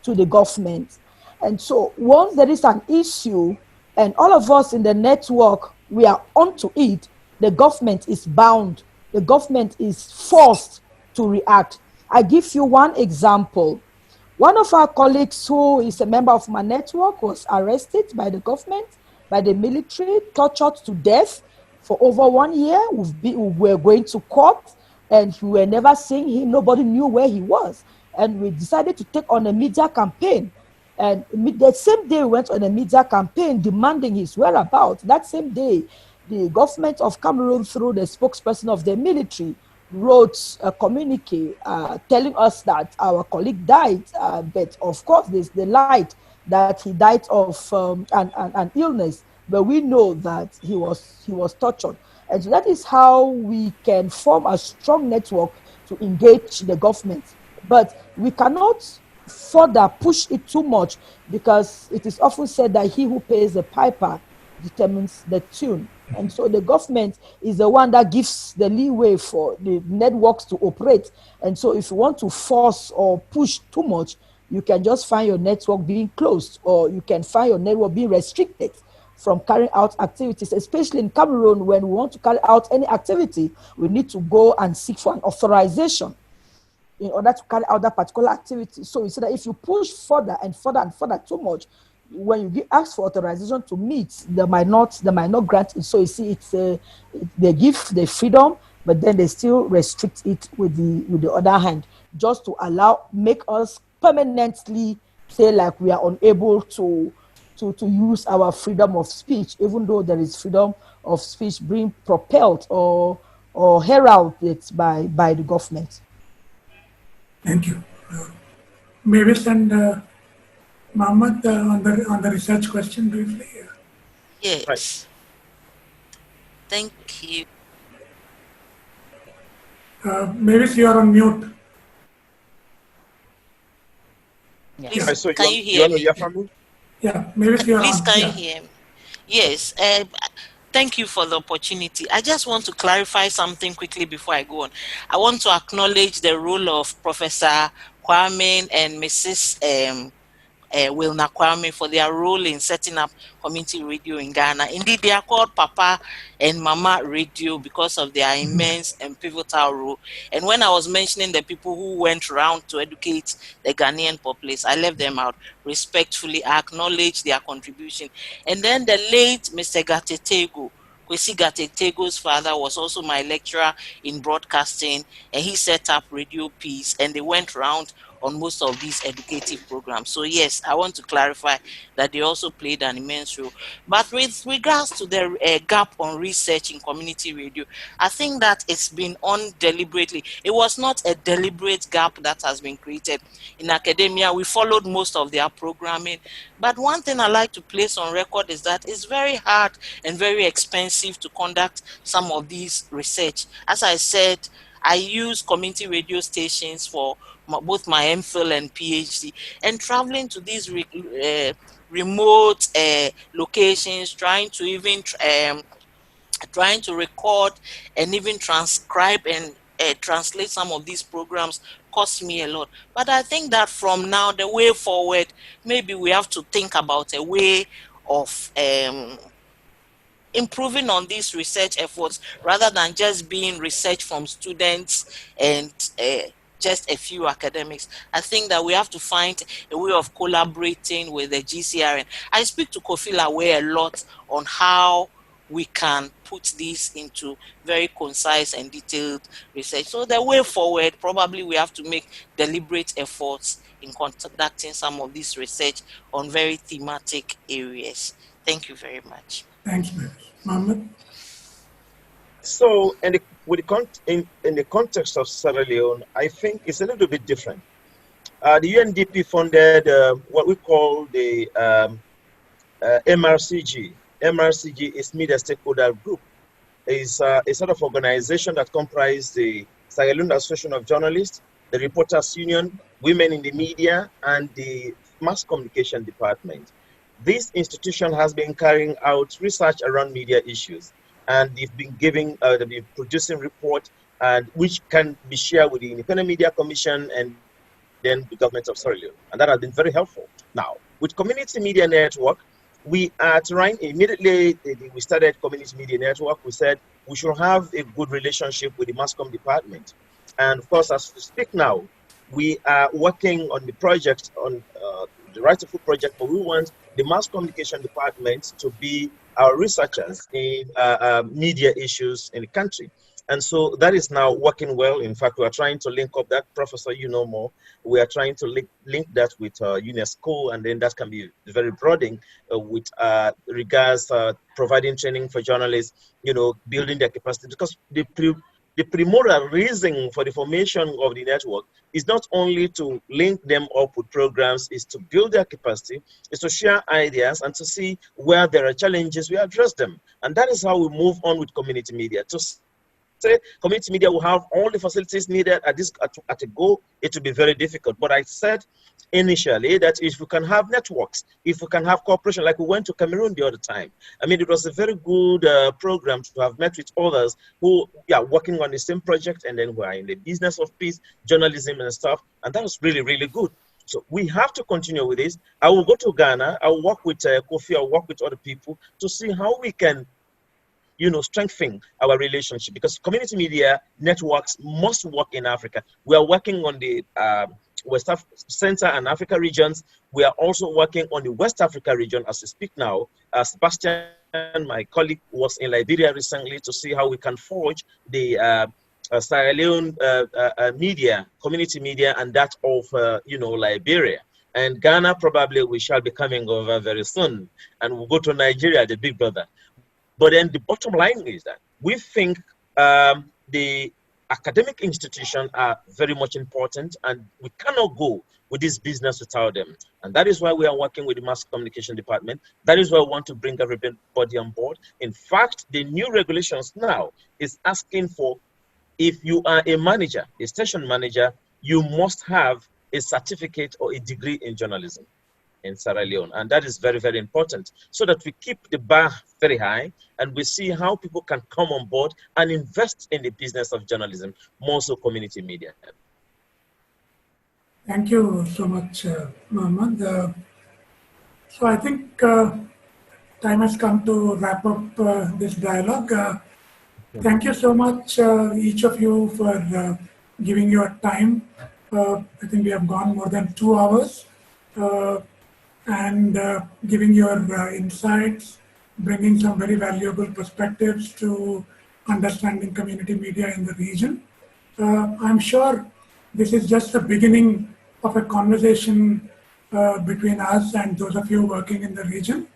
to the government. And so once there is an issue and all of us in the network, we are onto it, the government is bound. The government is forced to react. I give you one example. One of our colleagues who is a member of my network was arrested by the government, by the military, tortured to death for over 1 year. We were going to court and we were never seeing him. Nobody knew where he was. And we decided to take on a media campaign. And the same day we went on a media campaign demanding his whereabouts. That same day, the government of Cameroon, through the spokesperson of the military, wrote a communique telling us that our colleague died, but of course there's the light that he died of an illness, but we know that he was tortured. And so that is how we can form a strong network to engage the government. But we cannot further push it too much, because it is often said that he who pays the piper determines the tune. And so the government is the one that gives the leeway for the networks to operate. And so if you want to force or push too much, you can just find your network being closed, or you can find your network being restricted from carrying out activities, especially in Cameroon. When we want to carry out any activity, we need to go and seek for an authorization in order to carry out that particular activity. So we say that if you push further and further and further too much, when you ask for authorization to meet, they might not grant it. So you see, they give the freedom, but then they still restrict it with the other hand, just to make us permanently say like we are unable to use our freedom of speech, even though there is freedom of speech being propelled or heralded by the government. Thank you. Mavis and Mohamed, on the research question briefly. Yes. Right. Thank you. Mavis, you are on mute. Please, Yeah, so can you hear me? Yeah, Mavis, you are Please, on. can Yeah. you hear me? Yes. Thank you for the opportunity. I just want to clarify something quickly before I go on. I want to acknowledge the role of Professor Kwame and Mrs. Wilna Kwame for their role in setting up community radio in Ghana. Indeed, they are called Papa and Mama Radio because of their immense and pivotal role. And when I was mentioning the people who went around to educate the Ghanaian populace, I left them out. Respectfully, I acknowledge their contribution. And then the late Mr. Ghartey-Tagoe, Kwesi Ghartey-Tagoe's father, was also my lecturer in broadcasting, and he set up Radio Peace, and they went around on most of these educative programs. So yes, I want to clarify that they also played an immense role. But with regards to the gap on research in community radio, I think that it's been on deliberately. It was not a deliberate gap that has been created in academia. We followed most of their programming. But one thing I like to place on record is that it's very hard and very expensive to conduct some of these research. As I said, I use community radio stations for both my MPhil and PhD, and traveling to these remote locations, trying to record and even transcribe and translate some of these programs cost me a lot. But I think that from now, the way forward, maybe we have to think about a way of improving on these research efforts rather than just being research from students and just a few academics. I think that we have to find a way of collaborating with the GCRN. I speak to Kofi Lawe a lot on how we can put this into very concise and detailed research. So the way forward, probably we have to make deliberate efforts in conducting some of this research on very thematic areas. Thank you very much. Thanks, Mavis. Mohamed? So, in the context of Sierra Leone, I think it's a little bit different. The UNDP funded what we call the MRCG. MRCG is Media Stakeholder Group. It's a sort of organization that comprises the Sierra Leone Association of Journalists, the Reporters Union, Women in the Media, and the Mass Communication Department. This institution has been carrying out research around media issues, and they've been producing reports, and which can be shared with the Independent Media Commission and then the government of Sierra Leone, and that has been very helpful. Now, with Community Media Network, we are trying immediately. We started Community Media Network. We said we should have a good relationship with the Mass Com department, and of course, as we speak now, we are working on the project on the Right to Food project, but we want the Mass Communication Department to be our researchers in media issues in the country. And so that is now working well. In fact, we are trying to link up that, Professor, you know more. We are trying to link that with UNESCO, and then that can be very broadening with regards providing training for journalists, you know, building their capacity. Because the primordial reason for the formation of the network is not only to link them up with programs, is to build their capacity, is to share ideas and to see where there are challenges, we address them. And that is how we move on with community media. To say community media will have all the facilities needed at a go, it will be very difficult. But I said initially that if we can have networks, if we can have cooperation, like we went to Cameroon the other time. I mean, it was a very good program to have met with others who are working on the same project, and then who are in the business of peace, journalism and stuff. And that was really, really good. So we have to continue with this. I will go to Ghana. I will work with Kofi. I will work with other people to see how we can, you know, strengthen our relationship, because community media networks must work in Africa. We are working on the West Central and Africa regions. We are also working on the West Africa region as we speak now. Sebastian, my colleague, was in Liberia recently to see how we can forge the Sierra Leone media, community media, and that of, you know, Liberia. And Ghana, probably we shall be coming over very soon. And we'll go to Nigeria, the big brother. But then the bottom line is that we think the academic institutions are very much important, and we cannot go with this business without them. And that is why we are working with the mass communication department. That is why we want to bring everybody on board. In fact, the new regulations now is asking for, if you are a manager, a station manager, you must have a certificate or a degree in journalism in Sierra Leone. And that is very, very important, so that we keep the bar very high and we see how people can come on board and invest in the business of journalism, more so community media. Thank you so much, Mohamed. So I think time has come to wrap up this dialogue. Thank you so much, each of you, for giving your time. I think we have gone more than 2 hours. And giving your insights, bringing some very valuable perspectives to understanding community media in the region. I'm sure this is just the beginning of a conversation between us and those of you working in the region.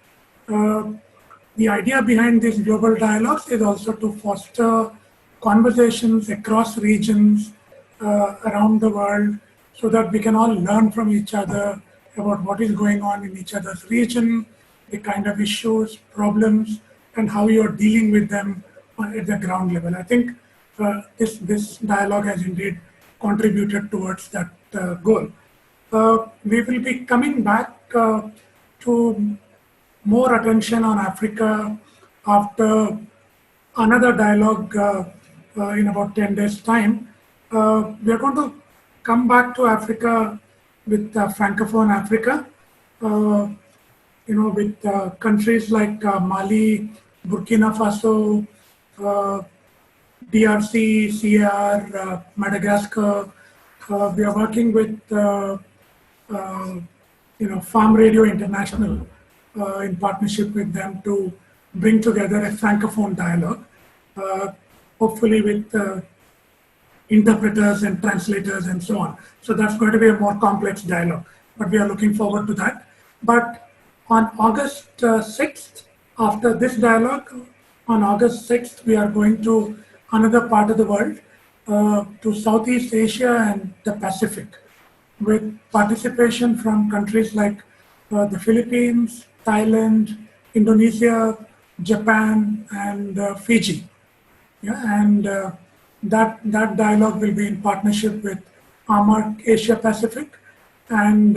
The idea behind these global dialogues is also to foster conversations across regions around the world, so that we can all learn from each other about what is going on in each other's region, the kind of issues, problems, and how you're dealing with them at the ground level. I think this dialogue has indeed contributed towards that goal. We will be coming back to more attention on Africa after another dialogue in about 10 days' time. We are going to come back to Africa with Francophone Africa, with countries like Mali, Burkina Faso, DRC, CAR, Madagascar. We are working with Farm Radio International in partnership with them to bring together a Francophone dialogue, hopefully with interpreters and translators and so on. So that's going to be a more complex dialogue, but we are looking forward to that. But on August 6th, after this dialogue, on August 6th, we are going to another part of the world, to Southeast Asia and the Pacific, with participation from countries like the Philippines, Thailand, Indonesia, Japan, and Fiji. Yeah, and that dialogue will be in partnership with AMARC Asia Pacific, and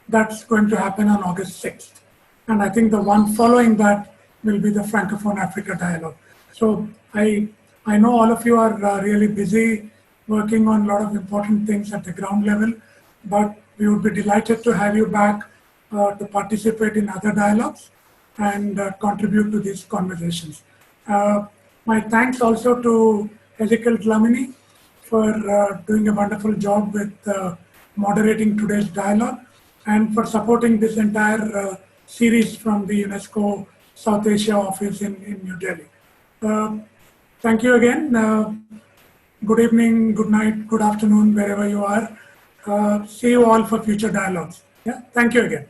that's going to happen on August 6th. And I think the one following that will be the Francophone Africa dialogue. So I know all of you are really busy working on a lot of important things at the ground level, but we would be delighted to have you back to participate in other dialogues and contribute to these conversations. My thanks also to Hezekiel Dlamini for doing a wonderful job with moderating today's dialogue and for supporting this entire series from the UNESCO South Asia office in New Delhi. Thank you again. Good evening, good night, good afternoon, wherever you are. See you all for future dialogues. Yeah, thank you again.